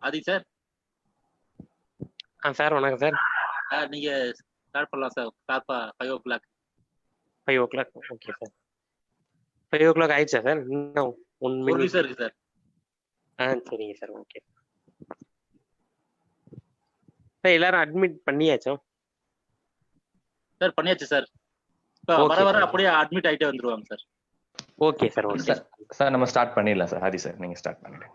ஆதி sir. Sir வணக்கம் sir. நீங்க start பண்ணலாம் சார். ஷார்ப்பா 5 o'clock. 5 o'clock. Okay sir. 5 o'clock ஆயிடுச்சா சார்? இன்னும் 1 ஒரு நிமிஷம் இருக்கு சார். சரிங்க சார். Okay sir. எல்லாரும் அட்மிட் பண்ணியாச்சா சார்? பண்ணியாச்சு சார். வர வர அப்படியே அட்மிட் ஆயிட்டே வந்துருவாங்க sir. Okay sir. Okay sir. Sir நம்ம ஸ்டார்ட் பண்ணிடலாம் சார். ஆதி சார் நீங்க ஸ்டார்ட் பண்ணிடுங்க.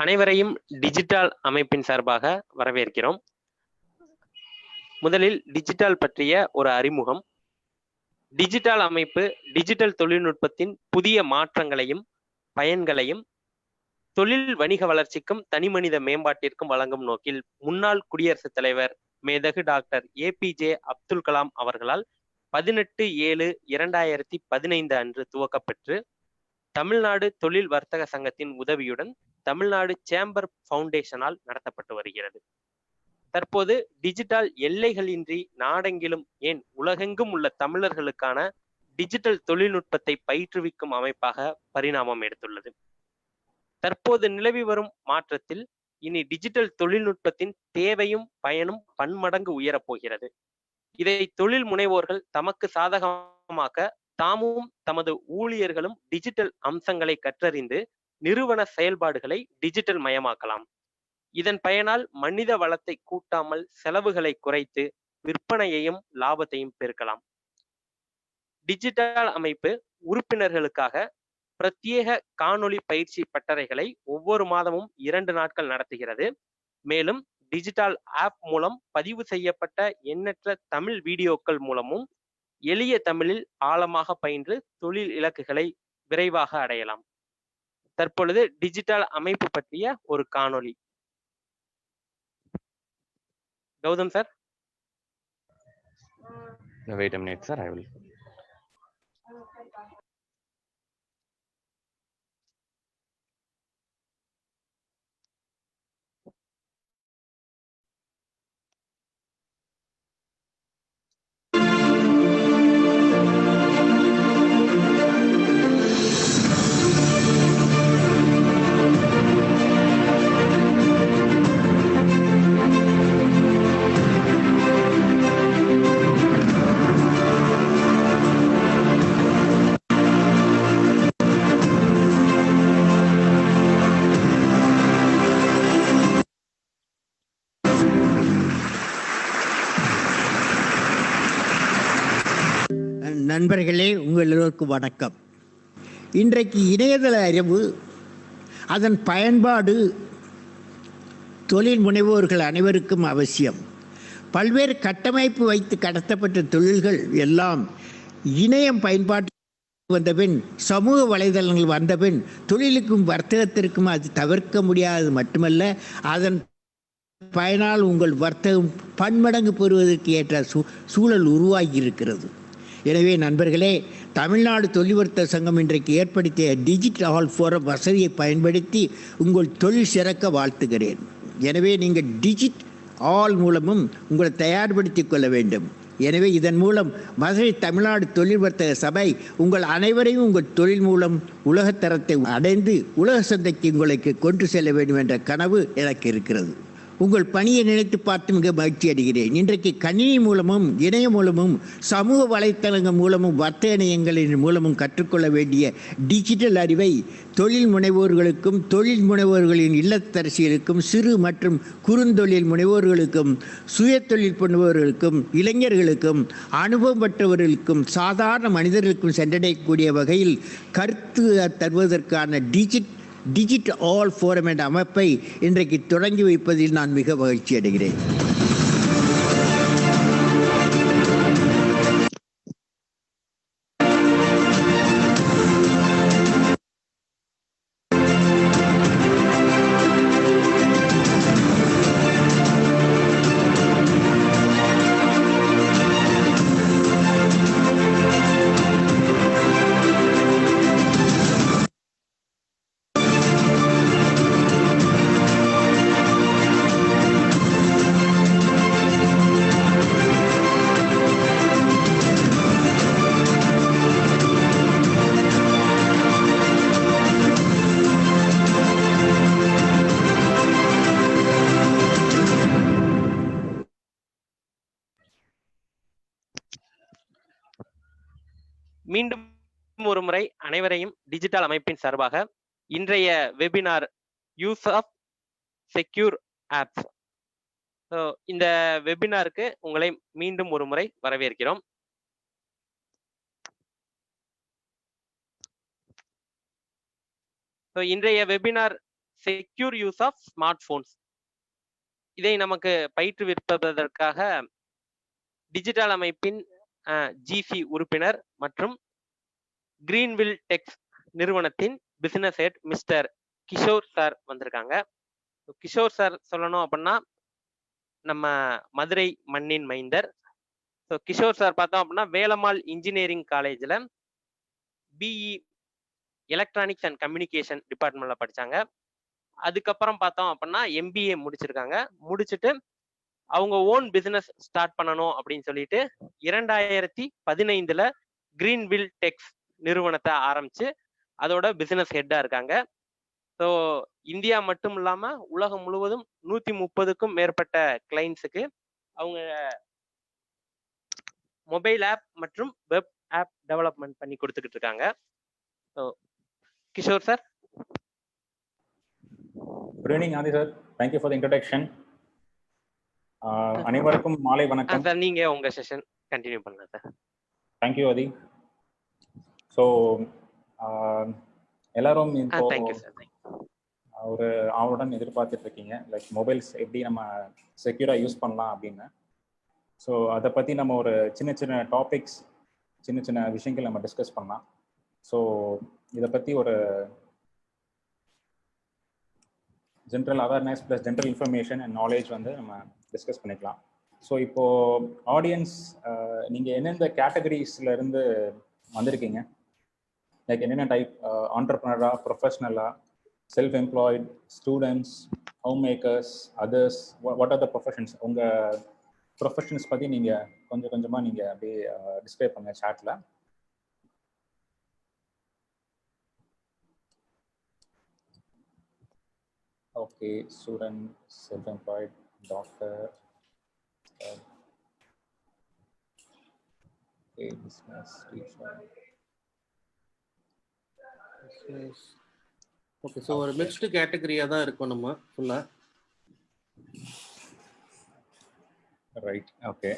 அனைவரையும் டிஜிட்டல் அமைப்பின் சார்பாக வரவேற்கிறோம். முதலில் டிஜிட்டல் பற்றிய ஒரு அறிமுகம். டிஜிட்டல் அமைப்பு டிஜிட்டல் தொழில்நுட்பத்தின் புதிய மாற்றங்களையும் பயன்களையும் தொழில் வணிக வளர்ச்சிக்கும் தனிமனித மேம்பாட்டிற்கும் வழங்கும் நோக்கில் முன்னாள் குடியரசுத் தலைவர் மேதகு டாக்டர் APJ அப்துல் கலாம் அவர்களால் 18/7/2015 அன்று துவக்கப்பெற்று தமிழ்நாடு தொழில் வர்த்தக சங்கத்தின் உதவியுடன் தமிழ்நாடு சேம்பர் ஃபவுண்டேஷனால் நடத்தப்பட்டு வருகிறது. தற்போது டிஜிட்டல் எல்லைகளின்றி நாடெங்கிலும் ஏன் உலகெங்கும் உள்ள தமிழர்களுக்கான டிஜிட்டல் தொழில்நுட்பத்தை பயிற்றுவிக்கும் அமைப்பாக பரிணாமம் எடுத்துள்ளது. தற்போது நிலவி வரும் மாற்றத்தில் இனி டிஜிட்டல் தொழில்நுட்பத்தின் தேவையும் பயனும் பன்மடங்கு உயரப்போகிறது. இதை தொழில் முனைவோர்கள் தமக்கு சாதகமாக்க தாமும் தமது ஊழியர்களும் டிஜிட்டல் அம்சங்களை கற்றறிந்து நிறுவன செயல்பாடுகளை டிஜிட்டல் மயமாக்கலாம். இதன் பயனால் மனித வளத்தை கூட்டாமல் செலவுகளை குறைத்து விற்பனையையும் லாபத்தையும் பெருக்கலாம். டிஜிட்டல் அமைப்பு உறுப்பினர்களுக்காக பிரத்யேக காணொளி பயிற்சி பட்டறைகளை ஒவ்வொரு மாதமும் 2 நாட்கள் நடத்துகிறது. மேலும் டிஜிட்டல் ஆப் மூலம் பதிவு செய்யப்பட்ட எண்ணற்ற தமிழ் வீடியோக்கள் மூலமும் எளிய தமிழில் ஆழமாக பயின்று தொழில் இலக்குகளை விரைவாக அடையலாம். தற்பொழுது டிஜிட்டல் அமைப்பு பற்றிய ஒரு காணொளி. Gautham sir. Wait a minute sir, I will. நண்பர்களே, உங்கள் எல்லோருக்கும் வணக்கம். இன்றைக்கு இணையதள அறிவு, அதன் பயன்பாடு தொழில் முனைவோர்கள் அனைவருக்கும் அவசியம். பல்வேறு கட்டமைப்பு வைத்து கடத்தப்பட்ட தொழில்கள் எல்லாம் இணையம் பயன்பாட்டு வந்தபின், சமூக வலைதளங்கள் வந்தபின் தொழிலுக்கும் வர்த்தகத்திற்கும் அது தவிர்க்க முடியாதது மட்டுமல்ல, அதன் பயனால் உங்கள் வர்த்தகம் பன்மடங்கு பெறுவதற்கு ஏற்ற சூழல் உருவாகி இருக்கிறது. எனவே நண்பர்களே, தமிழ்நாடு தொழில் வர்த்தக சங்கம் இன்றைக்கு ஏற்படுத்திய டிஜிட்டல் ஆல் ஃபோரம் வசதியை பயன்படுத்தி உங்கள் தொழில் சிறக்க வாழ்த்துகிறேன். எனவே நீங்கள் டிஜிட் ஆல் மூலமும் உங்களை தயார்படுத்திக் கொள்ள வேண்டும். எனவே இதன் மூலம் மதுரை தமிழ்நாடு தொழில் வர்த்தக சபை உங்கள் அனைவரையும் உங்கள் தொழில் மூலம் உலகத்தரத்தை அடைந்து உலக சந்தைக்கு உங்களுக்கு கொண்டு செல்ல வேண்டும் என்ற கனவு எனக்கு இருக்கிறது. உங்கள் பணியை நினைத்து பார்த்து மிக மகிழ்ச்சி அடைகிறேன். இன்றைக்கு கணினி மூலமும் இணையம் மூலமும் சமூக வலைத்தளங்கள் மூலமும் வர்த்தக இணையங்களின் மூலமும் கற்றுக்கொள்ள வேண்டிய டிஜிட்டல் அறிவை தொழில் முனைவோர்களுக்கும் தொழில் முனைவோர்களின் இல்லத்தரசிகளுக்கும் சிறு மற்றும் குறுந்தொழில் முனைவோர்களுக்கும் சுய தொழில் முனைவோர்களுக்கும் இளைஞர்களுக்கும் அனுபவம் பெற்றவர்களுக்கும் சாதாரண மனிதர்களுக்கும் சென்றடையக்கூடிய வகையில் கருத்து தருவதற்கான டிஜிட் ஆல் ஃபோரம் என்ற அமைப்பை இன்றைக்கு தொடங்கி வைப்பதில் நான் மிக மகிழ்ச்சி அடைகிறேன். மீண்டும் ஒரு முறை அனைவரையும் டிஜிட்டல் அமைப்பின் சார்பாக இன்றைய webinar use of secure apps, so இந்த வெபினாருக்கு உங்களை மீண்டும் ஒரு முறை வரவேற்கிறோம். ஸோ இன்றைய webinar secure use of smart phones. இதை நமக்கு பயிற்றுவிப்பதற்காக டிஜிட்டல் அமைப்பின் ஜிசி உறுப்பினர் மற்றும் கிரீன்வில் டெக்ஸ் நிறுவனத்தின் business head mister Kishore sir வந்திருக்காங்க. கிஷோர் சார் சொல்லணும் அப்படின்னா நம்ம மதுரை மண்ணின் மைந்தர். ஸோ கிஷோர் சார் பார்த்தோம் அப்படின்னா வேலம்மாள் இன்ஜினியரிங் காலேஜில் பிஇ எலக்ட்ரானிக்ஸ் அண்ட் கம்யூனிகேஷன் டிபார்ட்மெண்ட்ல படிச்சாங்க. அதுக்கப்புறம் பார்த்தோம் அப்படின்னா எம்பிஏ முடிச்சிருக்காங்க. முடிச்சுட்டு அவங்க ஓன் பிசினஸ் ஸ்டார்ட் பண்ணணும் அப்படின்னு சொல்லிட்டு 2015 கிரீன்வில் டெக்ஸ் நிறுவனத்தை ஆரம்பிச்சு அதோட பிசினஸ் ஹெட்டா இருக்காங்க. ஸோ இந்தியா மட்டும் இல்லாம உலகம் முழுவதும் 130க்கும் மேற்பட்ட கிளைண்ட்ஸுக்கு அவங்க மொபைல் ஆப் மற்றும் வெப் ஆப் டெவலப்மெண்ட் பண்ணி கொடுத்துக்கிட்டு இருக்காங்க. So Kishore sir. Good evening Adhi sir, thank you for the introduction. அனைவருக்கும் மாலை வணக்கம் சார். நீங்க உங்க செஷன் கண்டினியூ பண்ணுங்க சார். தேங்க்யூ ஆதி. ஸோ எல்லாரும் இப்போ ஒரு ஆவலுடன் எதிர்பார்த்துட்டு இருக்கீங்க, லைக் மொபைல்ஸ் எப்படி நம்ம செக்யூரா யூஸ் பண்ணலாம் அப்படின்னு. ஸோ அதை பற்றி நம்ம ஒரு சின்ன சின்ன டாபிக்ஸ், சின்ன சின்ன விஷயங்கள் நம்ம டிஸ்கஸ் பண்ணலாம். ஸோ இதை பற்றி ஒரு general awareness plus general information and knowledge வந்து நம்ம டிஸ்கஸ் பண்ணிக்கலாம். ஸோ இப்போது ஆடியன்ஸ் நீங்கள் எந்தெந்த கேட்டகரிஸ்ல இருந்து வந்திருக்கீங்க, லைக் என்னென்ன டைப், ஆண்டர்ப்ரனரா, ப்ரொஃபஷ்னலா, self employed, students, homemakers, others, what are the professions? உங்கள் ப்ரொஃபஷன்ஸ் பற்றி நீங்கள் கொஞ்சம் கொஞ்சமாக நீங்கள் அப்படியே டிஸ்கிரைப் பண்ணுங்கள் சாட்டில். Okay, student, self employed, doctor, business, teacher. Okay, so ஒரு மிக்ஸ்டு கேட்டகரியாக தான் இருக்கும் நம்ம ஃபுல்லாக. Right, okay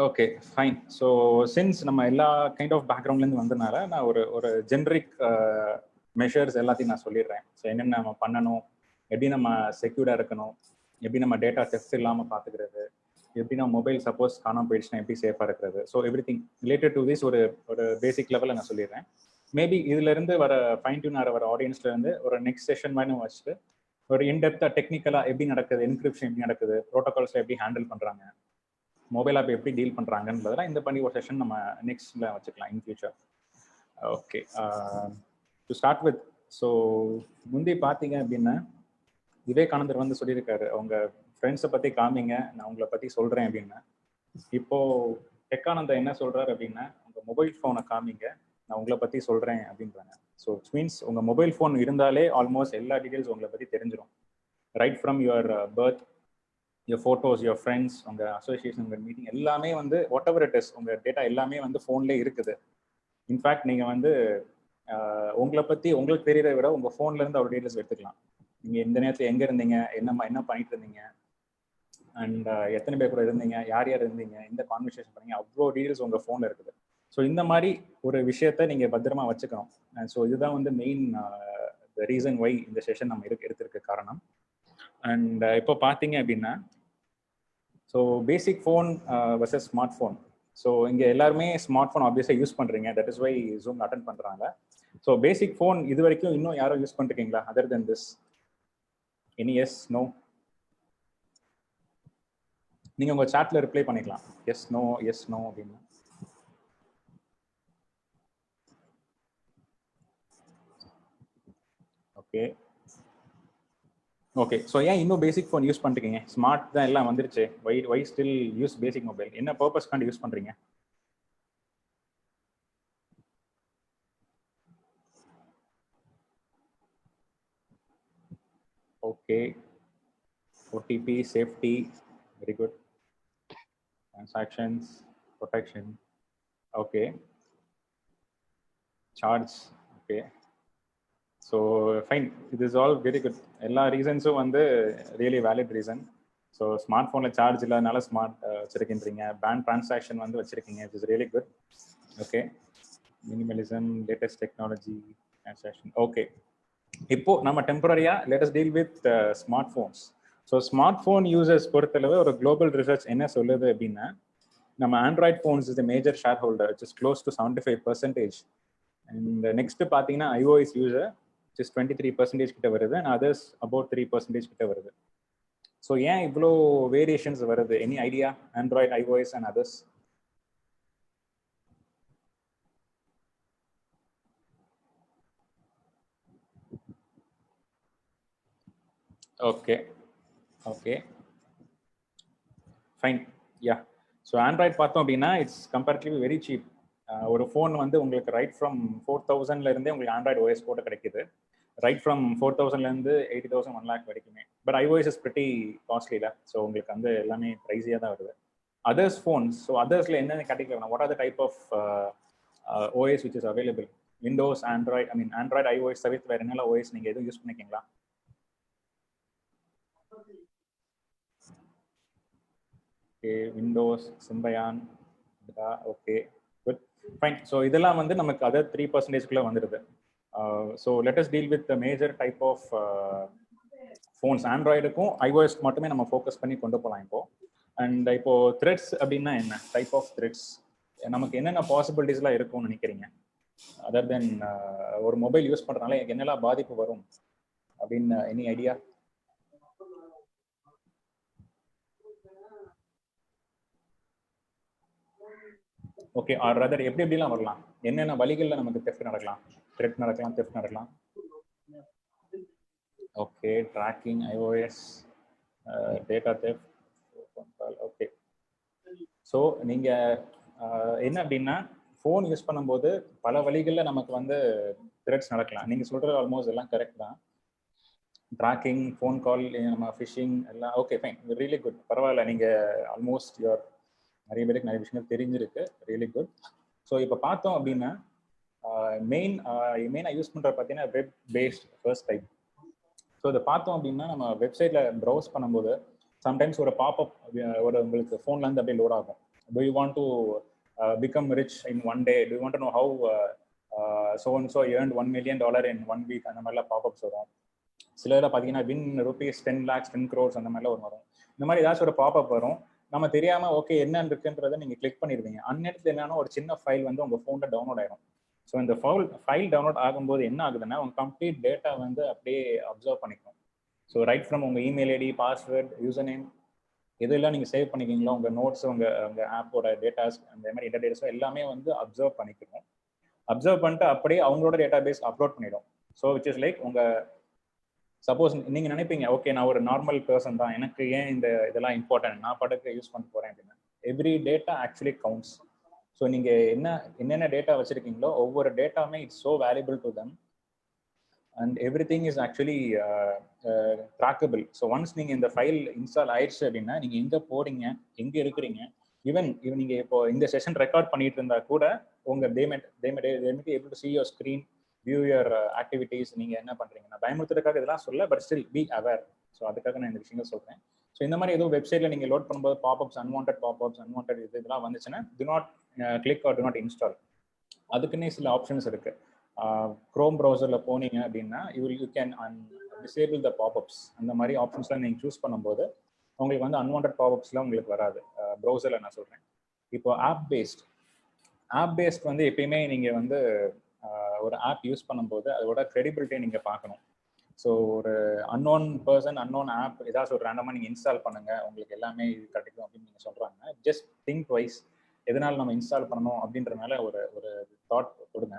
okay fine. So since நம்ம எல்லா கைண்ட் ஆஃப் பேக்ரவுண்ட்லேருந்து வந்ததுனால நான் ஒரு ஜென்ரிக் மெஷர்ஸ் எல்லாத்தையும் நான் சொல்லிடுறேன். ஸோ என்னென்ன நம்ம பண்ணணும், எப்படி நம்ம செக்யூர்டாக இருக்கணும், எப்படி நம்ம டேட்டா டெஸ்ட் இல்லாமல் பார்த்துக்கிறது, எப்படி நம்ம மொபைல் சப்போஸ் காணாமல் போயிடுச்சுன்னா எப்படி சேஃபாக இருக்கிறது. So every thing related to this ஒரு பேசிக் லெவலில் நான் சொல்லிடுறேன். மேபி இதுலேருந்து வர ஃபைன் டியூன் ஆகிற வர ஆடியன்ஸ்லேருந்து ஒரு நெக்ஸ்ட் செஷன் மாதிரி நம்ம வச்சுட்டு ஒரு இன்டெப்த்தாக டெக்னிக்கலாக எப்படி நடக்குது, என்கிரிப்ஷன் எப்படி நடக்குது, ப்ரோட்டோகால்ஸை எப்படி ஹேண்டில் பண்ணுறாங்க, மொபைல் ஆப் எப்படி டீல் பண்ணுறாங்கன்றதெல்லாம் இந்த பண்ணி ஒரு செஷன் நம்ம நெக்ஸ்ட்டில் வச்சுக்கலாம் in future. Okay, to start with, so முந்தி பார்த்தீங்க அப்படின்னா விவேகானந்தர் வந்து சொல்லியிருக்காரு, அவங்க ஃப்ரெண்ட்ஸை பற்றி காமிங்க, நான் உங்களை பற்றி சொல்கிறேன் அப்படின்னா. இப்போது டெக்கானந்தர் என்ன சொல்கிறார் அப்படின்னா, உங்கள் மொபைல் ஃபோனை காமிங்க, நான் உங்களை பற்றி சொல்கிறேன் அப்படின்றாங்க. ஸோ இட்ஸ் மீன்ஸ் உங்கள் மொபைல் ஃபோன் இருந்தாலே ஆல்மோஸ்ட் எல்லா டீட்டெயில்ஸ் உங்களை பற்றி தெரிஞ்சிடும். Right from your birth, your photos, your friends, உங்கள் அசோசியேஷன், உங்கள் மீட்டிங் எல்லாமே வந்து வாட் எவர் இட் இஸ், உங்கள் டேட்டா எல்லாமே வந்து ஃபோன்லேயே இருக்குது. இன்ஃபேக்ட் நீங்கள் வந்து உங்களை பற்றி உங்களுக்கு தெரியறதை விட உங்கள் ஃபோன்லேருந்து அவ்வளோ டீட்டெயில்ஸ் எடுத்துக்கலாம். நீங்கள் இந்த நேரத்தில் எங்கே இருந்தீங்க, என்ன பண்ணிட்டு இருந்தீங்க, அண்ட் எத்தனை பேர் கூட இருந்தீங்க, யார் யார் இருந்தீங்க, எந்த கான்வர்சேஷன் பண்ணீங்க, அவ்வளோ டீட்டெயில்ஸ் உங்கள் ஃபோனில் இருக்குது. ஸோ இந்த மாதிரி ஒரு விஷயத்த நீங்கள் பத்திரமா வச்சுக்கணும். அண்ட் ஸோ இதுதான் வந்து மெயின் ரீசன் ஒய் இந்த செஷன் நம்ம எடுத்திருக்க காரணம். அண்ட் இப்போ பார்த்தீங்க அப்படின்னா, so basic phone versus smart phone. So இங்கே எல்லாருமே ஸ்மார்ட் ஃபோன் ஆப்வியஸாக யூஸ் பண்ணுறீங்க, that is via Zoom attend பண்ணுறாங்க. ஸோ பேசிக் ஃபோன் இது வரைக்கும் இன்னும் யாரும் யூஸ் பண்ணிருக்கீங்களா other than this? Any yes, no? நீங்கள் உங்கள் சாட்டில் ரிப்ளை பண்ணிக்கலாம், எஸ் நோ அப்படின்னு. ஓகே ஓகே, ஸோ ஏன் இன்னும் பேசிக் ஃபோன் யூஸ் பண்ணுறீங்க? ஸ்மார்ட் தான் எல்லாம் வந்துருச்சு, why still use basic mobile? என்ன பர்பஸ்க்காண்டி யூஸ் பண்ணுறீங்க? Okay, OTP, safety, very good. Transactions, protection. Okay. Charge. Okay, so fine, it is all very good. எல்லா ரீசன்ஸும் வந்து really valid reason. So smart ஃபோனில் சார்ஜ் இல்லாதனால ஸ்மார்ட் வச்சிருக்கின்றீங்க, பேங்க் ட்ரான்சாக்ஷன் வந்து வச்சிருக்கீங்க, it is really good. Okay, minimalism, latest technology, transaction. Okay, இப்போ நம்ம டெம்பரரியா let us deal with smart phones. So smart phone users பொறுத்தளவு ஒரு குளோபல் ரிசர்ச் என்ன சொல்லுது அப்படின்னா, நம்ம Android phones is the major share holder, it's close to 75%. And next பார்த்தீங்கன்னா iOS யூசர் இட்ஸ் 23% கிட்ட வருது, அண்ட் அதர்ஸ் அபவுட் 3% கிட்ட வருது. ஸோ ஏன் இவ்வளோ வேரியேஷன்ஸ் வருது? Any idea? Android, iOS and others. Okay okay fine, yeah. So Android பார்த்தோம் அப்படின்னா இட்ஸ் கம்பேரிட்டிவ்லி வெரி சீப். ஒரு ஃபோன் வந்து உங்களுக்கு ரைட் ஃப்ரம் 4000 இருந்தே உங்களுக்கு ஆண்ட்ராய்டு ஓஎஸ் போட்டு கிடைக்குது, ரைட் ஃப்ரம் 4000 80,000 1 lakh வரைக்குமே. But iOS is pretty costly இல்லை, ஸோ உங்களுக்கு வந்து எல்லாமே ப்ரைஸியாக தான் வருது. அதர்ஸ் ஃபோன்ஸ், ஸோ அதர்ஸில் என்னென்ன category, what are the type of OS which is available? Windows, Android, I mean Android, iOS தவிர்த்து வேறு என்னெல்லாம் ஓஎஸ் நீங்கள் எதுவும் யூஸ் பண்ணிக்கிங்களா? Okay, Windows, Symbian, okay good fine. So இதெல்லாம் வந்து நமக்கு அதர் 3%குள்ளே வந்துடுது. So let us deal with the major type of phones. ஆண்ட்ராய்டுக்கும் iOS மட்டுமே நம்ம ஃபோக்கஸ் பண்ணி கொண்டு போகலாம் இப்போ. அண்ட் இப்போ த்ரெட்ஸ் அப்படின்னா என்ன டைப் ஆஃப் த்ரெட்ஸ், நமக்கு என்னென்ன பாசிபிலிட்டிஸ்லாம் இருக்கும்னு நினைக்கிறீங்க? அதர் தென் ஒரு மொபைல் யூஸ் பண்ணுறதுனால என்னெல்லாம் பாதிப்பு வரும் அப்படின்னு any idea? Okay, or rather எப்படி எப்படிலாம் வரலாம்? என்னென்ன வழிகளில் நமக்கு தெஃப்ட் நடக்கலாம், த்ரெட் நடக்கலாம், தெஃப்ட் நடக்கலாம்? Okay, tracking, iOS, data theft. Okay, so நீங்கள் என்ன அப்படின்னா ஃபோன் யூஸ் பண்ணும்போது பல வழிகளில் நமக்கு வந்து த்ரெட்ஸ் நடக்கலாம். நீங்கள் சொல்கிறது ஆல்மோஸ்ட் எல்லாம் கரெக்ட் தான். ட்ராக்கிங், ஃபோன் கால், நம்ம ஃபிஷிங் எல்லாம் ஓகே ஃபைன், ரியலி குட். பரவாயில்ல, நீங்கள் ஆல்மோஸ்ட் யுவர் நிறைய பேருக்கு நிறைய விஷயங்கள் தெரிஞ்சிருக்கு, ரியலி குட். ஸோ இப்போ பார்த்தோம் அப்படின்னா மெயினாக யூஸ் பண்ணுற பார்த்தீங்கன்னா web based first type. So இதை பார்த்தோம் அப்படின்னா நம்ம வெப்சைட்டில் ப்ரௌஸ் பண்ணும்போது சம்டைம்ஸ் ஒரு பாப்அப் ஒரு உங்களுக்கு ஃபோன்லேருந்து அப்படியே லோட் ஆகும். Do you want to become rich in one day? Do you want to know how so and so earned $1 million in 1 week? அந்த மாதிரிலாம் பாப்அப்ஸ் வரும். சிலரில் பார்த்தீங்கன்னா win rupees 10 lakhs 10 crores அந்த மாதிரிலாம் வரும். இந்த மாதிரி ஏதாச்சும் ஒரு பாப்அப் வரும், நம்ம தெரியாமல் ஓகே என்னன்னு இருக்குன்றதை நீங்கள் கிளிக் பண்ணிடுவீங்க. அந்நேரத்தில் என்னன்னா ஒரு சின்ன ஃபைல் வந்து உங்கள் ஃபோனில் டவுன்லோட் ஆயிடும். ஸோ இந்த ஃபைல் டவுன்லோட் ஆகும்போது என்ன ஆகுதுன்னா உங்கள் கம்ப்ளீட் டேட்டா வந்து அப்படியே அப்சர்வ் பண்ணிக்கும். ஸோ ரைட் ஃப்ரம் உங்கள் email ID, password, user name, எதெல்லாம் நீங்கள் சேவ் பண்ணிக்கிங்களோ உங்கள் நோட்ஸ், உங்கள் ஆப்போட டேட்டாஸ், அந்த மாதிரி இன்டர்டேட்டாஸோ எல்லாமே வந்து அப்சர்வ் பண்ணிக்கணும். அப்சர்வ் பண்ணிட்டு அப்படியே அவங்களோட டேட்டா பேஸ் அப்லோட் பண்ணிடும். ஸோ விச் இஸ் லைக் உங்கள் சப்போஸ் நீங்கள் நினைப்பீங்க ஓகே நான் ஒரு நார்மல் பர்சன் தான், எனக்கு ஏன் இதெல்லாம் இம்பார்ட்டன்ட், நான் படத்தை யூஸ் பண்ண போகிறேன் அப்படின்னா every data actually counts. So நீங்கள் என்னென்ன டேட்டா வச்சுருக்கீங்களோ ஒவ்வொரு டேட்டாவுமே it's so valuable to them and everything is actually trackable. So once நீங்கள் இந்த ஃபைல் இன்ஸ்டால் ஆயிடுச்சு அப்படின்னா நீங்கள் எங்கே போகிறீங்க, எங்கே இருக்கிறீங்க, ஈவன் நீங்கள் இப்போ இந்த செஷன் ரெக்கார்ட் பண்ணிட்டு இருந்தா கூட உங்கள் they may be able to see your screen, view your activities, நீங்கள் என்ன பண்ணுறீங்க. நான் பயமுறுத்துறதுக்காக இதெல்லாம் சொல்ல, but still be aware. So அதுக்காக நான் இந்த விஷயங்கள் சொல்கிறேன். ஸோ இந்த மாதிரி ஏதோ வெப்சைட்டில் நீங்கள் லோட் பண்ணும்போது பாப்அப்ஸ், அன்வான்ட் இதெல்லாம் வந்துச்சுன்னா do not click or do not install. அதுக்குன்னே சில ஆப்ஷன்ஸ் இருக்கு. க்ரோம் ப்ரௌசரில் போனீங்க அப்படின்னா you can disable the pop-ups. அந்த மாதிரி ஆப்ஷன்ஸ்லாம் நீங்கள் சூஸ் பண்ணும்போது உங்களுக்கு வந்து அன்வான்ட் பாப்அப்ஸ்லாம் உங்களுக்கு வராது ப்ரௌசரில். நான் சொல்கிறேன் இப்போ ஆப் பேஸ்ட் வந்து எப்பயுமே நீங்கள் வந்து ஒரு ஆப் யூஸ் பண்ணும்போது அதோட கிரெடிபிலிட்டியை நீங்கள் பார்க்கணும். ஸோ ஒரு அன்னோன் பர்சன், அன்னோன் ஆப் ஏதாச்சும் ஒரு ரேண்டமாக நீங்கள் இன்ஸ்டால் பண்ணுங்கள், உங்களுக்கு எல்லாமே இது கிடைக்கும் அப்படின்னு நீங்கள் சொல்கிறாங்க. ஜஸ்ட் திங்க் வைஸ், எதனால் நம்ம இன்ஸ்டால் பண்ணணும் அப்படின்றனால ஒரு தாட் கொடுங்க.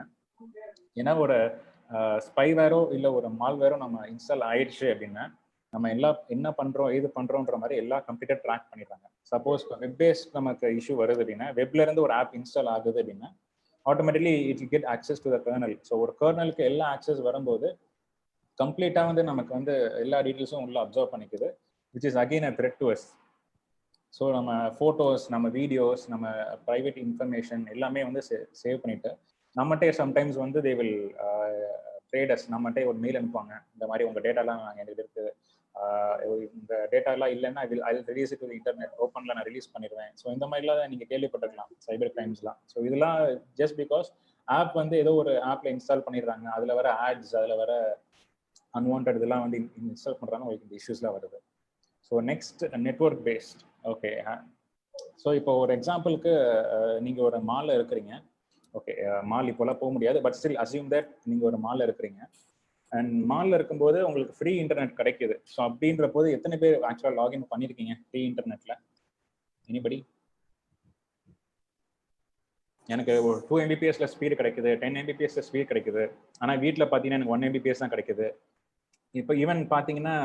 ஏன்னா ஒரு ஸ்பைவேரோ இல்லை ஒரு மால்வேரோ நம்ம இன்ஸ்டால் ஆயிடுச்சு அப்படின்னா நம்ம என்ன பண்ணுறோம், ஏது பண்ணுறோன்ற மாதிரி எல்லா கம்ப்யூட்டர் ட்ராக் பண்ணிடுறாங்க. சப்போஸ் வெப் பேஸ்ட் நமக்கு இஷ்யூ வருது அப்படின்னா, வெப்லேருந்து ஒரு ஆப் இன்ஸ்டால் ஆகுது அப்படின்னா automatically it will get access to the kernel. So ஒரு கர்னலுக்கு எல்லா ஆக்சஸ் வரும்போது கம்ப்ளீட்டாக வந்து நமக்கு வந்து எல்லா டீட்டெயில்ஸும் உள்ள அப்சர்வ் பண்ணிக்குது, which is again a threat to us. So நம்ம ஃபோட்டோஸ், நம்ம வீடியோஸ், நம்ம ப்ரைவேட் இன்ஃபர்மேஷன் எல்லாமே வந்து சேவ் பண்ணிவிட்டு நம்மகிட்டே சம்டைம்ஸ் வந்து தே வில் ட்ரேடர்ஸ் நம்மகிட்டே ஒரு மெயில் அனுப்புவாங்க, இந்த மாதிரி உங்கள் டேட்டாலாம் எங்களுக்கு இருக்குது, இந்த டேட்டாலாம் இல்லைன்னா ஐ ரிலீஸ் இட் டு இன்டர்நெட், ஓப்பனில் நான் ரிலீஸ் பண்ணிடுவேன். ஸோ இந்த மாதிரிலாம் நீங்கள் கேள்விப்பட்டிருக்கலாம் சைபர் கிரைம்ஸ்லாம். ஸோ இதெல்லாம் ஜஸ்ட் பிகாஸ் ஆப் வந்து ஏதோ ஒரு ஆப்பில் இன்ஸ்டால் பண்ணிடுறாங்க, அதில் வர ஆட்ஸ், அதில் வர அன்வான்ட் இதெல்லாம் வந்து இன்ஸ்டால் பண்ணுறாங்க, உங்களுக்கு இந்த இஷ்யூஸ்லாம் வருது. So next network based. Okay, so இப்போ ஒரு எக்ஸாம்பிளுக்கு நீங்கள் ஒரு மாலில் இருக்கிறீங்க. ஓகே, மால் இப்போலாம் போக முடியாது, பட் ஸ்டில் அசியூம் தட் நீங்கள் ஒரு மாலில் இருக்கிறீங்க அண்ட் மாலில் இருக்கும்போது உங்களுக்கு ஃப்ரீ இன்டர்நெட் கிடைக்குது. ஸோ அப்படின்ற போது எத்தனை பேர் ஆக்சுவலாக லாகின் பண்ணியிருக்கீங்க ஃப்ரீ இன்டர்நெட்டில்? எனிபடி? எனக்கு ஒரு 2 Mbps ஸ்பீடு கிடைக்குது, 10 Mbps ஸ்பீடு கிடைக்குது. ஆனால் வீட்டில் பார்த்தீங்கன்னா எனக்கு 1 Mbps தான் கிடைக்குது. இப்போ ஈவன் பார்த்தீங்கன்னா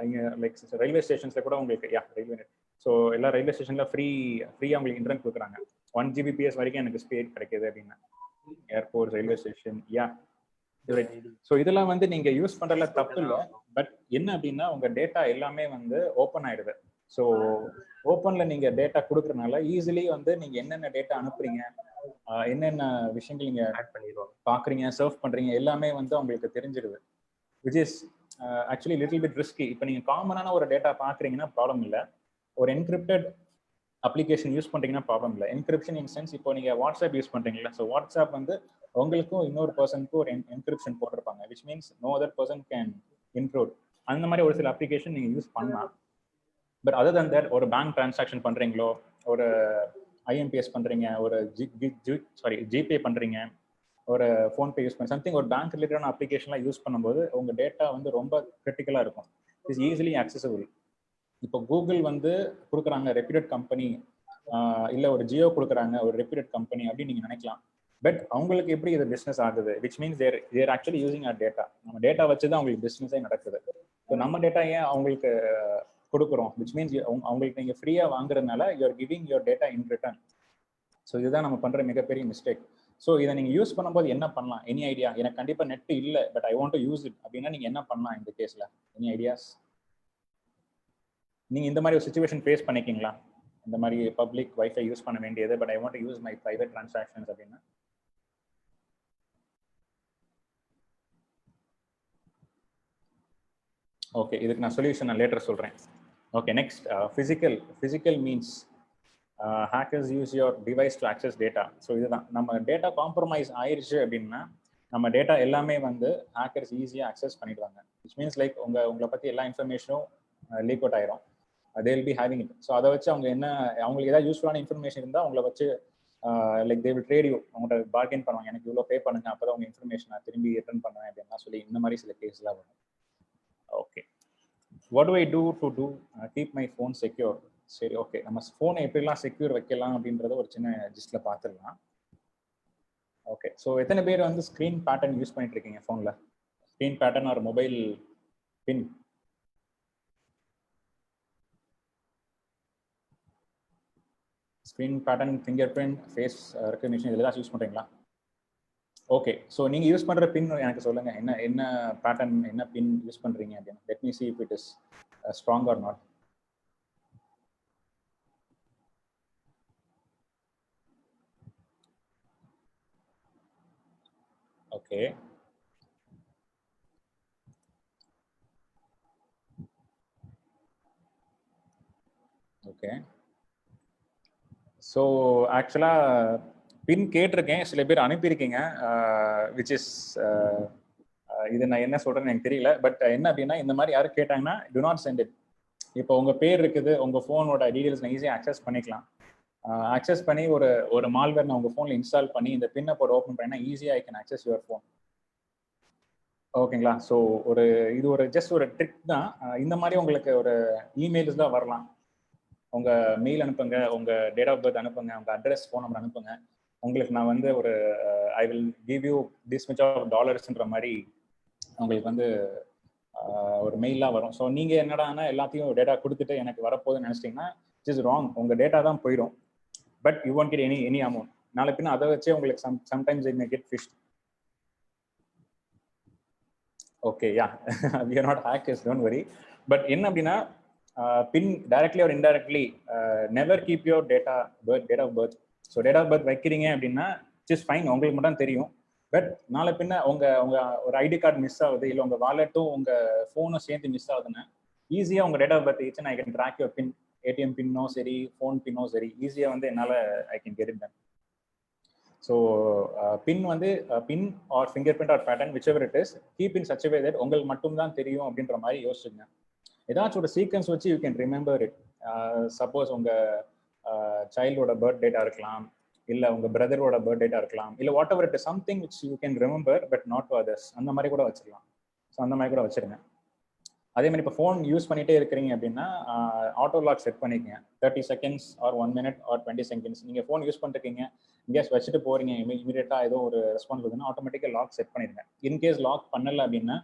இங்கே லைக் ரயில்வே ஸ்டேஷன்ஸில் கூட உங்களுக்கு ரயில்வே நெட், ஸோ எல்லா ரயில்வே ஸ்டேஷனில் ஃப்ரீயாக உங்களுக்கு இன்டர்நெட் கொடுக்குறாங்க. 1 Gbps வரைக்கும் எனக்கு ஸ்பீட் கிடைக்குது அப்படின்னா, ஏர்போர்ட், ரயில்வே ஸ்டேஷன். ஸோ இதெல்லாம் வந்து நீங்கள் யூஸ் பண்ணுறதுல தப்பு இல்லை. பட் என்ன அப்படின்னா உங்கள் டேட்டா எல்லாமே வந்து ஓப்பன் ஆயிடுது. ஸோ ஓப்பனில் நீங்கள் டேட்டா கொடுக்குறதுனால ஈஸிலி வந்து நீங்கள் என்னென்ன டேட்டா அனுப்புறீங்க, என்னென்ன விஷயங்கள் நீங்கள் ஆட் பண்ணிடுவோம் பார்க்குறீங்க, சர்வ் பண்ணுறீங்க, எல்லாமே வந்து உங்களுக்கு தெரிஞ்சிடுது. Which is actually little bit risky. இப்போ நீங்கள் காமனான ஒரு டேட்டா பார்க்குறீங்கன்னா ப்ராப்ளம் இல்லை, ஒரு என்கிரிப்டட் அப்ளிகேஷன் யூஸ் பண்ணுறீங்கன்னா ப்ராப்ளம் இல்லை. என்கிரிப்ஷன் இன் சென்ஸ் இப்போ நீங்கள் வாட்ஸ்அப் யூஸ் பண்ணுறீங்களா, ஸோ வாட்ஸ்அப் வந்து உங்களுக்கும் இன்னொரு பர்சனுக்கும் ஒரு என்கிரிப்ஷன் போட்டிருப்பாங்க, which means no other person can include. அந்த மாதிரி ஒரு சில அப்ளிகேஷன் நீங்கள் யூஸ் பண்ணலாம். பட் அதர் தன் தட் ஒரு பேங்க் டிரான்சாக்ஷன் பண்ணுறீங்களோ, ஒரு IMPS பண்ணுறீங்க, ஒரு ஜிபே பண்ணுறீங்க, ஒரு ஃபோன்பே யூஸ் பண்ணி சம்திங் ஒரு பேங்க் ரிலேட்டடான அப்ளிகேஷன்லாம் யூஸ் பண்ணும்போது உங்கள் டேட்டா வந்து ரொம்ப கிரிட்டிக்கலாக இருக்கும். It's easily accessible. இப்போ கூகுள் வந்து கொடுக்குறாங்க ரெப்யூட்டட் கம்பெனி, இல்லை ஒரு ஜியோ கொடுக்குறாங்க ஒரு ரெப்யூட்டட் கம்பெனி அப்படின்னு நீங்கள் நினைக்கலாம். பட் அவங்களுக்கு எப்படி இது பிஸ்னஸ் ஆகுது, which means there actually using our data. நம்ம டேட்டா வச்சு தான் அவங்களுக்கு பிஸ்னஸே நடக்குது. ஸோ நம்ம டேட்டா ஏன் அவங்களுக்கு கொடுக்குறோம், விச் மீன்ஸ் அவங்களுக்கு நீங்கள் ஃப்ரீயாக வாங்குறதுனால you're giving your data in return. So இதுதான் நம்ம பண்ணுற மிகப்பெரிய மிஸ்டேக். ஸோ இதை நீங்கள் யூஸ் பண்ணும்போது என்ன பண்ணலாம், எனி ஐடியா? எனக்கு கண்டிப்பாக நெட் இல்லை, but I want to use it அப்படின்னா நீங்கள் என்ன பண்ணலாம் இந்த கேஸில்? Any ideas? நீங்கள் இந்த மாதிரி ஒரு சுச்சுவேஷன் ஃபேஸ் பண்ணிக்கிங்களா? இந்த மாதிரி பப்ளிக் வைஃபை யூஸ் பண்ண வேண்டியது, but I want to use my private transactions அப்படின்னா? ஓகே, இதுக்கு நான் சொல்யூஷன் நான் லேட்டர் சொல்கிறேன். Okay, next physical means hackers use your device to access data. So இதுதான் நம்ம டேட்டா காம்ப்ரமைஸ் ஆயிடுச்சு அப்படின்னா நம்ம டேட்டா எல்லாமே வந்து ஹேக்கர்ஸ் ஈஸியாக அக்சஸ் பண்ணிடுவாங்க. விச் மீன்ஸ் லைக் உங்களை பற்றி எல்லா இன்ஃபர்மேஷனும் லீக் அவுட் ஆயிரும். They will be having it. So அதை வச்சு அவங்களுக்கு ஏதாவது யூஸ்ஃபுல்லான இன்ஃபர்மேஷன் இருந்தால் அவங்கள வச்சு like they will trade you, அவங்கள்ட்ட பார்கெயின் பண்ணுவாங்க, எனக்கு இவ்வளோ பே பண்ணுங்க, அப்போ தான் உங்கள் இன்ஃபர்மேஷன் நான் திரும்பி ரிட்டர்ன் பண்ணுவேன் அப்படின்னா சொல்லி இந்த மாதிரி சில கேஸ்லாம் வரும். Okay, what do I do to keep my phone secure? சரி, ஓகே, நம்ம ஃபோனை எப்படிலாம் செக்யூர் வைக்கலாம் அப்படின்றத ஒரு சின்ன ஜிஸ்டில் பார்த்துடலாம். ஓகே, ஸோ எத்தனை பேர் வந்து ஸ்க்ரீன் பேட்டர்ன் யூஸ் பண்ணிட்டு இருக்கீங்க ஃபோனில்? ஸ்க்ரீன் பேட்டர்ன் ஒரு mobile pin. Screen pattern, fingerprint, face recognition இதெல்லாம் யூஸ் பண்ணுறீங்களா? ஓகே, ஸோ நீங்கள் யூஸ் பண்ணுற பின் எனக்கு சொல்லுங்கள், என்ன பேட்டர்ன், என்ன பின் யூஸ் பண்ணுறீங்க அப்படின்னு. Let me see if it is strong or not. Okay, okay, so ஆக்சுவலாக பின் கேட்டிருக்கேன், சில பேர் அனுப்பியிருக்கீங்க, விச் இஸ் இது நான் என்ன சொல்கிறேன்னு எனக்கு தெரியல. பட் என்ன அப்படின்னா இந்த மாதிரி யாரும் கேட்டாங்கன்னா டு நாட் சென்ட் இட். இப்போ உங்கள் பேர் இருக்குது, உங்கள் ஃபோனோட டீடைல்ஸ் நான் ஈஸியாக ஆக்சஸ் பண்ணிக்கலாம். ஆக்சஸ் பண்ணி ஒரு மால்வேர் நான் உங்கள் ஃபோனில் இன்ஸ்டால் பண்ணி இந்த பின்னை போட்டு ஓப்பன் பண்ணினா ஈஸியாக I can access your phone. ஓகேங்களா? ஸோ இது ஒரு ஜஸ்ட் ஒரு ட்ரிக் தான். இந்த மாதிரி உங்களுக்கு ஒரு இமெயில்ஸ் தான் வரலாம். உங்கள் மெயில் அனுப்புங்க, உங்கள் டேட் ஆஃப் பர்த் அனுப்புங்க, உங்கள் அட்ரஸ், ஃபோன் நம்பர் அனுப்புங்க, உங்களுக்கு நான் வந்து ஒரு I will give you this much of டாலர்ஸ்ன்ற மாதிரி உங்களுக்கு வந்து ஒரு மெயிலாக வரும். ஸோ நீங்கள் என்னடானா எல்லாத்தையும் டேட்டா கொடுத்துட்டு எனக்கு வரப்போகுதுன்னு நினச்சிட்டிங்கன்னா இட் இஸ் ராங். உங்கள் டேட்டா தான் போயிடும், but you won't get any amount. நாளை பின்ன அதை வச்சே உங்களுக்கு sometimes it may get phished. Okay, yeah, we are not hackers, don't worry. But என்ன அப்படின்னா pin directly or indirectly never keep your date of birth. So date of birth வைக்கிறீங்க அப்படின்னா it's fine, உங்களுக்கு மட்டும் தெரியும். பட் நாளை பின்ன உங்க உங்க ஒரு ஐடி கார்டு மிஸ் ஆகுது, இல்லை உங்க வாலெட்டும் உங்க ஃபோனும் சேர்ந்து மிஸ் ஆகுதுன்னா ஈஸியாக உங்க டேட் ஆஃப் பர்த் வச்சு நான் I can track your pin, ATM பின்னோ சரி, ஃபோன் பின்னோ சரி, ஈஸியாக வந்து என்னால் I can get it done. So pin வந்து pin or fingerprint or pattern whichever it is, keep in such way that உங்களுக்கு மட்டும்தான் தெரியும் அப்படின்ற மாதிரி யோசிச்சுங்க. ஏதாச்சும் ஒரு சீக்வன்ஸ் வச்சு you can remember it. Suppose உங்க சைல்டோட பர்த் டேட்டா இருக்கலாம், இல்லை உங்க பிரதரோட பர்த் டேட்டா இருக்கலாம், இல்லை what ever it is, something which you can remember but not to others, அந்த மாதிரி கூட வச்சிடலாம். ஸோ அந்த மாதிரி கூட வச்சிருங்க. அதே மாதிரி இப்போ ஃபோன் யூஸ் பண்ணிட்டே இருக்கிறீங்க அப்படின்னா ஆட்டோ லாக் செட் பண்ணிக்கங்க. 30 seconds or 1 minute or 20 seconds நீங்கள் ஃபோன் யூஸ் பண்ணிருக்கீங்க, இங்கேஸ் வச்சுட்டு போறீங்க, இமீடியட்டாக ஏதோ ஒரு ரெஸ்பான்ஸ் வருதுன்னா ஆட்டோமேட்டிக்காக லாக் செட் பண்ணிடுங்க. இன்கேஸ் லாக் பண்ணலை அப்படின்னா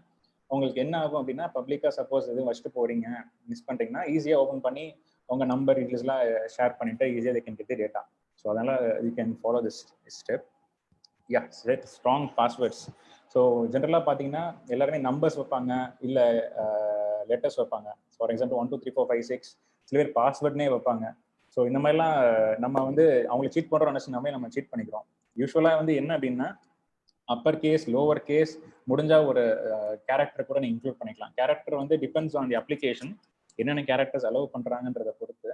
உங்களுக்கு என்ன ஆகும் அப்படின்னா, பப்ளிக்காக சப்போஸ் எதுவும் வச்சுட்டு போறீங்க, மிஸ் பண்ணுறீங்கன்னா ஈஸியாக ஓப்பன் பண்ணி உங்கள் நம்பர் டீட்டெயில்ஸ்லாம் ஷேர் பண்ணிட்டு ஈஸியாக they can get the data. So அதனால் you can follow this step. Yeah, set strong passwords. So ஜென்ரலாக பார்த்தீங்கன்னா எல்லாருமே நம்பர்ஸ் வைப்பாங்க, இல்லை லெட்டர்ஸ் வைப்பாங்க. ஃபார் எக்ஸாம்பிள் 1 2 3 4 5 6, சில பேர் பாஸ்வேர்ட்னே வைப்பாங்க. ஸோ இந்த மாதிரிலாம் நம்ம வந்து அவங்களை சீட் பண்ணுறோம் நினச்சினாமே நம்ம சீட் பண்ணிக்கிறோம். யூஸ்வலாக வந்து என்ன அப்படின்னா அப்பர் கேஸ், லோவர் கேஸ், முடிஞ்சா ஒரு கேரக்டர் கூட நீங்கள் இன்க்ளூட் பண்ணிக்கலாம். கேரக்டர் வந்து டிபெண்ட்ஸ் ஆன் தி அப்ளிகேஷன், என்னென்ன கேரக்டர்ஸ் அலோவ் பண்ணுறாங்கன்றதை பொறுத்து.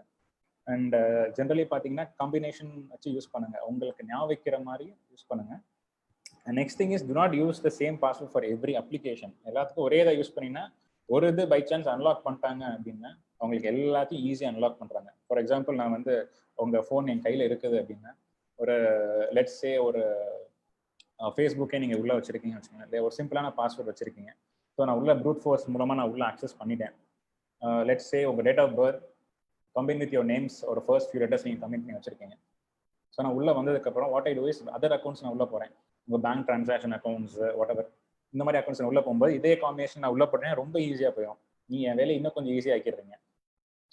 அண்ட் ஜென்ரலி பார்த்தீங்கன்னா காம்பினேஷன் வச்சு யூஸ் பண்ணுங்க, உங்களுக்கு ஞாபகம் வைக்கிற மாதிரி யூஸ் பண்ணுங்க. Next thing is, to not use the same password for every application. எல்லாத்துக்கும் ஒரே இதை யூஸ் பண்ணிங்கன்னா ஒரு இது பை சான்ஸ் அன்லாக் பண்ணிட்டாங்க அப்படின்னா அவங்களுக்கு எல்லாத்தையும் ஈஸியாக அன்லாக் பண்ணுறாங்க. ஃபார் எக்ஸாம்பிள் நான் வந்து உங்கள் ஃபோன் என் கையில் இருக்குது அப்படின்னா, ஒரு லெட்ஸ் சே ஒரு ஃபேஸ்புக்கே நீங்கள் உள்ளே வச்சுருக்கீங்கன்னு வச்சுக்கோங்க, இல்லை ஒரு சிம்பிளான பாஸ்வேர்ட் வச்சுருக்கீங்க. ஸோ நான் உள்ள ப்ரூட் ஃபோர்ஸ் மூலமாக நான் உள்ளே அக்சஸ் பண்ணிட்டேன். லெட்ஸ் சே உங்கள் date of birth combine with your names ஒரு ஃபர்ஸ்ட் ஃபியூ லெட்டர்ஸ் நீங்கள் கம்பைன் பண்ணி வச்சுருக்கீங்க. ஸோ நான் உள்ளே வந்ததுக்கப்புறம் what I do is, other accounts நான் உள்ளே போகிறேன், உங்கள் bank transaction accounts whatever, இந்த மாதிரி அக்கௌண்ட்ஸ் நான் உள்ளே போகும்போது இதே காம்பினேஷன் நான் உள்ளே போட்டேன்னா ரொம்ப ஈஸியாக போயிடும். நீங்கள் என் வேலையை இன்னும் கொஞ்சம் ஈஸியாக ஆக்கிடுறீங்க.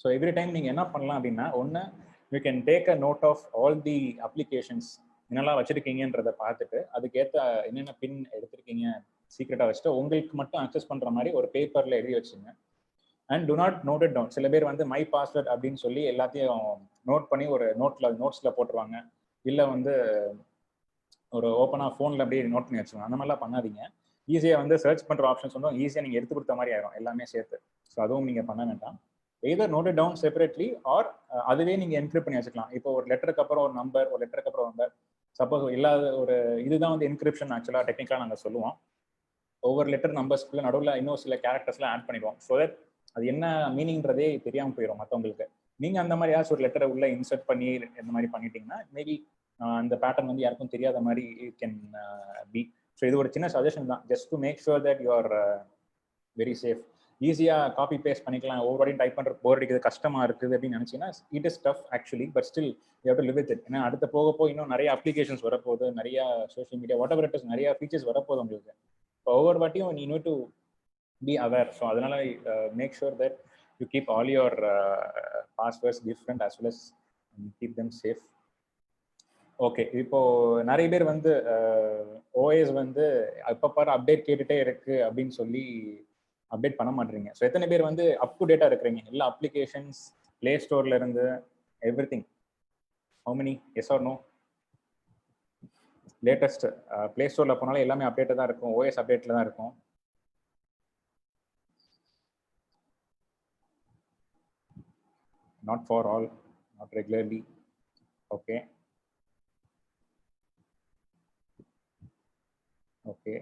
ஸோ எவ்ரி டைம் நீங்கள் என்ன பண்ணலாம் அப்படின்னா, ஒன்று you can take a note of all the applications என்னெல்லாம் வச்சுருக்கீங்கன்றதை பார்த்துட்டு அதுக்கேற்ற என்னென்ன பின் எடுத்திருக்கீங்க சீக்ரெட்டாக வச்சுட்டு உங்களுக்கு மட்டும் அக்சஸ் பண்ணுற மாதிரி ஒரு பேப்பரில் எழுதி வச்சுங்க. And do not note it down. சில பேர் வந்து மை பாஸ்வேர்ட் அப்படின்னு சொல்லி எல்லாத்தையும் நோட் பண்ணி ஒரு நோட்ஸில் போட்டுருவாங்க, இல்லை வந்து ஒரு ஓப்பனாக ஃபோனில் அப்படியே நோட் பண்ணி வச்சுருவாங்க. அந்த மாதிரிலாம் பண்ணாதீங்க. ஈஸியாக வந்து சர்ச் பண்ணுற ஆப்ஷன்ஸ் வந்து ஈஸியாக நீங்கள் எடுத்து கொடுத்த மாதிரி ஆயிடும் எல்லாமே சேர்த்து. ஸோ அதுவும் நீங்கள் பண்ண வேண்டாம். Either note it down separately or அதுவே நீங்கள் என்கிரிப்ட் பண்ணி வச்சுக்கலாம். இப்போ ஒரு லெட்டருக்கு அப்புறம் ஒரு நம்பர், ஒரு லெட்டருக்கு அப்புறம் நம்பர், சப்போஸ் இல்லாத ஒரு இதுதான் வந்து என்கிரிப்ஷன் ஆக்சுவலாக டெக்னிக்கலாக நாங்கள் சொல்லுவோம். ஒவ்வொரு லெட்டர் நம்பர்ஸ்க்குள்ள நடுவில் இன்னும் சில கேரக்டர்ஸ்லாம் ஆட் பண்ணிடுவோம். ஸோ தட் அது என்ன மீனிங்கிறதே தெரியாமல் போயிடும் மற்றவங்களுக்கு. நீங்கள் அந்த மாதிரி ஏதாச்சும் ஒரு லெட்டரை உள்ள இன்சர்ட் பண்ணி இந்த மாதிரி பண்ணிட்டீங்கன்னா மேபி அந்த பேட்டர்ன் வந்து யாருக்கும் தெரியாத மாதிரி இட் கேன் பி. ஸோ இது ஒரு சின்ன சஜஷன் தான், just to make sure that you are very safe. ஈஸியாக காப்பி பேஸ்ட் பண்ணிக்கலாம், ஒவ்வொரு வாட்டியும் டைப் பண்ணுற போர் அடிக்கிறது கஷ்டமாக இருக்குது அப்படின்னு நினச்சிங்கன்னா it is tough actually, but still you have to live with it. ஏன்னா அடுத்த போக இன்னும் நிறைய அப்ளிகேஷன்ஸ் வரப்போகுது, நிறைய social media whatever it is, நிறைய ஃபீச்சர்ஸ் வரப்போகுது உங்களுக்கு. இப்போ ஒவ்வொரு வாட்டியும் நீ need to be aware. So அதனால make sure that you keep all your passwords different as well as keep them safe. ஓகே, இப்போ நிறைய பேர் வந்து ஓஎஸ் வந்து அப்போ பாரு அப்டேட் கேட்டுட்டே இருக்கு அப்படின்னு சொல்லி அப்டேட் பண்ண மாட்டேறீங்க. ஸோ எத்தனை பேர் வந்து அப் டு டேட்டா இருக்கிறீங்க எல்லா அப்ளிகேஷன்ஸ் பிளே ஸ்டோர்ல இருந்து everything? How many? Yes or no? Latest play ஸ்டோர்ல போனாலும் எல்லாமே அப்டேட்டாக தான் இருக்கும், ஓஎஸ் அப்டேட்ல தான் இருக்கும். Not for all, not regularly. Okay okay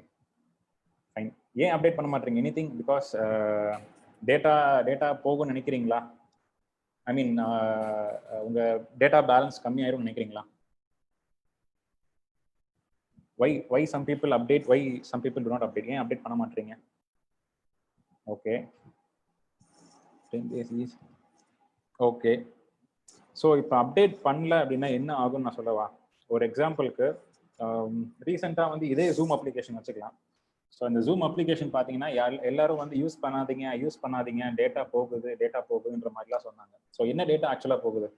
fine. ஏன் அப்டேட் பண்ண மாட்டீங்க? எனிதிங் பிகாஸ் டேட்டா போகும்னு நினைக்கிறீங்களா? ஐ மீன் உங்க டேட்டா பேலன்ஸ் கம்மியாயிரும் நினைக்கிறீங்களா? why some people update, why some people do not update? ஏன் அப்டேட் பண்ண மாட்டீங்க? Okay 10 days is okay. So இப்போ அப்டேட் பண்ணல அப்படின்னா என்ன ஆகும்னு நான் சொல்லவா? ஒரு எக்ஸாம்பிளுக்கு ரீசெண்டாக வந்து இதே ஜூம் அப்ளிகேஷன் வச்சுக்கலாம். ஸோ இந்த ஜூம் அப்ளிகேஷன் பார்த்தீங்கன்னா எல்லாரும் வந்து யூஸ் பண்ணாதீங்க டேட்டா போகுதுன்ற மாதிரிலாம் சொன்னாங்க. ஸோ என்ன டேட்டா ஆக்சுவலாக போகுது?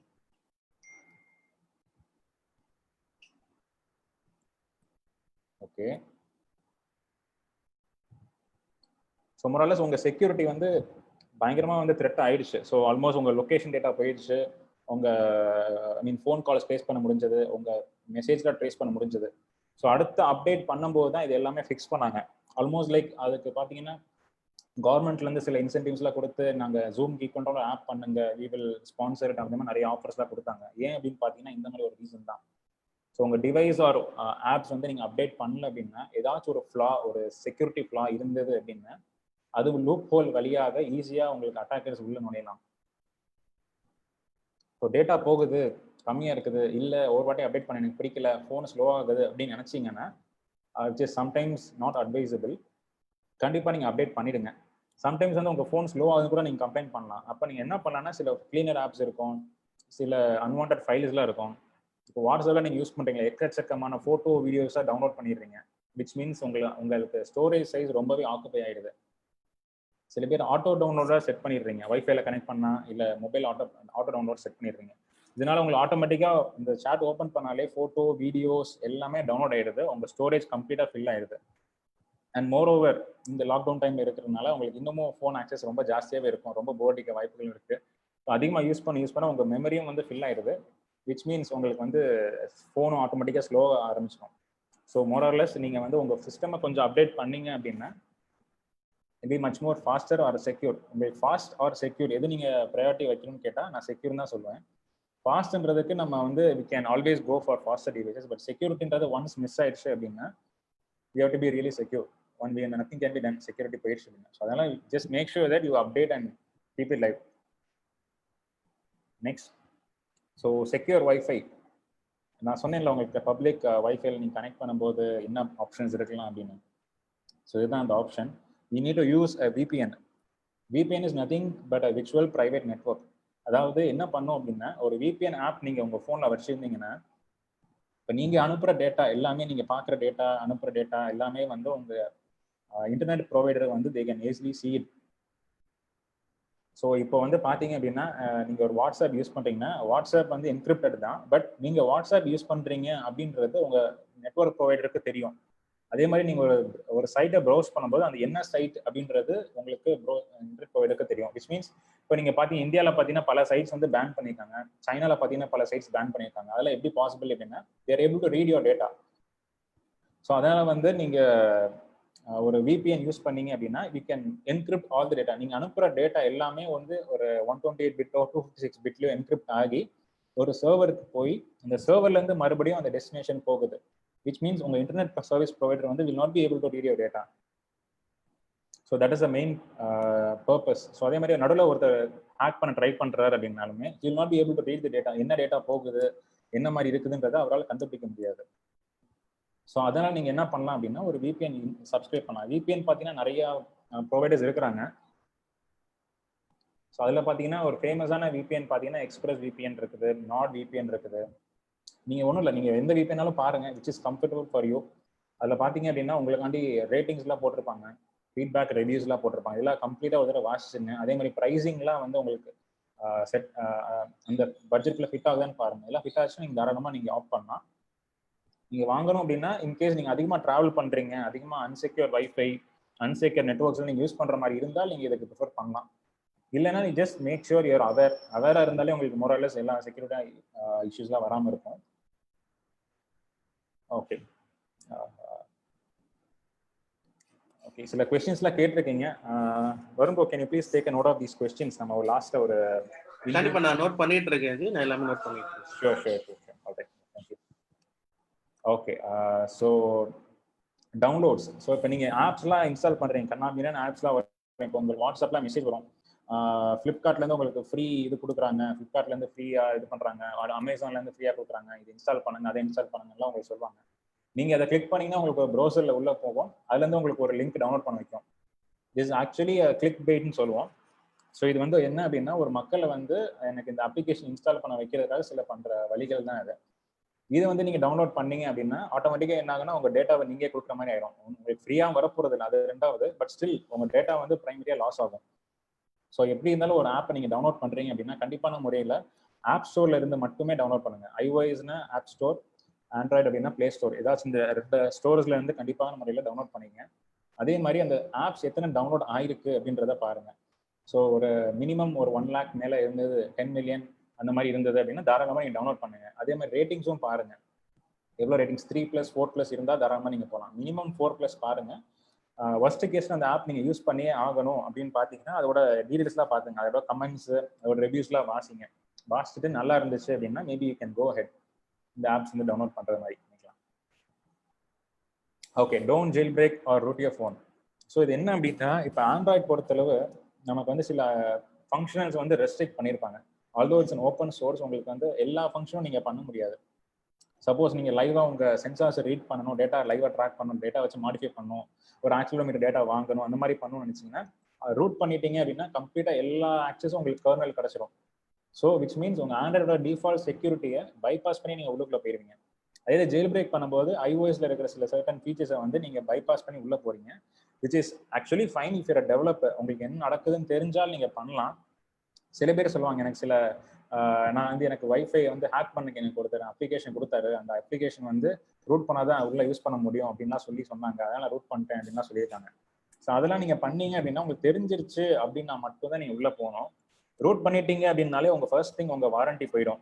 ஓகே, ஸோ மொரலஸ் உங்கள் செக்யூரிட்டி வந்து பயங்கரமாக வந்து த்ரெட் ஆயிடுச்சு. ஸோ ஆல்மோஸ்ட் உங்கள் லொக்கேஷன் டேட்டா போயிடுச்சு, உங்கள் ஃபோன் கால்ஸ் ட்ரேஸ் பண்ண முடிஞ்சது, உங்கள் மெசேஜ்லாம் ட்ரேஸ் பண்ண முடிஞ்சது. ஸோ அடுத்த அப்டேட் பண்ணும்போது தான் இது எல்லாமே ஃபிக்ஸ் பண்ணாங்க. ஆல்மோஸ்ட் லைக் அதுக்கு பார்த்தீங்கன்னா கவர்மெண்ட்லேருந்து சில இன்சென்டிவ்ஸ்லாம் கொடுத்து நாங்கள் ஜூம் கீப் பண்ணுறோம் ஆப் பண்ணுங்க, வி வில் ஸ்பான்சர் அந்த மாதிரி நிறைய ஆஃபர்ஸ்லாம் கொடுத்தாங்க. ஏன் அப்படின்னு பார்த்தீங்கன்னா இந்த மாதிரி ஒரு ரீசன் தான். ஸோ உங்கள் டிவைஸ் ஆர் ஆப்ஸ் வந்து நீங்கள் அப்டேட் பண்ணல அப்படின்னா ஏதாச்சும் ஒரு ஃப்ளா, ஒரு செக்யூரிட்டி ஃப்ளா இருந்தது அப்படின்னா அது லூப் ஹோல் வழியாக ஈஸியாக உங்களுக்கு அட்டாக்கர்ஸ் உள்ள நுழையலாம். ஸோ டேட்டா போகுது, கம்மியாக இருக்குது, இல்லை ஒரு வாட்டி அப்டேட் பண்ண எனக்கு பிடிக்கல, ஃபோன் ஸ்லோ ஆகுது அப்படின்னு நினச்சிங்கன்னா ஜஸ்ட் சம்டைம்ஸ் நாட் அட்வைசபிள். கண்டிப்பாக நீங்கள் அப்டேட் பண்ணிடுங்க. சம்டைம்ஸ் வந்து உங்கள் ஃபோன் ஸ்லோ ஆகுது கூட நீங்கள் கம்ப்ளைண்ட் பண்ணலாம். அப்போ நீங்கள் என்ன பண்ணலாம்னா சில கிளீனர் ஆப்ஸ் இருக்கும், சில அன்வான்ட் ஃபைல்ஸ்லாம் இருக்கும். இப்போ வாட்ஸ்அப்பில் நீங்கள் யூஸ் பண்ணுறீங்க, எக்கச்சக்கமான ஃபோட்டோ வீடியோஸாக டவுன்லோட் பண்ணிடுறீங்க, விச் மீன்ஸ் உங்களுக்கு ஸ்டோரேஜ் சைஸ் ரொம்பவே ஆக்குபை ஆகிடுது. சில பேர் ஆட்டோ டவுன்லோடாக செட் பண்ணிடுறீங்க, வைஃபைல கனெக்ட் பண்ணால், இல்லை மொபைல் ஆட்டோ டவுன்லோட் செட் பண்ணிடுறீங்க. இதனால உங்களுக்கு ஆட்டோமேட்டிக்காக இந்த சாட் ஓப்பன் பண்ணாலே ஃபோட்டோ வீடியோஸ் எல்லாமே டவுன்லோட் ஆகிடுது, உங்கள் ஸ்டோரேஜ் கம்ப்ளீட்டாக ஃபில் ஆகிடுது. அண்ட் மோர் ஓவர் இந்த லாக்டவுன் டைம் இருக்கிறதுனால உங்களுக்கு இன்னமும் ஃபோன் ஆக்சஸ் ரொம்ப ஜாஸ்தியாகவே இருக்கும், ரொம்ப போர்டிக்க வாய்ப்புகள் இருக்குது. ஸோ அதிகமாக யூஸ் பண்ண உங்கள் மெமரியும் வந்து ஃபில் ஆகிடுது, விச் மீன்ஸ் உங்களுக்கு வந்து ஃபோனும் ஆட்டோமேட்டிக்காக ஸ்லோ ஆரம்பிச்சிடும். ஸோ மோரர்லெஸ் நீங்கள் வந்து உங்கள் சிஸ்டமை கொஞ்சம் அப்டேட் பண்ணீங்க அப்படின்னா be much more faster or secure. உங்களுக்கு ஃபாஸ்ட் ஆர் செக்யூர் எது நீங்கள் ப்ரையாரிட்டி வைக்கணும்னு கேட்டால் நான் செக்யூர் தான் சொல்லுவேன். ஃபாஸ்ட்ன்றதுக்கு நம்ம வந்து we can always go for faster devices, but செக்யூரிட்டின்றது ஒன்ஸ் மிஸ் ஆயிடுச்சு அப்படின்னா we have to be really secure. One way nothing can be done, security போயிடுச்சு அப்படின்னா. ஸோ அதனால் just make sure that you update and keep it live. Next, so secure wifi. நான் சொன்னேன்ல உங்களுக்கு public வைஃபைல நீங்கள் connect பண்ணும்போது என்ன ஆப்ஷன்ஸ் இருக்கலாம் அப்படின்னு. ஸோ இதுதான் அந்த option. You need to use a VPN. VPN is nothing but a virtual private network. அதாவது என்ன பண்ணும் அப்படின்னா ஒரு VPN ஆப் நீங்கள் உங்கள் ஃபோனில் வச்சுருந்தீங்கன்னா இப்போ நீங்கள் அனுப்புகிற டேட்டா எல்லாமே, நீங்கள் பார்க்குற டேட்டா, அனுப்புகிற டேட்டா எல்லாமே வந்து உங்கள் இன்டர்நெட் ப்ரொவைடர் வந்து they can easily see it. So இப்போ வந்து பார்த்தீங்க அப்படின்னா நீங்கள் ஒரு வாட்ஸ்அப் யூஸ் பண்ணுறீங்கன்னா வாட்ஸ்அப் வந்து என்கிரிப்டட் தான், பட் நீங்கள் வாட்ஸ்அப் யூஸ் பண்ணுறீங்க அப்படின்றது உங்கள் நெட்வொர்க் ப்ரொவைடருக்கு தெரியும். அதே மாதிரி நீங்கள் ஒரு சைட்டை ப்ரௌஸ் பண்ணும்போது அந்த என்ன சைட் அப்படின்றது உங்களுக்கு இன்டர்நெட் ப்ரொவைடருக்கு தெரியும். விச் மீன்ஸ் இப்போ நீங்கள் பார்த்தீங்க இந்தியாவில் பார்த்தீங்கன்னா பல சைட்ஸ் வந்து பேன் பண்ணியிருக்காங்க, சைனாவில் பார்த்தீங்கன்னா பல சைட்ஸ் பேன் பண்ணியிருக்காங்க. அதெல்லாம் எப்படி பாசிபிள் அப்படின்னா they're able to read your data. So அதனால் வந்து நீங்கள் ஒரு VPN யூஸ் பண்ணீங்க அப்படின்னா we can encrypt all the data. நீங்கள் அனுப்புகிற டேட்டா எல்லாமே வந்து ஒரு 128 பிட்டோ 256 பிட்லையோ என்கிரிப்ட் ஆகி ஒரு சர்வருக்கு போய் அந்த சர்வர்லேருந்து மறுபடியும் அந்த டெஸ்டினேஷன் போகுது. Which means உங்க இன்டர்நெட் சர்வீஸ் ப்ரொவைடர் வந்து will not be able to read your data. So that is the main purpose. So அதே மாதிரி நடுவில் ஒருத்தர் ஹேக் பண்ண ட்ரை பண்றாரு அப்படின்னாலுமே he will not be able to read the data. என்ன டேட்டா போகுது, என்ன மாதிரி இருக்குதுன்றதை அவரால் கண்டுபிடிக்க முடியாது. ஸோ அதனால் நீங்கள் என்ன பண்ணலாம் அப்படின்னா ஒரு VPN சப்ஸ்கிரைப் பண்ணலாம். VPN பார்த்தீங்கன்னா நிறைய ப்ரொவைடர்ஸ் இருக்கிறாங்க. ஸோ அதில் பார்த்தீங்கன்னா ஒரு ஃபேமஸான VPN பார்த்தீங்கன்னா எக்ஸ்பிரஸ் VPN இருக்குது, நாட் VPN இருக்குது. நீங்கள் ஒன்றும் இல்லை, நீங்கள் எந்த VPNாலும் பாருங்கள் which is comfortable for you. அதில் பார்த்தீங்க அப்படின்னா உங்களுக்காண்டி ரேட்டிங்ஸ்லாம் போட்டிருப்பாங்க, ஃபீட்பேக் ரிவ்யூஸ்லாம் போட்டிருப்பாங்க. இதெல்லாம் கம்ப்ளீட்டாக ஒரு தடவை வாசிச்சுங்க. அதே மாதிரி ப்ரைஸிங்லாம் வந்து உங்களுக்கு செட் அந்த பட்ஜெட்டில் ஃபிட் ஆகுதான்னு பாருங்கள். எல்லாம் ஃபிட் ஆச்சுன்னா நீங்கள் தாராளமாக நீங்கள் ஆஃப் பண்ணலாம். நீங்கள் வாங்கணும் அப்படின்னா இன்கேஸ் நீங்கள் அதிகமாக ட்ராவல் பண்ணுறீங்க, அதிகமாக அன்செக்யூர் வைஃபை, அன்செக்யூர் நெட்ஒர்க்ஸில் நீங்கள் யூஸ் பண்ணுற மாதிரி இருந்தால் நீங்கள் இதுக்கு ப்ரிஃபர் பண்ணலாம். இல்லைன்னா நீ ஜஸ்ட் மேக் ஷுர் யூர் அவேராக இருந்தாலே உங்களுக்கு மோரலஸ் எல்லா செக்யூரிட்டி இஷ்யூஸ்லாம் வராமல் இருக்கும். ஓகே ஓகே, சில கொஸ்டின்ஸ்லாம் கேட்டிருக்கீங்க. Varun bro, can you please take a note of these questions? நம்ம ஒரு லாஸ்ட்ல ஒரு கண்டிப்பா நான் நோட் பண்ணிட்டு இருக்கேன் ஜி, நான் எல்லாமே நோட் பண்ணிட்டு இருக்கேன். Sure okay, thank you. Okay, so downloads. So இப்போ நீங்கள் ஆப்ஸ்லாம் இன்ஸ்டால் பண்ணுறீங்க, கண்ணாமியான ஆப்ஸ்லாம் வரும். இப்போ உங்களுக்கு வாட்ஸ்அப்லாம் மெசேஜ் வரும், ஃப்ளிப்கார்ட்லேருந்து உங்களுக்கு ஃப்ரீ இது கொடுக்குறாங்க, ஃப்ளிப்கார்ட்லேருந்து ஃப்ரீயாக இது பண்ணுறாங்க, அமேசான்லேருந்து ஃப்ரீயாக கொடுக்குறாங்க, இது இன்ஸ்டால் பண்ணுங்க, அதை இன்ஸ்டால் பண்ணுங்கலாம் உங்களுக்கு சொல்லுவாங்க. நீங்கள் அதை கிளிக் பண்ணிங்கன்னா உங்களுக்கு ஒரு ப்ரௌசரில் உள்ளே போகும், அதுலேருந்து உங்களுக்கு ஒரு லிங்க் டவுன்லோட் பண்ண வைக்கும். திஸ் ஆக்சுவலி கிளிக் பெய்ட்னு சொல்லுவோம். ஸோ இது வந்து என்ன அப்படின்னா ஒரு மக்களை வந்து எனக்கு இந்த அப்ளிகேஷன் இன்ஸ்டால் பண்ண வைக்கிறதுக்காக சில பண்ணுற வழிகள் தான் இது. இது வந்து நீங்கள் டவுன்லோட் பண்ணீங்க அப்படின்னா ஆட்டோமேட்டிக்காக என்ன ஆகுனா உங்கள் டேட்டாவை நீங்கள் கொடுக்குற மாதிரி ஆயிடும். உங்களுக்கு ஃப்ரீயாக வரப்போகிறது இல்லை, அது ரெண்டாவது. பட் ஸ்டில் உங்கள் டேட்டா வந்து ப்ரைமரியாக லாஸ் ஆகும். ஸோ எப்படி இருந்தாலும் ஒரு ஆப்பை நீங்கள் டவுன்லோட் பண்ணுறீங்க அப்படின்னா கண்டிப்பான முறையில் ஆப் ஸ்டோரில் இருந்து மட்டுமே டவுன்லோட் பண்ணுங்கள். iOS-னா ஆப் ஸ்டோர், ஆண்ட்ராய்டு அப்படின்னா பிளே ஸ்டோர், ஏதாச்சும் இந்த 2 ஸ்டோர்ஸ்ல இருந்து கண்டிப்பான முறையில் டவுன்லோட் பண்ணிங்க. அதே மாதிரி அந்த ஆப்ஸ் எத்தனை டவுன்லோட் ஆயிருக்கு அப்படின்றத பாருங்கள். ஸோ ஒரு மினிமம் ஒரு 1 lakh மேலே இருந்தது, 10 million அந்த மாதிரி இருந்தது அப்படின்னா தாராளமாக நீங்கள் டவுன்லோட் பண்ணுங்க. அதே மாதிரி ரேட்டிங்ஸும் பாருங்கள். எவ்வளோ ரேட்டிங்ஸ் 3+, 4+ இருந்தால் தாராளமாக நீங்கள் போகலாம். மினிமம் 4+ பாருங்க. ஒர்ஸ்ட் கேஸில் அந்த ஆப் நீங்கள் யூஸ் பண்ணியே ஆகணும் அப்படின்னு பார்த்தீங்கன்னா அதோட டீடைல்ஸ்லாம் பார்த்துங்க, அதோட கமெண்ட்ஸு, அதோட ரிவ்யூஸ்லாம் வாசிச்சுட்டு நல்லா இருந்துச்சு அப்படின்னா maybe you can go head இந்த ஆப்ஸ் வந்து டவுன்லோட் பண்ணுறது மாதிரி பண்ணிக்கலாம். Okay, don't jailbreak or root your phone. So இது என்ன அப்படின்னா, இப்போ ஆண்ட்ராய்ட் பொறுத்தளவு நமக்கு வந்து சில ஃபங்க்ஷனல்ஸ் வந்து ரெஸ்ட்ரிக்ட் பண்ணியிருப்பாங்க. Although it's an open source, உங்களுக்கு வந்து எல்லா ஃபங்க்ஷனும் நீங்கள் பண்ண முடியாது. சப்போஸ் நீங்கள் லைவாக உங்கள் சென்சார்ஸை ரீட் பண்ணணும், டேட்டா லைவாக ட்ராக் பண்ணணும், டேட்டா வச்சு மாடிஃபை பண்ணணும், ஒரு ஆக்சிலோமீட்டர் டேட்டா வாங்கணும், அந்த மாதிரி பண்ணணும்னு நினச்சிங்கன்னா ரூட் பண்ணிட்டீங்க அப்படின்னா கம்ப்ளீட்டாக எல்லா ஆக்சஸும் உங்களுக்கு கர்னல் கிடச்சிரும். ஸோ விச் மீன்ஸ் உங்கள் ஆண்ட்ராய்டோட டிஃபால்ட் செக்யூரிட்டியை பைபாஸ் பண்ணி நீங்கள் உள்ளுக்குள்ளே போயிருவீங்க. அதே ஜெயில் பிரேக் பண்ணும்போது iOSல இருக்கிற சில சர்டன் ஃபீச்சர்ஸை வந்து நீங்கள் பைபாஸ் பண்ணி உள்ளே போறீங்க, which is actually fine if you're developer. உங்களுக்கு என்ன நடக்குதுன்னு தெரிஞ்சால் நீங்கள் பண்ணலாம். சில பேர் சொல்லுவாங்க, எனக்கு சில நான் வந்து எனக்கு வைஃபை வந்து ஹேக் பண்ணக்கு எனக்கு ஒருத்தர் அப்ளிகேஷன் கொடுத்தாரு, அந்த அப்ளிகேஷன் வந்து ரூட் பண்ணாதான் உள்ள யூஸ் பண்ண முடியும் அப்படின்லாம் சொன்னாங்க, அதனால ரூட் பண்ணிட்டேன் அப்படின்லாம் சொல்லியிருக்காங்க. ஸோ அதெல்லாம் நீங்கள் பண்ணீங்க அப்படின்னா உங்களுக்கு தெரிஞ்சிருச்சு அப்படின்னா மட்டும்தான் நீங்கள் உள்ளே போகணும். ரூட் பண்ணிட்டீங்க அப்படின்னாலே உங்கள் ஃபர்ஸ்ட் திங் உங்கள் வாரண்டி போயிடும்.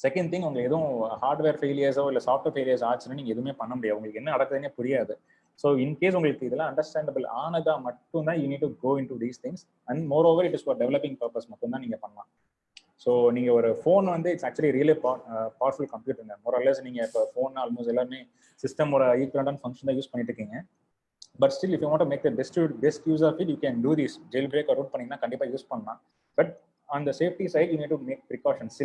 செகண்ட் திங், உங்களுக்கு எதுவும் ஹார்ட்வேர் ஃபெயிலியர்ஸோ இல்லை சாஃப்ட்வேர் ஃபெயிலியர்ஸ் ஆச்சுன்னா நீங்கள் எதுவுமே பண்ண முடியாது, உங்களுக்கு என்ன நடக்குதுன்னே புரியாது. ஸோ இன்கேஸ் உங்களுக்கு இதெல்லாம் அண்டர்ஸ்டாண்டபிள் ஆனதா மட்டும்தான் you need to go into these things. And moreover it is for developing purpose மட்டும்தான் நீங்கள் பண்ணலாம். ஸோ நீங்கள் ஒரு ஃபோன் வந்து இட்ஸ் ஆக்சுவலி ரியலி பவர்ஃபுல் கம்ப்யூட்டருங்க. மோரல்லஸ் நீங்கள் இப்போ ஃபோன் ஆல்மோஸ்ட் எல்லாமே சிஸ்டமோட ஈக்குவலண்டான ஃபங்க்ஷன் தான் யூஸ் பண்ணிட்டு இருக்கீங்க. But still if you want to make the best use of it, you can do this. Jailbreak root பண்ணிங்கன்னா கண்டிப்பாக யூஸ் பண்ணலாம். பட் அந்த safety side you need to make precautions.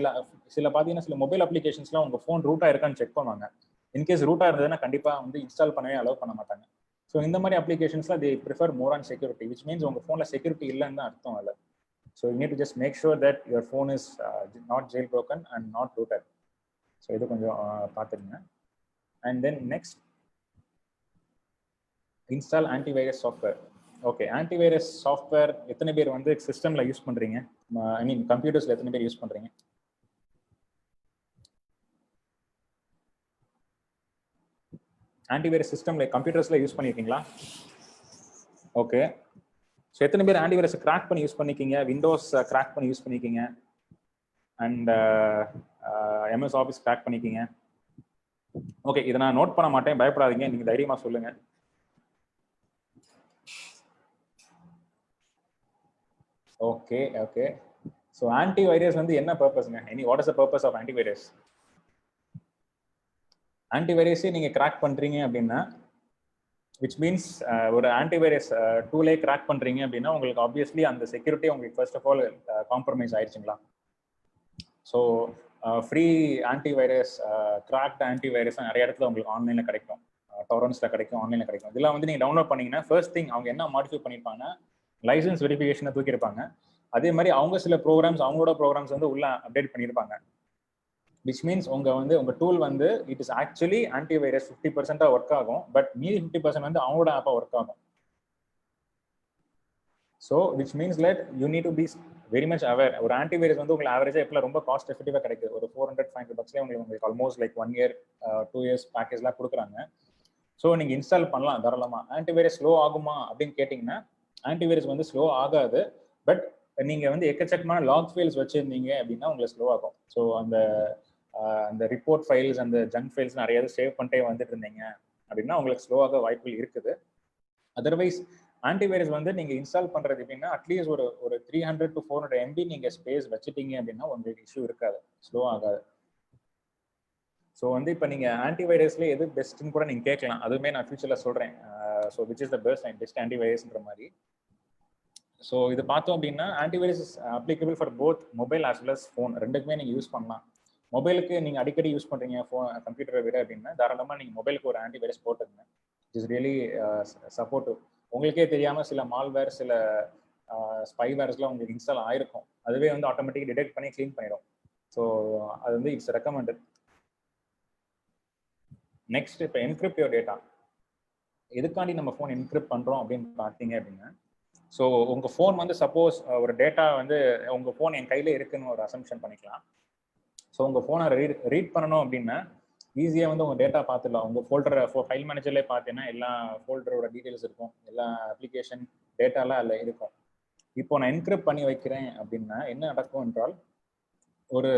சில பார்த்தீங்கன்னா சில மொபைல் அப்ளிகேஷன்ஸ்லாம் உங்கள் ஃபோன் ரூட்டாக இருக்கான்னு செக் பண்ணுவாங்க. இன்கேஸ் ரூட்டாக இருந்ததுன்னா கண்டிப்பாக வந்து இன்ஸ்டால் பண்ணவே அலோவ் பண்ண மாட்டாங்க. ஸோ இந்த மாதிரி அப்ளிகேஷன்ஸ்லாம் they prefer more on security, which means உங்கள் ஃபோனில் செக்யூரிட்டி இல்லைன்னு தான் அர்த்தம் இல்லை. So you need to just make sure that your phone is not jailbroken and not rooted. So இது கொஞ்சம் பார்த்துருங்க. And then next, install antivirus software. Okay, antivirus software எத்தனை பேர் வந்து சிஸ்டமில் யூஸ் பண்ணுறீங்க? ஐ மீன் கம்ப்யூட்டர்ஸில் எத்தனை பேர் யூஸ் பண்ணுறீங்க? ஆன்டிவைரஸ் சிஸ்டம்ல கம்ப்யூட்டர்ஸ்ல யூஸ் பண்ணிருக்கீங்களா? ஓகே, ஸோ எத்தனை பேர் ஆன்டிவைரஸ் கிராக் பண்ணி யூஸ் பண்ணிருக்கீங்க? விண்டோஸ் கிராக் பண்ணி யூஸ் பண்ணிருக்கீங்க அண்ட் எம்எஸ் ஆஃபீஸ் கிராக் பண்ணிருக்கீங்க? ஓகே, இதை நான் நோட் பண்ண மாட்டேன், பயப்படாதீங்க, நீங்க தைரியமா சொல்லுங்க. ஓகே ஓகே, ஸோ ஆன்டிவைரஸ் வந்து என்ன பர்பஸ்ங்க? What is the purpose of antivirus? ஆன்டிவைரஸே நீங்க கிராக் பண்றீங்க அப்படின்னா, விச் மீன்ஸ் ஒரு ஆன்டிவைரஸ் டூலே கிராக் பண்றீங்க அப்படின்னா உங்களுக்கு ஆப்வியஸ்லி அந்த செக்யூரிட்டி உங்களுக்கு ஃபர்ஸ்ட் ஆஃப் ஆல் காம்ப்ரமைஸ் ஆயிடுச்சுங்களா? So free antivirus, cracked antivirus நிறைய இடத்துல உங்களுக்கு ஆன்லைனில் கிடைக்கும், டொரன்ட்ஸில் கிடைக்கும், ஆன்லைனில் கிடைக்கும். இதெல்லாம் வந்து நீங்கள் டவுன்லோட் பண்ணீங்கன்னா ஃபர்ஸ்ட் திங் அவங்க என்ன மாடிஃபை பண்ணியிருப்பாங்கன்னா லைசன்ஸ் வெரிஃபிகேஷனை தூக்கியிருப்பாங்க. அதே மாதிரி அவங்க சில ப்ரோக்ராம்ஸ், அவங்களோட ப்ரோக்ராம்ஸ் வந்து உள்ள அப்டேட் பண்ணியிருப்பாங்க. விச் மீன்ஸ் உங்க டூல் வந்து it is actually antivirus 50% work ஆகும், பட் மீதி 50% வந்து அவங்களோட ஆப்பா ஒர்க் ஆகும். So which means let you need to be very much aware. ஒரு ஆன்டிவைரஸ் வந்து உங்களுக்கு ஆவரேஜா எப்போ ரொம்ப காஸ்ட் எஃபெக்டிவா கிடைக்குது, ஒரு $400-500 உங்களுக்கு ஆல்மோஸ்ட் லைக் 1 year 2 years பேக்கேஜ்லாம் கொடுக்குறாங்க. ஸோ நீங்க இன்ஸ்டால் பண்ணலாம் தாராளமா. ஆன்டிவைரஸ் ஸ்லோ ஆகுமா அப்படின்னு கேட்டீங்கன்னா ஆன்டிவைரஸ் வந்து ஸ்லோ ஆகாது, பட் நீங்க வந்து எக்கச்சக்கமான லாக் ஃபைல்ஸ் வச்சிருந்தீங்க அப்படின்னா உங்களுக்கு ஸ்லோ ஆகும். ஸோ அந்த ரிப்போர்ட் ஃபைல்ஸ், அந்த ஜங்க் ஃபைல்ஸ் நிறைய சேவ் பண்ணிட்டே வந்துட்டு இருந்தீங்க அப்படின்னா உங்களுக்கு ஸ்லோ ஆக வாய்ப்புகள் இருக்குது. அதர்வைஸ் ஆன்டிவைரஸ் வந்து நீங்க இன்ஸ்டால் பண்றது எப்படின்னா அட்லீஸ்ட் ஒரு 300 to 400 MB நீங்க ஸ்பேஸ் வச்சுட்டீங்க அப்படின்னா உங்களுக்கு இஷ்யூ இருக்காது, ஸ்லோ ஆகாது. ஸோ வந்து இப்போ நீங்க ஆன்டிவைரஸ்ல எது பெஸ்ட்னு கூட நீங்க கேட்கலாம், அதுவுமே நான் ஃபியூச்சர்ல சொல்றேன். So which is the best ஆன்டிவைரஸ்ன்ற மாதிரி. ஸோ இது பார்த்தோம் அப்படின்னா antivirus is applicable for both mobile as well as phone, ரெண்டுக்குமே நீங்க யூஸ் பண்ணலாம். மொபைலுக்கு நீங்க அடிக்கடி யூஸ் பண்றீங்க கம்ப்யூட்டரை விட அப்படின்னா தாராளமா நீங்க மொபைலுக்கு ஒரு ஆன்டிவைரஸ் போட்டுங்க. It's really supportive. உங்களுக்கே தெரியாம சில மால்வேர், சில ஸ்பைவேர்ஸ்லாம் உங்களுக்கு இன்ஸ்டால் ஆயிருக்கும், அதுவே வந்து ஆட்டோமேட்டிக் டிடெக்ட் பண்ணி க்ளீன் பண்ணிடும். ஸோ அது வந்து இட்ஸ் ரெக்கமெண்டட். நெக்ஸ்ட், இப்போ என்கிரிப்ட் யுவர் டேட்டா. எதுக்காண்டி நம்ம ஃபோன் என்கிரிப்ட் பண்றோம் அப்படின்னு பார்த்தீங்க அப்படின்னா, ஸோ உங்க ஃபோன் வந்து சப்போஸ் ஒரு டேட்டா வந்து உங்க ஃபோன் என் கையில இருக்குன்னு ஒரு அசம்ஷன் பண்ணிக்கலாம். ஸோ உங்க ஃபோனை ரீட் பண்ணணும் அப்படின்னா ஈஸியாக வந்து உங்க டேட்டா பார்த்துடலாம். உங்க ஃபைல் மேனேஜர்லேயே பார்த்தீங்கன்னா எல்லா ஃபோல்டரோட டீட்டெயில்ஸ் இருக்கும், எல்லா அப்ளிகேஷன் டேட்டாலாம் அதில் இருக்கும். இப்போ நான் என்கிரிப்ட் பண்ணி வைக்கிறேன் அப்படின்னா என்ன நடக்கும் என்றால், ஒரு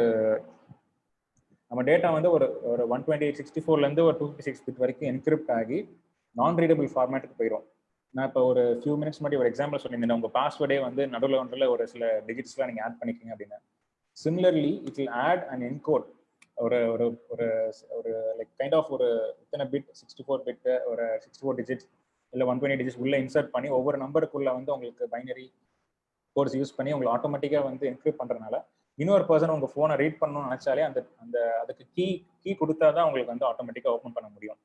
நம்ம டேட்டா வந்து ஒரு ஒரு 128/64 ஒரு 256 பிட் வரைக்கும் என்கிரிப்ட் ஆகி நான் ரீடபிள் ஃபார்மேட்டுக்கு போயிடும். நான் இப்போ ஒரு ஃபியூ மினிட்ஸ் முன்னாடி ஒரு எக்ஸாம்பிள் சொல்லியிருந்தேன், உங்கள் பாஸ்வேர்டே வந்து நடுவில் ஒரு சில டிஜிட்ஸ்லாம் நீங்கள் ஆட் பண்ணிக்கிங்க அப்படின்னு. Similarly it will add and encode ஒரு ஒரு ஒரு ஒரு லைக் கைண்ட் ஆஃப் ஒரு இத்தனை பிட் 64 பிட் ஒரு 64 டிஜிட்ஸ் இல்லை 128 டிஜிட்ஸ் உள்ள இன்சர்ட் பண்ணி ஒவ்வொரு நம்பருக்குள்ள வந்து உங்களுக்கு பைனரி கோட்ஸ் யூஸ் பண்ணி உங்களுக்கு ஆட்டோமேட்டிக்காக வந்து என்கிரிப்ட் பண்ணுறதுனால இன்னொரு பர்சன் உங்கள் ஃபோனை ரீட் பண்ணணும்னு நினச்சாலே அந்த அந்த அதுக்கு கீ கொடுத்தா தான் உங்களுக்கு வந்து ஆட்டோமேட்டிக்காக ஓப்பன் பண்ண முடியும்.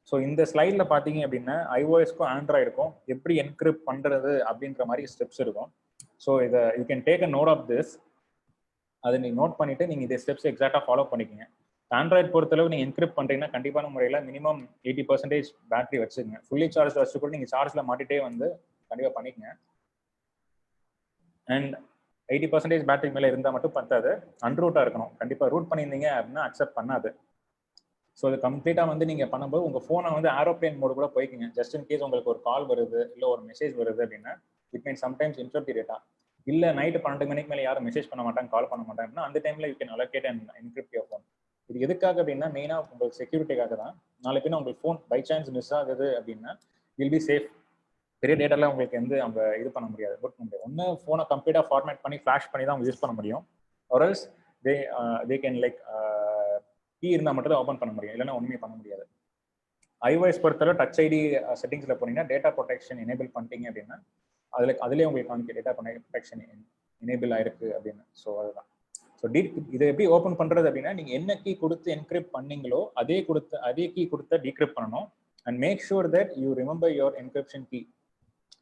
ஸோ இந்த ஸ்லைடில் பார்த்தீங்க அப்படின்னா iOS-க்கும் ஆண்ட்ராய்டுக்கும் எப்படி என்கிரிப்ட் பண்ணுறது அப்படின்ற மாதிரி ஸ்டெப்ஸ் இருக்கும். ஸோ இதை you can take a note of this. அதை நீங்கள் நோட் பண்ணிவிட்டு நீங்கள் இந்த ஸ்டெப்ஸ் எக்ஸாக்டாக ஃபாலோ பண்ணிக்கோங்க. ஆண்ட்ராய்டு பொறுத்தளவு நீங்கள் என்கிரிப்ட் பண்ணுறீங்கன்னா கண்டிப்பான முறையில் மினிமம் 80% பேட்டரி வச்சுக்கோங்க. ஃபுல்லி சார்ஜ் வச்சு கூட நீங்கள் சார்ஜில் மாட்டிகிட்டே வந்து கண்டிப்பாக பண்ணிக்கங்க. அண்ட் 80% பேட்டரி மேலே இருந்தால் மட்டும் பத்தாது, அன்ரூட்டாக இருக்கணும். கண்டிப்பாக ரூட் பண்ணியிருந்தீங்க அப்படின்னா அக்செப்ட் பண்ணாது. ஸோ அது கம்ப்ளீட்டாக வந்து நீங்கள் பண்ணும்போது உங்கள் ஃபோனை வந்து ஏரோப்ளேன் மோடு கூட போய்க்குங்க. ஜஸ்ட் இன் கேஸ் உங்களுக்கு ஒரு கால் வருது இல்லை ஒரு மெசேஜ் வருது அப்படின்னா it mean sometimes interrupt the data. இல்லை நைட்டு 12 மணிக்கு மேலே யாரும் மெசேஜ் பண்ண மாட்டாங்க, கால் பண்ண மாட்டாங்கன்னா அந்த டைமில் you can allocate and encrypt your phone. இது எதுக்காக அப்படின்னா மெயினாக உங்களுக்கு செக்யூரிட்டிக்காக தான். நாளைக்கு பின்ன உங்களுக்கு ஃபோன் பை சான்ஸ் மிஸ் ஆகுது அப்படின்னா வில் பி சேஃப். பெரிய டேட்டாலாம் உங்களுக்கு வந்து அவங்க இது பண்ண முடியாது, ஒர்க் பண்ண முடியாது. ஒன்று ஃபோனை கம்ப்ளீட்டாக ஃபார்மேட் பண்ணி ஃப்ளாஷ் பண்ணி தான் அவங்க யூஸ் பண்ண முடியும். ஆர்எல்ஸ் தே கேன் லைக் கீ இருந்தால் மட்டும் தான் ஓப்பன் பண்ண முடியும், இல்லைன்னா ஒன்றுமே பண்ண முடியாது. iOS பொறுத்தவரை டச் ஐடி செட்டிங்ஸில் போனீங்கன்னா டேட்டா ப்ரொடெக்ஷன் எனேபிள் பண்ணிட்டீங்க அப்படின்னா அதுலேயே உங்களுக்கு காமிக்க டேட்டா ப்ரொடெக்ஷன் எனேபிள் ஆயிருக்கு அப்படின்னு. ஸோ அதுதான். ஸோ இதை எப்படி ஓப்பன் பண்ணுறது அப்படின்னா நீங்கள் என்ன கீ கொடுத்து என்கிரிப்ட் பண்ணீங்களோ அதே கீ கொடுத்து டீக்ரிப்ட் பண்ணணும். And make sure that you remember your encryption key.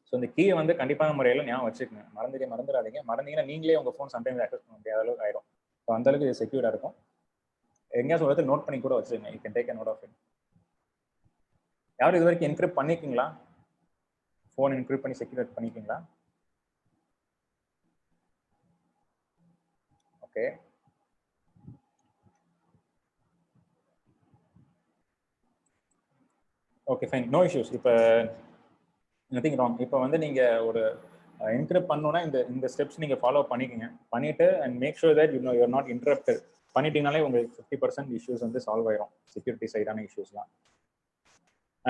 So இந்த கீயை வந்து கண்டிப்பான முறையில் ஞாபகம் வச்சுக்கோங்க, மறந்துடாதீங்க. மறந்தீங்கன்னா நீங்களே உங்கள் ஃபோன் சம்டைம்ஸ் ஆக்சஸ் பண்ண முடியாத அளவுக்கு ஆயிடும். ஸோ அந்த அளவுக்கு இது செக்யூராக இருக்கும். எங்கேயாவது சொல்றது நோட் பண்ணி கூட வச்சுருங்க. You can take a note of it. யாரும் இது வரைக்கும் என்கிரிப்ட் பண்ணிக்கிங்களா? ஃபோன் என்கிரிப்ட் பண்ணி செக்யூர் பண்ணிக்கிங்களா? Okay, okay fine, no issues. இப்போ நத்திங் ராங். இப்போ வந்து நீங்கள் ஒரு என்கிரிப்ட் பண்ணணும்னா இந்த ஸ்டெப்ஸ் நீங்கள் ஃபாலோ பண்ணிக்கோங்க. பண்ணிவிட்டு and make sure that you're not interrupted. பண்ணிட்டீங்கனாலே உங்களுக்கு 50% இஷ்யூஸ் வந்து சால்வ் ஆயிரும், செக்யூரிட்டி சைடான இஷ்யூஸ்லாம்.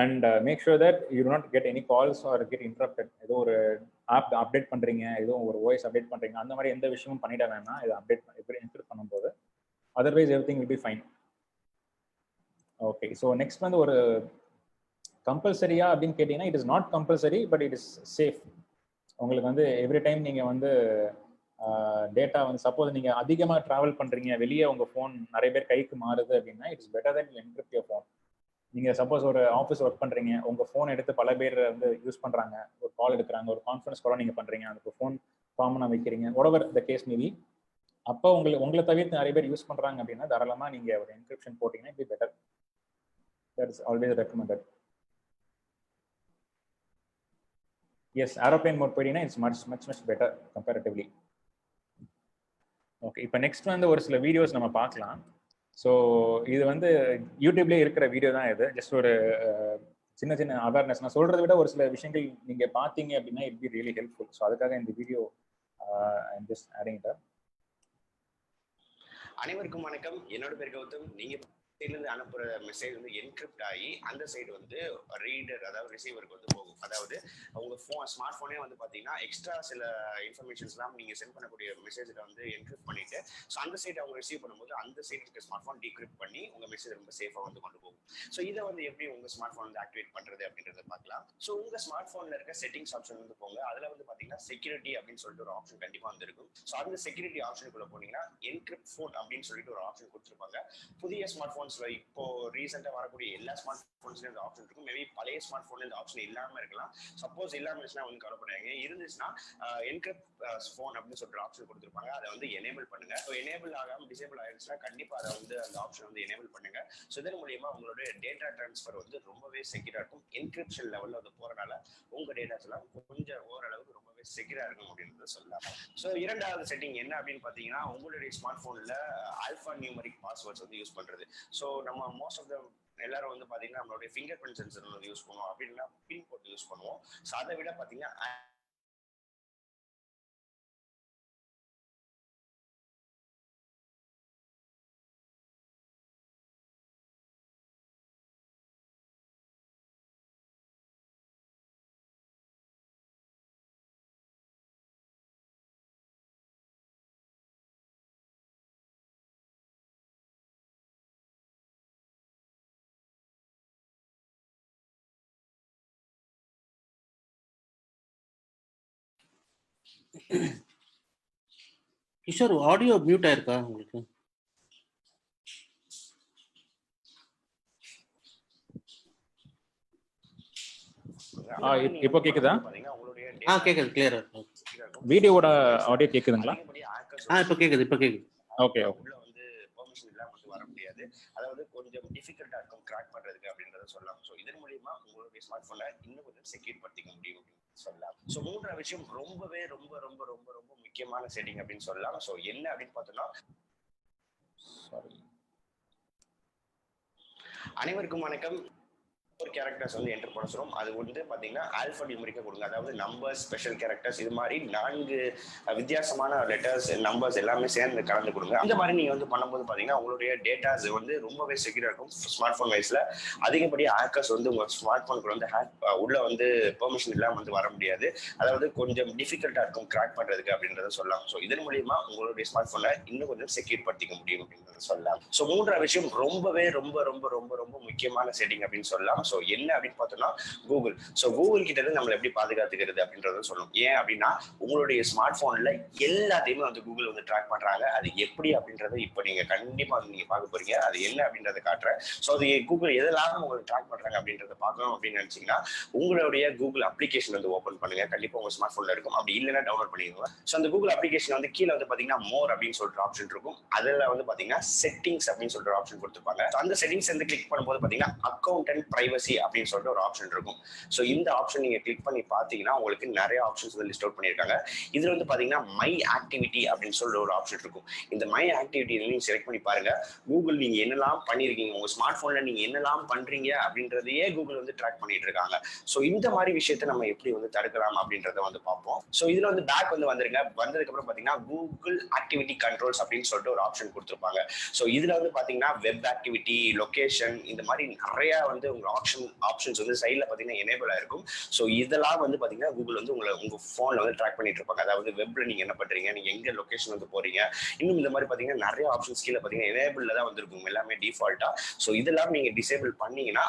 And make sure that you not get any calls or get interrupted. ஏதோ ஒரு ஆப் அப்டேட் பண்ணுறீங்க, ஏதோ ஒரு வாய்ஸ் அப்டேட் பண்ணுறீங்க, அந்த மாதிரி எந்த விஷயமும் பண்ணிட வேணாம் இதை அப்டேட் எப்படி என்கிரிப்ட் பண்ணும்போது. Otherwise everything will be fine. Okay, so next வந்து ஒரு கம்பல்சரியா அப்படின்னு கேட்டிங்கன்னா it is not compulsory, but it is safe. உங்களுக்கு வந்து எவ்ரி டைம் நீங்கள் வந்து டேட்டா வந்து சப்போஸ் நீங்கள் அதிகமாக ட்ராவல் பண்ணுறீங்க, வெளியே உங்கள் ஃபோன் நிறைய பேர் கைக்கு மாறுது அப்படின்னா it's better that you encrypt your phone. நீங்கள் சப்போஸ் ஒரு ஆஃபீஸ் ஒர்க் பண்ணுறீங்க, உங்கள் ஃபோன் எடுத்து பல பேர் வந்து யூஸ் பண்ணுறாங்க, ஒரு கால் எடுக்கிறாங்க, ஒரு கான்ஃபரன்ஸ் கால் நீங்கள் பண்ணுறீங்க, அதுக்கு ஃபோன் காமனாக வைக்கிறீங்க, whatever the case may be, அப்போ உங்களை தவிர்த்து நிறைய பேர் யூஸ் பண்ணுறாங்க அப்படின்னா தாராளமாக நீங்கள் ஒரு என்கிரிப்ஷன் போட்டிங்கன்னா it better. That is always recommended. Yes, aeroplane mode போயிட்டீங்கன்னா it's much better comparatively. Okay, இப்போ நெக்ஸ்ட் வந்து ஒரு சில வீடியோஸ் நம்ம பார்க்கலாம். ஸோ இது வந்து யூடியூப்லேயே இருக்கிற வீடியோ தான் இது. ஜஸ்ட் ஒரு சின்ன அவேர்னஸ். நான் சொல்கிறத விட ஒரு சில விஷயங்கள் நீங்கள் பார்த்தீங்க அப்படின்னா it be really helpful. So அதுக்காக இந்த video I am just adding it. அனைவருக்கும் வணக்கம். என்னோட பேர் கௌதம். நீங்க சைட்லேருந்து அனுப்புற மெசேஜ் வந்து என்கிரிப்ட் ஆகி அந்த சைடு வந்து ரீடர் அதாவது ரிசீவருக்கு வந்து போகும். அதாவது உங்க ஸ்மார்ட் போனே வந்து பாத்தீங்கன்னா எக்ஸ்ட்ரா சில இன்ஃபர்மேஷன்ஸ்லாம் நீங்க சென்ட் பண்ணக்கூடிய மெசேஜில் வந்து என்கிரிப்ட் பண்ணிட்டு ஸோ அந்த சைடு அவங்க ரிசீவ் பண்ணும்போது அந்த சைடு இருக்க ஸ்மார்ட் போன் டீக்ரிப்ட் பண்ணி உங்க மெசேஜ் ரொம்ப சேஃபாக வந்து கொண்டு போகும். ஸோ இதை வந்து எப்படி உங்க ஸ்மார்ட் போன் வந்து ஆக்டிவேட் பண்றது அப்படின்றத பார்க்கலாம். ஸோ உங்க ஸ்மார்ட் போன்ல இருக்க செட்டிங்ஸ் ஆப்ஷன் வந்து போங்க. அதுல வந்து பாத்தீங்கன்னா செக்யூரிட்டி அப்படின்னு சொல்லிட்டு ஒரு ஆப்ஷன் கண்டிப்பா வந்து இருக்கும். ஸோ அந்த செக்யூரிட்டி ஆப்ஷனுக்குள்ள போனீங்கன்னா என்கிரிப்ட் ஃபோன் அப்படின்னு சொல்லிட்டு ஒரு ஆப்ஷன் கொடுத்துருப்பாங்க. புதிய ஸ்மார்ட் போன்ஸ்ல இப்போ ரீசெண்டா வரக்கூடிய எல்லா ஸ்மார்ட் போன்ஸ்ல இந்த ஆப்ஷன் இருக்கும். மேபி பழைய ஸ்மார்ட் போன்ல இந்த ஆப்ஷன் இல்லாம இருக்கலாம். சப்போஸ் இல்லாம இருந்துச்சுன்னா வந்து கவலைப்படாதீங்க. இருந்துச்சுன்னா என்கிரிப்ட் ஃபோன் அப்படின்னு சொல்லிட்டு ஆப்ஷன் கொடுத்துருப்பாங்க. அதை வந்து எனேபிள் பண்ணுங்க. ஸோ எனேபிள் ஆகாம டிசேபிள் ஆயிடுச்சுன்னா கண்டிப்பா அதை வந்து அந்த ஆப்ஷன் வந்து எனேபிள் பண்ணுங்க. ஸோ இதன் மூலியமா உங்களுடைய டேட்டா டிரான்ஸ்ஃபர் வந்து ரொம்பவே செக்யூரா இருக்கும். என்கிரிப்ஷன் லெவல்ல வந்து போறனால உங்க டேட்டாஸ் எல்லாம் கொஞ்சம் ஓரளவுக்கு ரொம்பவே செக்யூரா இருக்கும் அப்படின்றத சொல்லலாம். ஸோ இரண்டாவது செட்டிங் என்ன அப்படின்னு பாத்தீங்கன்னா உங்களுடைய ஸ்மார்ட் போன்ல ஆல்பா நியூமரிக் பாஸ்வேர்ட்ஸ் வந்து யூஸ் பண்றது. ஸோ நம்ம மோஸ்ட் ஆஃப் த எல்லாரும் வந்து பாத்தீங்கன்னா நம்மளுடைய ஃபிங்கர் பிரிண்ட் சென்சர் வந்து யூஸ் பண்ணுவோம், அப்படின்னா பின் போட்டு யூஸ் பண்ணுவோம். ஸோ அதை விட பாத்தீங்கன்னா கிஷோர் ஆடியோ மியூட் ஆயிருக்கா உங்களுக்கு? இப்போ கேக்குதா? கேக்குது, கிளியரா. வீடியோவோட ஆடியோ கேக்குதுங்களா? இப்போ கேக்குது, இப்போ கேக்குது. Okay okay. உள்ள வந்து பெர்மிஷன் இல்லாம வந்து வர முடியாது. அதாவது கொஞ்சம் டிஃபிகல்ட்டா இருக்கும் கிராக் பண்றதுக்கு அப்படின்றத சொல்லலாம். ஸோ இதன் மூலியமா உங்களுடைய ஸ்மார்ட் போனை இன்னும் கொஞ்சம் செக்யூர் படுத்திக்க முடியும் அப்படின்னு சொல்லலாம். ஸோ மூன்றாவது விஷயம் ரொம்பவே ரொம்ப ரொம்ப ரொம்ப ரொம்ப முக்கியமான செட்டிங் அப்படின்னு சொல்லலாம். ஸோ என்ன அப்படின்னு பார்த்தோம்னா, அனைவருக்கும் வணக்கம். ஒரு கேரக்டர்ஸ் வந்து என்டர் பண்ண சொல்றோம். அது வந்து பாத்தீங்கன்னா ஆல்பா நியூமரிக்கா கொடுங்க. அதாவது நம்பர்ஸ், ஸ்பெஷல் கேரக்டர்ஸ், இது மாதிரி 4 வித்தியாசமான லெட்டர்ஸ், நம்பர்ஸ் எல்லாமே சேர்ந்து கலந்து கொடுங்க. இந்த மாதிரி நீங்க வந்து பண்ணும்போது பாத்தீங்கன்னா உங்களுடைய டேட்டாஸ் வந்து ரொம்பவே செக்யூரா இருக்கும். ஸ்மார்ட் போன் வைஸ்ல அதிகப்படியாக ஹேக்கர்ஸ் வந்து உங்க ஸ்மார்ட் போனுக்கு வந்து உள்ள வந்து பெர்மிஷன் இல்லாம வந்து வர முடியாது. அதாவது கொஞ்சம் டிஃபிகல்ட்டா இருக்கும் கிராக் பண்றதுக்கு அப்படின்றத சொல்லலாம். ஸோ இதன் மூலியமா உங்களுடைய ஸ்மார்ட் போனை இன்னும் கொஞ்சம் செக்யூர் படுத்திக்க முடியும் அப்படின்றத சொல்லலாம். ஸோ மூன்றாவது விஷயம் ரொம்பவே ரொம்ப ரொம்ப ரொம்ப ரொம்ப முக்கியமான செட்டிங் அப்படின்னு சொல்லலாம். ஸோ என்ன அப்படின்னு பார்த்தோம்னா கூகுள். ஸோ கூகுள் கிட்ட இருந்து நம்மளை எப்படி பாதுகாத்துக்கிறது அப்படின்றத சொல்லணும். ஏன் அப்படின்னா உங்களுடைய ஸ்மார்ட் போன்ல எல்லாத்தையுமே வந்து கூகுள் வந்து ட்ராக் பண்றாங்க. அது எப்படி அப்படின்றத இப்போ நீங்க கண்டிப்பா வந்து நீங்க பார்க்க போறீங்க. அது என்ன அப்படின்றத காட்டுறேன். ஸோ அது கூகுள் எதெல்லாம் உங்களுக்கு ட்ராக் பண்றாங்க அப்படின்றத பார்க்கணும் அப்படின்னு நினைச்சீங்கன்னா உங்களுடைய கூகுள் அப்ளிகேஷன் வந்து ஓப்பன் பண்ணுங்க. கண்டிப்பா உங்க ஸ்மார்ட் போன்ல இருக்கும். அப்படி இல்லைன்னா டவுன்லோட் பண்ணிக்கோங்க. ஸோ அந்த கூகுள் அப்ளிகேஷன் வந்து கீழே வந்து பாத்தீங்கன்னா மோர் அப்படின்னு சொல்லிட்டு ஆப்ஷன் இருக்கும். அதுல வந்து பாத்தீங்கன்னா செட்டிங்ஸ் அப்படின்னு சொல்லிட்டு ஆப்ஷன் கொடுத்துருப்பாங்க. அந்த செட்டிங்ஸ் வந்து கிளிக் பண்ணும்போது பாத்தீங்கன்னா அக்கௌண்ட் அண்ட் பிரைவசி அப்படின்னு சொல்லிட்டு ஒரு ஆப்ஷன் இருக்கும். ஸோ இந்த ஆப்ஷன் நீங்க கிளிக் பண்ணி பாத்தீங்கன்னா உங்களுக்கு நிறைய ஆப்ஷன்ஸ் வந்து லிஸ்ட் அவுட் பண்ணிருக்காங்க. இதுல வந்து பாத்தீங்கன்னா மை ஆக்டிவிட்டி அப்படின்னு சொல்லிட்டு ஒரு ஆப்ஷன் இருக்கும். இந்த மை ஆக்டிவிட்டி நீங்க செலக்ட் பண்ணி பாருங்க. கூகுள் நீங்க என்னெல்லாம் பண்ணிருக்கீங்க, உங்க ஸ்மார்ட் போன்ல நீங்க என்னெல்லாம் பண்றீங்க அப்படின்றதையே கூகுள் வந்து ட்ராக் பண்ணிட்டு இருக்காங்க. ஸோ இந்த மாதிரி விஷயத்தை நம்ம எப்படி வந்து தடுக்கலாம் அப்படின்றத வந்து பார்ப்போம். ஸோ இதுல வந்து பேக் வந்து வந்துருங்க. வந்ததுக்கு அப்புறம் பாத்தீங்கன்னா கூகுள் ஆக்டிவிட்டி கண்ட்ரோல்ஸ் அப்படின்னு சொல்லிட்டு ஒரு ஆப்ஷன் கொடுத்துருப்பாங்க. ஸோ இதுல வந்து பாத்தீங்கன்னா வெப் ஆக்டிவிட்டி, லொகேஷன், இந்த மாதிரி நிறைய வந்து உங்க ஆப்ஷன்ஸ் வந்து சைட்ல பாத்தீங்கன்னா எனேபிள் ஆயிருக்கும். ஸோ இதெல்லாம் வந்து பாத்தீங்கன்னா கூகுள் வந்து உங்க போன்ல வந்து ட்ராக் பண்ணிட்டு இருப்பாங்க. அதாவது வெப்ல நீங்க என்ன பண்றீங்க, நீங்க எங்க லொகேஷன் வந்து போறீங்க, இன்னும் இந்த மாதிரி பாத்தீங்கன்னா நிறைய ஆப்ஷன்ஸ் கீழே பாத்தீங்கன்னா எனேபிள்ல தான் வந்திருக்கும் எல்லாமே டிஃபால்ட்டா. ஸோ இதெல்லாம் நீங்க டிசேபிள் பண்ணீங்கன்னா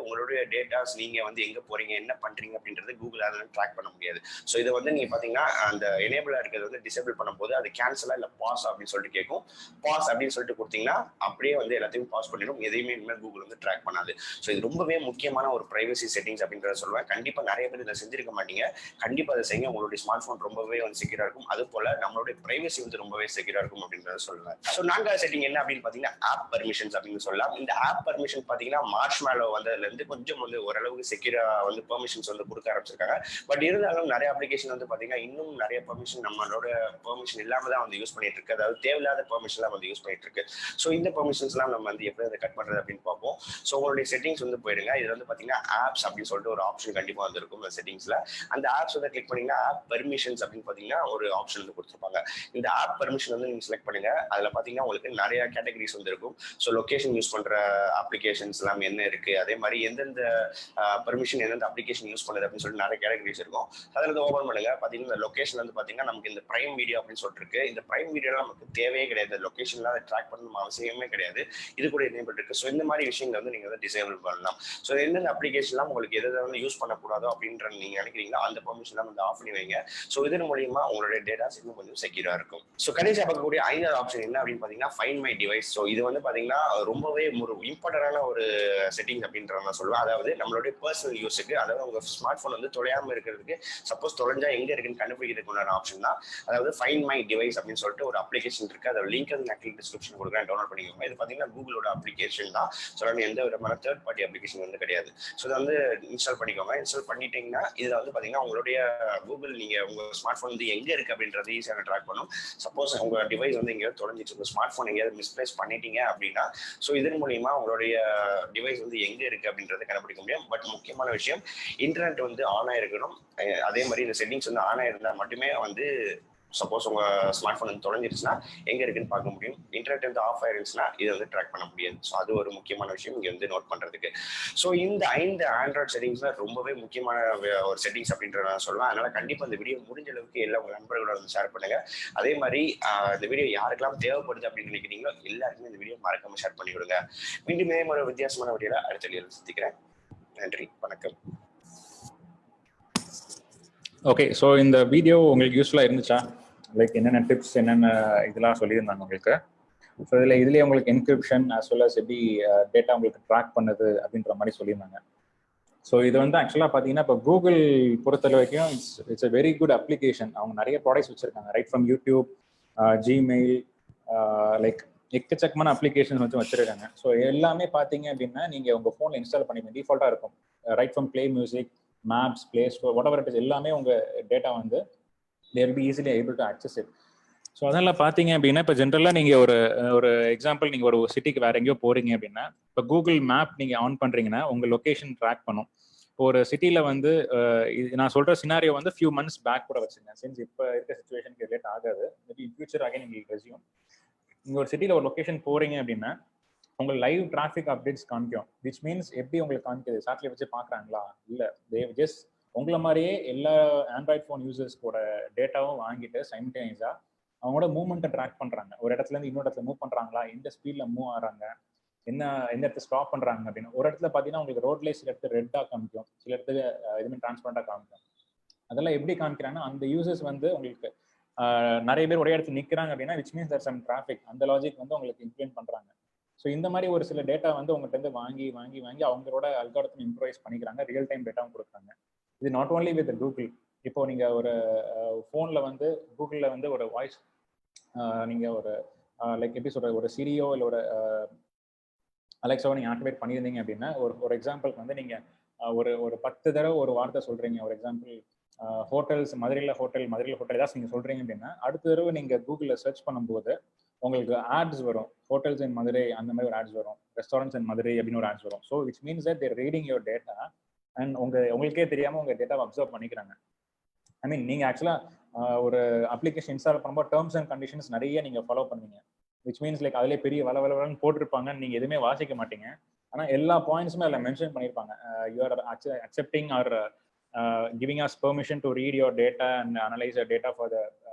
உங்களுடைய டேட்டாஸ் நீங்க வந்து எங்க போறீங்க, என்ன பண்றீங்க அப்படின்றது கூகுள் அதெல்லாம் ட்ராக் பண்ண முடியாது. ஸோ இதை வந்து நீங்க பாத்தீங்கன்னா அந்த எனேபிளா இருக்கிறது வந்து டிசேபிள் பண்ணும்போது அது கேன்சலா இல்ல பாஸ் அப்படின்னு சொல்லிட்டு கேட்கும். பாஸ் அப்படின்னு சொல்லிட்டு கொடுத்தீங்கன்னா அப்படியே வந்து எல்லாத்தையும் பாஸ் பண்ணிடும். எதையுமே இனிமேல் கூகுள் வந்து ட்ராக் பண்ணாது. ஸோ இது ரொம்பவே முக்கியமான ஒரு பிரைவசி செட்டிங்ஸ் அப்படின்றத சொல்லுவேன். கண்டிப்பா நிறைய பேர் இதை செஞ்சிருக்க மாட்டீங்க. கண்டிப்பா அதை செய்யுங்க. உங்களுடைய ஸ்மார்ட் போன் ரொம்பவே வந்து செக்யூரா இருக்கும். அது போல நம்மளுடைய பிரைவசி வந்து ரொம்பவே செக்யூரா இருக்கும் அப்படின்றத சொல்லுவேன். ஸோ 4வது செட்டிங் என்ன அப்படின்னு பாத்தீங்கன்னா ஆப் பர்மிஷன்ஸ் அப்படின்னு சொல்லலாம். இந்த ஆப் பர்மிஷன் பாத்தீங்கன்னா மார்ஷ்மேலோ வந்ததுல இருந்து கொஞ்சம் வந்து ஓரளவுக்கு செக்யூரா வந்து பெர்மிஷன்ஸ் வந்து கொடுக்க ஆரம்பிச்சிருக்காங்க. பட் இருந்தாலும் நிறைய அப்ளிகேஷன் வந்து பாத்தீங்கன்னா இன்னும் நிறைய பெர்மிஷன் நம்மளோட பெர்மிஷன் இல்லாம தான் வந்து யூஸ் பண்ணிட்டு இருக்கு. அதாவது தேவையில்லாத பெர்மிஷன் எல்லாம் வந்து யூஸ் பண்ணிட்டு இருக்கு. ஸோ இந்த பெர்மிஷன்ஸ் எல்லாம் நம்ம வந்து எப்படி அதை கட் பண்றது அப்படின்னு பார்ப்போம். ஸோ உங்களுடைய செட்டிங்ஸ் வந்து போயிடுங்க. இதுல வந்து பாத்தீங்கன்னா ஆப்ஸ் அப்படின்னு சொல்லிட்டு ஒரு ஆப்ஷன் கண்டிப்பா வந்து இருக்கும் செட்டிங்ஸ்ல. அந்த ஆப்ஸ் வந்து கிளிக் பண்ணீங்கன்னா ஆப் பெர்மிஷன்ஸ் அப்படின்னு பாத்தீங்கன்னா ஒரு ஆப்ஷன் வந்து கொடுத்துருப்பாங்க. இந்த ஆப் பெர்மிஷன் வந்து நீங்க செலக்ட் பண்ணுங்க. அதுல பாத்தீங்கன்னா உங்களுக்கு நிறைய கேட்டகரிஸ் வந்து இருக்கும். ஸோ லொகேஷன் யூஸ் பண்ற அப்ளிகேஷன்ஸ் எல்லாம் என்ன இருக்கு, அதே மாதிரி எந்தெந்த பெர்மிஷன் எந்தெந்த அப்ளிகேஷன் யூஸ் பண்ணுது அப்படின்னு சொல்லிட்டு நிறைய கேட்டகரிஸ் இருக்கும். அதுல வந்து ஓபன் பண்ணுங்க. பாத்தீங்கன்னா இந்த லொகேஷன் வந்து பாத்தீங்கன்னா நமக்கு இந்த பிரைம் வீடியோ அப்படின்னு சொல்லிட்டு இருக்கு. இந்த பிரைம் வீடியோலாம் நமக்கு தேவையே கிடையாது. லொகேஷன்லாம் ட்ராக் பண்ணணும் அவசியமே கிடையாது. இது கூட எனேபிள் இருக்கு. ஸோ இந்த மாதிரி விஷயங்கள் வந்து நீங்க வந்து டிசேபிள் பண்ணலாம். ஸோ எந்தெந்த அப்ளிகேஷன்லாம் உங்களுக்கு எதை வந்து யூஸ் பண்ணக்கூடாதோ அப்படின்ற நீங்க நினைக்கிறீங்களோ அந்த பெர்மிஷன்லாம் வந்து ஆஃப் பண்ணி வைங்க. ஸோ இதன் மூலியமா உங்களுடைய டேட்டாஸ் இன்னும் கொஞ்சம் செக்யூரா இருக்கும். ஸோ கடைசியா பார்க்கக்கூடிய 5வது ஆப்ஷன் என்ன அப்படின்னு பாத்தீங்கன்னா ஃபைண்ட் மை டிவைஸ். ஸோ இது வந்து பாத்தீங்கன்னா ரொம்பவே ஒரு இம்பார்ட்டன்டான ஒரு செட்டிங் அப்படின்ற நான் சொல்லுவேன். அதாவது நம்மளுடைய பர்சனல் யூஸுக்கு, அதாவது உங்க ஸ்மார்ட் போன் வந்து தொலையாம இருக்கிறதுக்கு, சப்போஸ் தொலைஞ்சா எங்க இருக்குன்னு கண்டுபிடிக்கிறதுக்கு உண்டான ஆப்ஷன் தான். அதாவது ஃபைண்ட் மை டிவைஸ் அப்படின்னு சொல்லிட்டு ஒரு அப்ளிகேஷன் இருக்கு. அதோட லிங்க் வந்து நான் டிஸ்கிரிப்ஷன் கொடுக்குறேன், டவுன்லோட் பண்ணிக்கோங்க. இது பாத்தீங்கன்னா கூகுளோட அப்ளிகேஷன் தான். ஸோ எந்த விதமான தேர்ட் பார்ட்டி அப்ளிகேஷன் வந்து கிடையாது. ஸோ இதை வந்து இன்ஸ்டால் பண்ணிக்கோங்க. இன்ஸ்டால் பண்ணிட்டீங்கன்னா இதுல வந்து பாத்தீங்கன்னா உங்களுடைய கூகுள் நீங்க உங்க ஸ்மார்ட் போன் வந்து எங்க இருக்கு அப்படின்றது ஈஸியாக ட்ராக் பண்ணும். சப்போஸ் உங்க டிவைஸ் வந்து எங்கேயாவது தொலைஞ்சிட்டு உங்க ஸ்மார்ட் போன் எங்கேயாவது மிஸ்பிளேஸ் பண்ணிட்டீங்க அப்படின்னா ஸோ இதன் மூலியமா உங்களுடைய டிவைஸ் வந்து எங்க இருக்கு அப்படின்றத கண்டுபிடிக்க முடியும். பட் முக்கியமான விஷயம் இன்டர்நெட் வந்து ஆன் ஆயிருக்கணும். அதே மாதிரி இந்த செட்டிங்ஸ் வந்து ஆன் ஆயிருந்தா மட்டுமே வந்து சப்போஸ் உங்க ஸ்மார்ட் போன் வந்து தொலைஞ்சிருச்சுன்னா எங்க இருக்குன்னு பார்க்க முடியும். இன்டர்நெட் வந்து ஆஃப் ஆயிருச்சுன்னா இதை வந்து ட்ராக் பண்ண முடியாது. ஸோ அது ஒரு முக்கியமான விஷயம் இங்க வந்து நோட் பண்றதுக்கு. ஸோ இந்த 5 ஆண்ட்ராய்ட் செட்டிங்ஸ்ல ரொம்பவே முக்கியமான ஒரு செட்டிங்ஸ் அப்படின்றத நான் சொல்லுவேன். அதனால கண்டிப்பா இந்த வீடியோ முடிஞ்ச அளவுக்கு எல்லா உங்க நண்பர்களோட வந்து ஷேர் பண்ணுங்க. அதே மாதிரி இந்த வீடியோ யாருக்கெல்லாம் தேவைப்படுது அப்படின்னு நினைக்கிறீங்களோ எல்லாருக்குமே இந்த வீடியோ மறக்காம ஷேர் பண்ணி விடுங்க. மீண்டும் ஒரு வித்தியாசமான வீடியோல அடுத்த வீடியோல சந்திக்கிறேன். நன்றி, வணக்கம். ஓகே, ஸோ இந்த வீடியோ உங்களுக்கு யூஸ்ஃபுல்லாக இருந்துச்சா? லைக் என்னென்ன டிப்ஸ், என்னென்ன இதெல்லாம் சொல்லியிருந்தாங்க உங்களுக்கு. ஸோ இதுலேயே உங்களுக்கு என்கிரிப்ஷன் as well as எப்படி டேட்டா உங்களுக்கு ட்ராக் பண்ணுது அப்படின்ற மாதிரி சொல்லியிருந்தாங்க. ஸோ இது வந்து ஆக்சுவலாக பார்த்தீங்கன்னா இப்போ கூகுள் பொறுத்த வரைக்கும் it's a very good application. அவங்க நிறைய ப்ராடக்ட்ஸ் வச்சுருக்காங்க, right from YouTube, Gmail, like எக்கச்சக்கமான அப்ளிகேஷன்ஸ் வந்து வச்சுருக்காங்க. ஸோ எல்லாமே பார்த்தீங்க அப்படின்னா நீங்கள் உங்கள் ஃபோனில் இன்ஸ்டால் பண்ணிப்பீங்க, டிஃபால்ட்டாக இருக்கும். Right from play music, maps, play store, whatever it is, எல்லாமே உங்கள் டேட்டா வந்து they will be easily able to access it. So அதெல்லாம் பார்த்தீங்க அப்படின்னா இப்போ ஜென்ரலாக நீங்கள் ஒரு எக்ஸாம்பிள், நீங்கள் ஒரு சிட்டிக்கு வேற எங்கேயோ போகிறீங்க அப்படின்னா இப்போ கூகுள் மேப் நீங்கள் ஆன் பண்ணுறீங்கன்னா உங்கள் லொக்கேஷன் ட்ராக் பண்ணும். இப்போ ஒரு சிட்டியில் வந்து நான் சொல்கிற சினாரியோ வந்து ஃபியூ மந்த்ஸ் பேக் கூட வச்சுருங்க, சின்ஸ் இப்போ இருக்க சுச்சுவேஷனுக்கு ரிலேட் ஆகாது, மேபி இன் ஃபியூச்சர் ஆகி நீங்கள் ரெசியூம். நீங்கள் ஒரு சிட்டியில் ஒரு லொக்கேஷன் போகிறீங்க அப்படின்னா உங்களுக்கு லைவ் டிராஃபிக் அப்டேட்ஸ் காமிக்கும். விச் மீன்ஸ் எப்படி உங்களுக்கு காமிக்குது, சேட்டலைட் வச்சு பார்க்குறாங்களா? இல்லை, தே ஜஸ்ட் உங்களை மாதிரியே எல்லா ஆண்ட்ராய்ட் ஃபோன் யூசர்ஸ்கோட டேட்டாவும் வாங்கிட்டு சைமல்டேனியஸாக அவங்களோட மூவ்மெண்ட்டை ட்ராக் பண்ணுறாங்க. ஒரு இடத்துலேருந்து இன்னொரு இடத்துல மூவ் பண்ணுறாங்களா, எந்த ஸ்பீடில் மூவ் ஆகிறாங்க, எந்த இடத்துல ஸ்டாப் பண்ணுறாங்க அப்படின்னு. ஒரு இடத்துல பார்த்தீங்கன்னா உங்களுக்கு ரோட்லேயே சில இடத்துல ரெட்டாக காமிக்கும், சில இடத்துல எதுவுமே டிரான்ஸ்பரண்டாக காமிக்கும். அதெல்லாம் எப்படி காமிக்கிறாங்கன்னா அந்த யூசர்ஸ் வந்து உங்களுக்கு நிறைய பேர் ஒரே இடத்துல நிற்கிறாங்க அப்படின்னா which means that some traffic, அந்த லாஜிக் வந்து உங்களுக்கு இம்ப்ளிமெண்ட் பண்ணுறாங்க. ஸோ இந்த மாதிரி ஒரு சில டேட்டா வந்து உங்கள்கிட்ட வாங்கி வாங்கி வாங்கி அவங்களோட அல்காரிதம் இம்ப்ரூவைஸ் பண்ணிக்கிறாங்க, ரியல் டைம் டேட்டாவும் கொடுக்குறாங்க. இது நாட் ஓன்லி வித் கூகுள். இப்போ நீங்கள் ஒரு ஃபோனில் வந்து கூகுளில் வந்து ஒரு வாய்ஸ் நீங்கள் ஒரு லைக் எப்படி சொல்கிற ஒரு சிரியோ இல்லை ஒரு அலெக்ஸாவோ நீங்கள் ஆக்டிவேட் பண்ணியிருந்தீங்க அப்படின்னா ஒரு எக்ஸாம்பிளுக்கு வந்து நீங்கள் ஒரு 10 தடவை ஒரு வார்த்தை சொல்கிறீங்க. ஒரு எக்ஸாம்பிள் ஹோட்டல்ஸ், மதுரையில் ஹோட்டல் ஏதாச்சும் நீங்கள் சொல்கிறீங்க அப்படின்னா அடுத்த தடவை நீங்கள் கூகுளில் சர்ச் பண்ணும்போது உங்களுக்கு ஆட்ஸ் வரும், ஹோட்டல்ஸ் இன் மதுரை அந்த மாதிரி ஒரு ஆட்ஸ் வரும், ரெஸ்டாரண்ட்ஸ் இன் மதுரை அப்படின்னு ஒரு ஆட்ஸ் வரும். So which means that there reading your data and உங்களுக்கே தெரியாமல் உங்கள் டேட்டாவை அப்சர்வ் பண்ணிக்கிறாங்க. ஐ மீன் நீங்கள் ஆக்சுவலாக ஒரு அப்ளிகேஷன் இன்ஸ்டால் பண்ணும்போது டேர்ம்ஸ் அண்ட் கண்டிஷன்ஸ் நிறைய நீங்கள் ஃபாலோ பண்ணுவீங்க. விச் மீன்ஸ் லைக் அதிலே பெரிய வளவலன்னு போட்டிருப்பாங்க, நீங்கள் எதுவுமே வாசிக்க மாட்டீங்க. ஆனால் எல்லா பாயிண்ட்ஸுமே அதில் மென்ஷன் பண்ணியிருப்பாங்க. You are accepting or giving us permission to read your data and analyze your data for the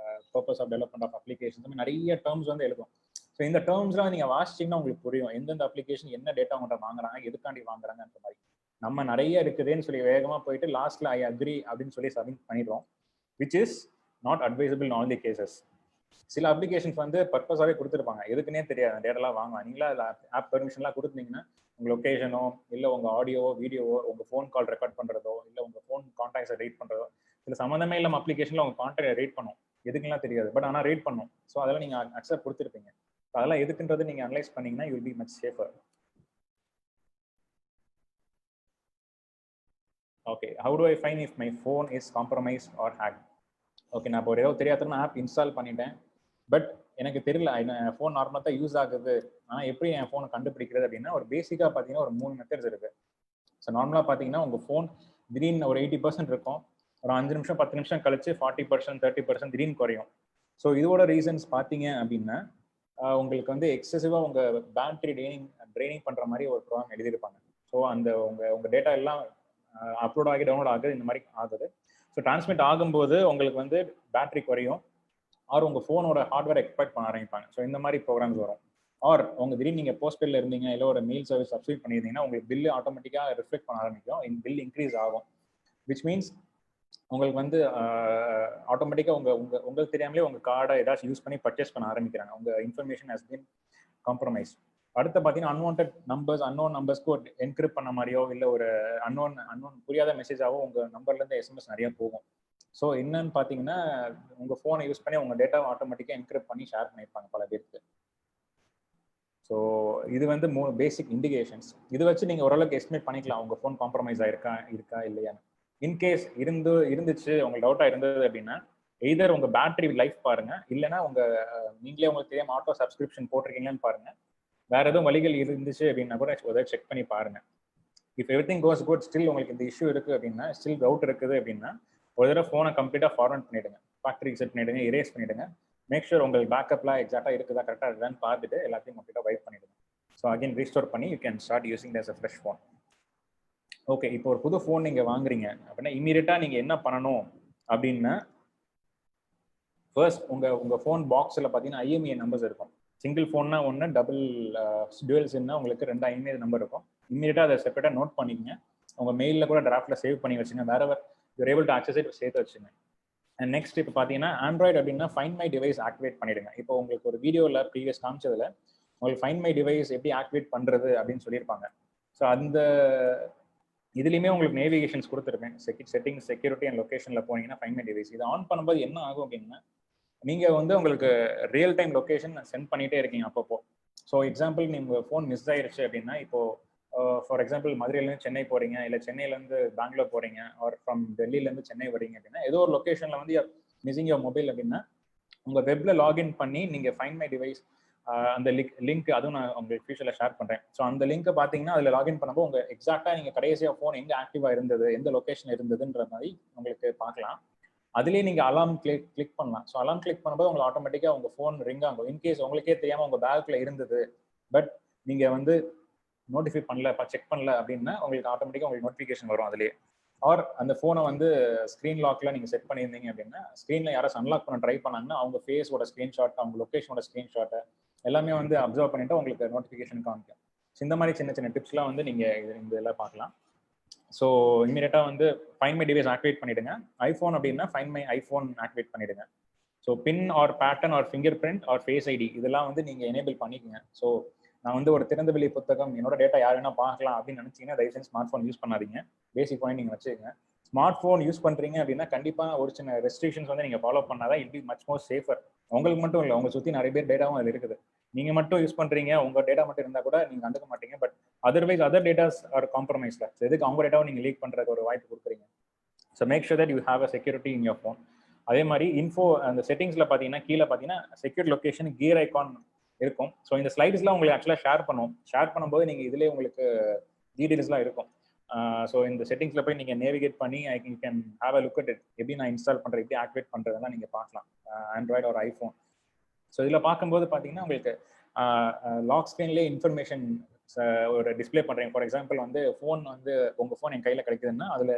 purpose of development of applications. நிறைய டேர்ம்ஸ் வந்து எழுதும். ஸோ இந்த டேர்ம்ஸ்லாம் நீங்கள் வாசிச்சிங்கன்னா உங்களுக்கு புரியும் எந்தெந்த அப்ளிகேஷன் என்ன டேட்டா உங்கள்கிட்ட வாங்குறாங்க, எதுக்காண்டி வாங்குறாங்கன்ற மாதிரி. நம்ம நிறைய இருக்குதுன்னு சொல்லி வேகமாக போயிட்டு லாஸ்ட்ல ஐ அக்ரி அப்படின்னு சொல்லி சப்மிட் பண்ணிடுறோம், which is not advisable in all the cases. சில அப்ளிகேஷன்ஸ் வந்து பர்பஸாகவே கொடுத்துருப்பாங்க, எதுக்குன்னே தெரியாது டேட்டாலாம் வாங்க. நீங்களா ஆப் பெர்மிஷன்லாம் கொடுத்துருந்தீங்கன்னா உங்கள் லொக்கேஷனோ இல்லை உங்கள் ஆடியோவோ வீடியோவோ உங்கள் ஃபோன் கால் ரெக்கார்ட் பண்ணுறதோ இல்லை உங்கள் ஃபோன் கான்டாக்ட்ஸை ரீட் பண்ணுறதோ, சில சம்மந்தமே இல்லாமல் அப்ளிகேஷனில் உங்கள் கான்டாக்டை ரீட் பண்ணும், எதுக்குலாம் தெரியாது, பட் ஆனால் ரீட் பண்ணும். ஸோ அதெல்லாம் நீங்கள் அக்செப்ட் கொடுத்துருப்பீங்க. அதெல்லாம் எதுக்குன்றது நீங்கள் அனலைஸ் பண்ணீங்கன்னா you will be much safer. Okay, how do I find if my phone is compromised or hack? Okay, நான் இப்போ ஒரு ஏதோ தெரியாதுன்னு ஆப் இன்ஸ்டால் பண்ணிட்டேன், பட் எனக்கு தெரியல என் ஃபோன் நார்மலாக தான் யூஸ் ஆகுது, ஆனால் எப்படி என் ஃபோனை கண்டுபிடிக்கிறது அப்படின்னா ஒரு பேசிக்காக பார்த்தீங்கன்னா ஒரு 3 மெத்தட்ஸ் இருக்குது. ஸோ நார்மலாக பார்த்தீங்கன்னா உங்கள் ஃபோன் திடீர்னு ஒரு 80% இருக்கும், ஒரு 5 நிமிஷம் 10 நிமிஷம் கழிச்சு 40% 30% திடீர்னு குறையும். ஸோ இதோட ரீசன்ஸ் பார்த்தீங்க அப்படின்னா உங்களுக்கு வந்து எக்ஸசிவாக உங்கள் பேட்டரி ட்ரைனிங் பண்ணுற மாதிரி ஒரு ப்ரோக்ராம் எழுதியிருப்பாங்க. ஸோ அந்த உங்கள் டேட்டா எல்லாம் அப்லோட் ஆகி டவுன்லோட் ஆகுது, இந்த மாதிரி ஆகுது. ஸோ டிரான்ஸ்மிட் ஆகும்போது உங்களுக்கு வந்து பேட்டரி குறையும், ஆர் உங்கள் ஃபோனோட ஹார்ட்வேர் எக்ஸ்பெக்ட் பண்ண ஆரம்பிப்பாங்க. ஸோ இந்த மாதிரி ப்ரோக்ராம்ஸ் வரும். ஆர் உங்கள் திடீர்னு நீங்கள் போஸ்ட்பெய்டில் இருந்தீங்க இல்லை ஒரு மெயில் சர்வீஸ் சப்ஸ்கிரைப் பண்ணியிருந்தீங்கன்னா உங்களுக்கு பில்லு ஆட்டோமேட்டிக்காக ரிஃப்ளெக்ட் பண்ண ஆரம்பிக்கும், பில் இன்க்ரீஸ் ஆகும். விச் மீன்ஸ் உங்களுக்கு வந்து ஆட்டோமேட்டிக்காக உங்களுக்கு தெரியாமலே உங்கள் கார்டை ஏதாச்சும் யூஸ் பண்ணி பர்ச்சேஸ் பண்ண ஆரம்பிக்கிறாங்க. உங்கள் இன்ஃபர்மேஷன் ஹஸ் பீன் காம்ப்ரமைஸ். அடுத்து பார்த்தீங்கன்னா அன்னோன் நம்பர்ஸ்க்கு ஒரு என்கிரிப்ட் பண்ண மாதிரியோ இல்லை ஒரு அன்னோன் புரியாத மெசேஜாவோ உங்கள் நம்பர்லேருந்து எஸ்எம்எஸ் நிறைய போகும். ஸோ என்னன்னு பார்த்தீங்கன்னா உங்கள் ஃபோனை யூஸ் பண்ணி உங்கள் டேட்டாவை ஆட்டோமேட்டிக்காக என்கிரிப்ட் பண்ணி ஷேர் பண்ணியிருப்பாங்க பல பேருக்கு. ஸோ இது வந்து பேசிக் இண்டிகேஷன்ஸ். இது வச்சு நீங்கள் ஓரளவுக்கு எஸ்டிமேட் பண்ணிக்கலாம் உங்கள் ஃபோன் காம்ப்ரமைஸ் இருக்கா இல்லையான்னு. இன்கேஸ் இருந்துச்சு உங்களுக்கு டவுட்டாக இருந்தது அப்படின்னா எய்தர் உங்கள் பேட்டரி லைஃப் பாருங்கள், இல்லைன்னா நீங்களே உங்களுக்கு தெரியாமல் ஆட்டோ சப்ஸ்கிரிப்ஷன் போட்டிருக்கீங்கன்னு பாருங்கள். வேற எதுவும் வழிகள் இருந்துச்சு அப்படின்னா கூட ஒரு செக் பண்ணி பாருங்க. இஃப் எவ்ரிதிங் கோஸ் குட், ஸ்டில் உங்களுக்கு இந்த இஷ்யூ இருக்குது அப்படின்னா, ஸ்டில் டவுட் இருக்குது அப்படின்னா ஒரு தடவை ஃபோனை கம்ப்ளீட்டாக ஃபார்வர்ட் பண்ணிவிடுங்க, ஃபேக்ட்ரி ரீசெட் பண்ணிவிடுங்க, எரேஸ் பண்ணிவிடுங்க. மேக் ஷூர் உங்கள் பேக்கப்லாம் எக்ஸாக்டாக இருக்குதா கரெக்டாக இருக்குதான்னு பார்த்துட்டு எல்லாத்தையும் கம்ப்ளீட்டாக வைப் பண்ணிவிடுங்க. ஸோ அகைன் ரீஸ்டோர் பண்ணி you can start using as a fresh phone. Okay, இப்போ ஒரு புது ஃபோன் நீங்கள் வாங்குறீங்க அப்படின்னா இமீடியட்டாக நீங்கள் என்ன பண்ணணும் அப்படின்னா, ஃபர்ஸ்ட் உங்கள் ஃபோன் பாக்ஸில் பார்த்தீங்கன்னா IMEI நம்பர்ஸ் இருக்கும். சிங்கிள் ஃபோன்னா ஒன்று, டபுள் டுவெல் சிம்னா உங்களுக்கு 2 IMEI நம்பர் இருக்கும். இமீடியட்டாக அதை செப்பரேட்டாக நோட் பண்ணிக்கங்க. உங்கள் மெயிலில் கூட டிராஃப்டில் சேவ் பண்ணி வச்சுங்க, வேற you're able to access it சேர்த்து வச்சுங்க. அண்ட் நெக்ஸ்ட் இப்போ பார்த்தீங்கன்னா ஆண்ட்ராய்டு அப்படின்னா ஃபைண்ட் மை டிவைஸ் ஆக்டிவேட் பண்ணிடுங்க. இப்போ உங்களுக்கு ஒரு வீடியோவில் ப்ரீவியஸ் காமிச்சதுல உங்களுக்கு ஃபைண்ட் மை டிவைஸ் எப்படி ஆக்டிவேட் பண்ணுறது அப்படின்னு சொல்லியிருப்பாங்க. ஸோ அந்த இதுலேயுமே உங்களுக்கு நேவிகேஷன்ஸ் கொடுத்துருப்பேன். செட்டிங்ஸ், செக்யூரிட்டி அண்ட் லொக்கேஷனில் போனீங்கன்னா ஃபைண்ட் மை டிவைஸ் இதை ஆன் பண்ணும்போது என்ன ஆகும் அப்படின்னா நீங்கள் வந்து உங்களுக்கு ரியல் டைம் லொக்கேஷன் சென்ட் பண்ணிகிட்டே இருக்கீங்க அப்பப்போ. ஸோ எக்ஸாம்பிள் நீங்கள் ஃபோன் மிஸ் ஆயிருச்சு அப்படின்னா இப்போது ஃபார் எக்ஸாம்பிள் மதுரையிலேருந்து சென்னை போகிறீங்க, இல்லை சென்னையிலேருந்து பெங்களூர் போகிறீங்க, ஆர் ஃப்ரம் டெல்லியிலேருந்து சென்னை வரீங்க அப்படின்னா ஏதோ ஒரு லொக்கேஷனில் வந்து மிஸ்ஸிங் யோர் மொபைல் அப்படின்னா உங்கள் வெப்பில் லாகின் பண்ணி நீங்கள் ஃபைண்ட் மை டிவைஸ் அந்த லிங்க் அதுவும் நான் உங்களுக்கு ஃபியூச்சரில் ஷேர் பண்ணுறேன். ஸோ அந்த லிங்க்கை பார்த்தீங்கன்னா அதில் லாகின் பண்ணும்போது உங்கள் எக்ஸாக்டாக நீங்கள் கடைசியாக ஃபோன் எங்கே ஆக்டிவாக இருந்தது, எந்த லொக்கேஷன் இருந்ததுன்ற மாதிரி உங்களுக்கு பார்க்கலாம். அதுலேயே நீங்கள் அலாம் கிளிக் பண்ணலாம். ஸோ அலாம் கிளிக் பண்ணும்போது உங்களுக்கு ஆட்டோமேட்டிக்காக உங்கள் ஃபோன் ரிங் ஆகும். இன்கேஸ் உங்களுக்கே தெரியாமல் உங்கள் பேக்கில் இருந்தது பட் நீங்கள் வந்து நோட்டிஃபை பண்ணல, செக் பண்ணல அப்படின்னா உங்களுக்கு ஆட்டோமேட்டிக்காக உங்களுக்கு நோட்டிஃபிகேஷன் வரும் அதுலேயே. ஆர் அந்த ஃபோனை வந்து ஸ்க்ரீன் லாக்ல நீங்கள் செட் பண்ணியிருந்தீங்க அப்படின்னா ஸ்க்ரீனில் யாராவது அன்லாக் பண்ண ட்ரை பண்ணாங்கன்னா அவங்க ஃபேஸோட ஸ்க்ரீன்ஷாட், அவங்க லொக்கேஷனோட ஸ்க்ரீன்ஷாட்டை எல்லாமே வந்து அப்சர்வ் பண்ணிட்டு உங்களுக்கு நோட்டிஃபிகேஷன் காமிக்கும். ஸோ இந்த மாதிரி சின்ன சின்ன டிப்ஸ்லாம் வந்து நீங்கள் இந்த இதெல்லாம் பார்க்கலாம். ஸோ இமீடியட்டாக வந்து ஃபைண்ட் மை டிவைஸ் ஆக்டிவேட் பண்ணிவிடுங்க. ஐஃபோன் அப்படின்னா ஃபைண்ட் மை ஐஃபோன் ஆக்டிவேட் பண்ணிவிடுங்க. So pin or pattern or fingerprint or face ID இதெல்லாம் வந்து நீங்கள் எனேபிள் பண்ணிக்கோங்க. ஸோ நான் வந்து ஒரு திறந்தவெளி புத்தகம், என்னோட டேட்டா யார் வேணா பார்க்கலாம் அப்படின்னு நினச்சிங்கன்னா தயவுசெய்து ஸ்மார்ட் ஃபோன் யூஸ் பண்ணாதீங்க. பேசிக் பாயிண்ட் நீங்கள் வச்சுக்கோங்க. ஸ்மார்ட் ஃபோன் யூஸ் பண்ணுறீங்க அப்படின்னா கண்டிப்பாக ஒரு சின்ன ரெஸ்ட்ரிக்ஷன்ஸ் வந்து நீங்கள் ஃபாலோ பண்ணாதான் it be much more safer. உங்களுக்கு மட்டும் இல்லை, உங்களை சுற்றி நிறைய பேர் டேட்டாவும் அதில் இருக்குது. நீங்கள் மட்டும் யூஸ் பண்ணுறீங்க, உங்கள் டேட்டா மட்டும் இருந்தால் கூட நீங்கள் கண்டுக்க மாட்டீங்க. But otherwise other datas are காம்ப்ரமைஸ்ல. ஸோ எதுக்கு அவங்க டேட்டாவும் நீங்கள் லீக் பண்ணுறதுக்கு ஒரு வாய்ப்பு கொடுக்குறீங்க. So make sure that you have a security in your phone. அதே மாதிரி இன்ஃபோ அந்த செட்டிங்ஸில் பார்த்தீங்கன்னா கீழே பார்த்தீங்கன்னா செக்யூர் லொக்கேஷன் கியர் ஐகான் இருக்கும். ஸோ இந்த ஸ்லைட்ஸ்லாம் உங்களுக்கு ஆக்சுவலாக ஷேர் பண்ணும்போது நீங்கள் இதிலே உங்களுக்கு டீடைல்ஸ்லாம் இருக்கும். ஸோ இந்த செட்டிங்ஸில் போய் நீங்கள் நேவிகேட் பண்ணி you can have a look at it. எப்படி நான் இன்ஸ்டால் பண்ணுறேன், எப்படி ஆக்டிவேட் பண்ணுறதெல்லாம் நீங்கள் பார்க்கலாம் ஆண்ட்ராய்டு ஒரு ஐஃபோன். ஸோ இதில் பார்க்கும்போது பார்த்தீங்கன்னா உங்களுக்கு லாக் ஸ்க்ரீன்லேயே இன்ஃபர்மேஷன் ஒரு டிஸ்பிளே பண்ணுறீங்க. ஃபார் எக்ஸாம்பிள் வந்து ஃபோன் வந்து உங்கள் ஃபோன் என் கையில் கிடைக்குதுன்னா அதில்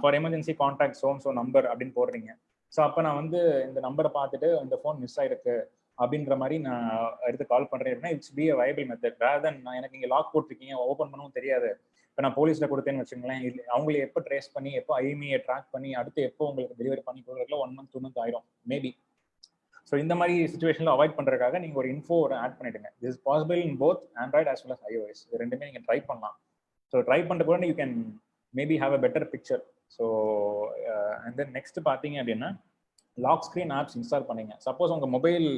for emergency contact so number அப்படின்னு போடுறீங்க. ஸோ அப்போ நான் வந்து இந்த நம்பரை பார்த்துட்டு இந்த ஃபோன் மிஸ் ஆயிருக்கு அப்படின்ற மாதிரி நான் எடுத்து கால் பண்ணுறேன் அப்படின்னா it's be a viable method. Rather than நான் எனக்கு நீங்கள் லாக் போட்டிருக்கீங்க, ஓப்பன் பண்ணவும் தெரியாது, இப்போ நான் போலீஸில் கொடுத்தேன்னு வச்சுங்களேன், இல்லை அவங்களை எப்போ ட்ரேஸ் பண்ணி எப்போ ஐஎம்இயை ட்ராக் பண்ணி அடுத்து எப்போ உங்களுக்கு டெலிவரி பண்ணி கொடுக்குறதுல 1 month 2 month ஆயிடும் மேபி. ஸோ இந்த மாதிரி சுச்சுவேஷனில் அவாய்ட் பண்ணுறதுக்காக நீங்கள் ஒரு இன்ஃபோ ஆட் பண்ணிவிடுங்க. This is possible in both Android as well as iOS. இது ரெண்டுமே நீங்கள் ட்ரை பண்ணலாம். ஸோ ட்ரை பண்ணுறது கூட you can maybe have a better picture. So and then next பார்த்தீங்க அப்படின்னா லாக் ஸ்க்ரீன் ஆப்ஸ் இன்ஸ்டால் பண்ணீங்க. சப்போஸ் உங்கள் மொபைல்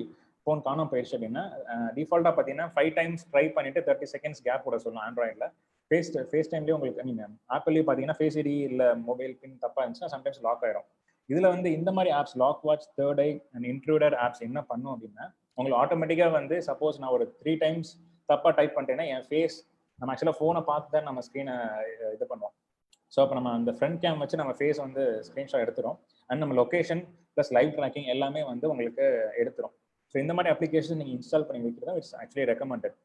ஃபோன் காணாம போயிடுச்சு அப்படின்னா டிஃபால்ட்டாக பார்த்தீங்கன்னா 5 times ட்ரை பண்ணிட்டு 30 seconds கேப் கூட சொல்லலாம். ஆண்ட்ராய்டில் ஃபேஸ் டைம்லேயே உங்களுக்கு ஆப்பிள்லேயே பார்த்தீங்கன்னா ஃபேஸ் ஐடி இல்லை மொபைல் பின் தப்பாக இருந்துச்சுன்னா சம்டைம்ஸ் லாக் ஆயிரும். இதில் வந்து இந்த மாதிரி apps lock watch, third eye and intruder apps என்ன பண்ணும் அப்படின்னா உங்களுக்கு ஆட்டோமேட்டிக்காக வந்து சப்போஸ் நான் ஒரு 3 times தப்பாக டைப் பண்ணிட்டேன்னா என் ஃபேஸ் நம்ம ஆக்சுவலாக ஃபோனை பார்த்து தான் நம்ம ஸ்க்ரீனை இது பண்ணுவோம். ஸோ அப்போ நம்ம அந்த ஃப்ரண்ட் கேம் வச்சு நம்ம ஃபேஸ் வந்து ஸ்க்ரீன்ஷாட் எடுத்துரும். அண்ட் நம்ம லொக்கேஷன் ப்ளஸ் லைவ் ட்ராக்கிங் எல்லாமே வந்து உங்களுக்கு எடுத்துரும். ஸோ இந்த மாதிரி அப்ளிகேஷன் நீங்கள் இன்ஸ்டால் பண்ணி வைக்கிறது இட்ஸ் ஆக்சுவலி ரெக்கமெண்டட்.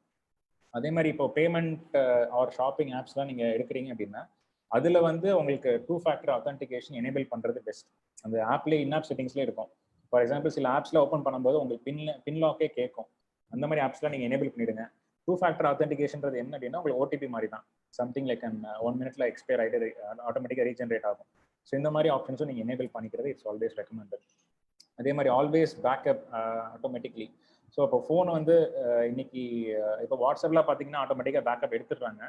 அதே மாதிரி இப்போ பேமெண்ட் ஆர் ஷாப்பிங் ஆப்ஸ்லாம் நீங்கள் எடுக்கிறீங்க அப்படின்னா அதில் வந்து உங்களுக்கு 2-factor authentication எனேபிள் பண்ணுறது பெஸ்ட். அந்த ஆப்லேயே இன்ஆப் செட்டிங்ஸ்லேயே இருக்கும். ஃபார் எக்ஸாம்பிள் சில ஆப்ஸில் ஓப்பன் பண்ணும்போது உங்களுக்கு பின் லாக்கே கேட்கும். அந்த மாதிரி ஆப்ஸ்லாம் நீங்கள் எனேபிள் பண்ணிவிடுங்க. 2-factor authenticationன்றது என்ன அப்படின்னா உங்களுக்கு ஓடிபி மாதிரி தான். சம்திங் லைக் 1 minute எக்ஸ்பயர் ஆகிட்டு ஆட்டோமேட்டிக்காக ரீஜென்ரேட் ஆகும். ஸோ இந்த மாதிரி ஆப்ஷன்ஸும் நீங்கள் எனேபிள் பண்ணிக்கிறது இட்ஸ் ஆல்வேஸ் ரெக்கமெண்டட். அதே மாதிரி ஆல்வேஸ் பேக்கப் ஆட்டோமேட்டிக்லி. ஸோ இப்போ ஃபோன் வந்து இன்னைக்கு இப்போ வாட்ஸ்அப்லாம் பார்த்தீங்கன்னா ஆட்டோமேட்டிக்காக பேக்கப் எடுத்துடுறாங்க.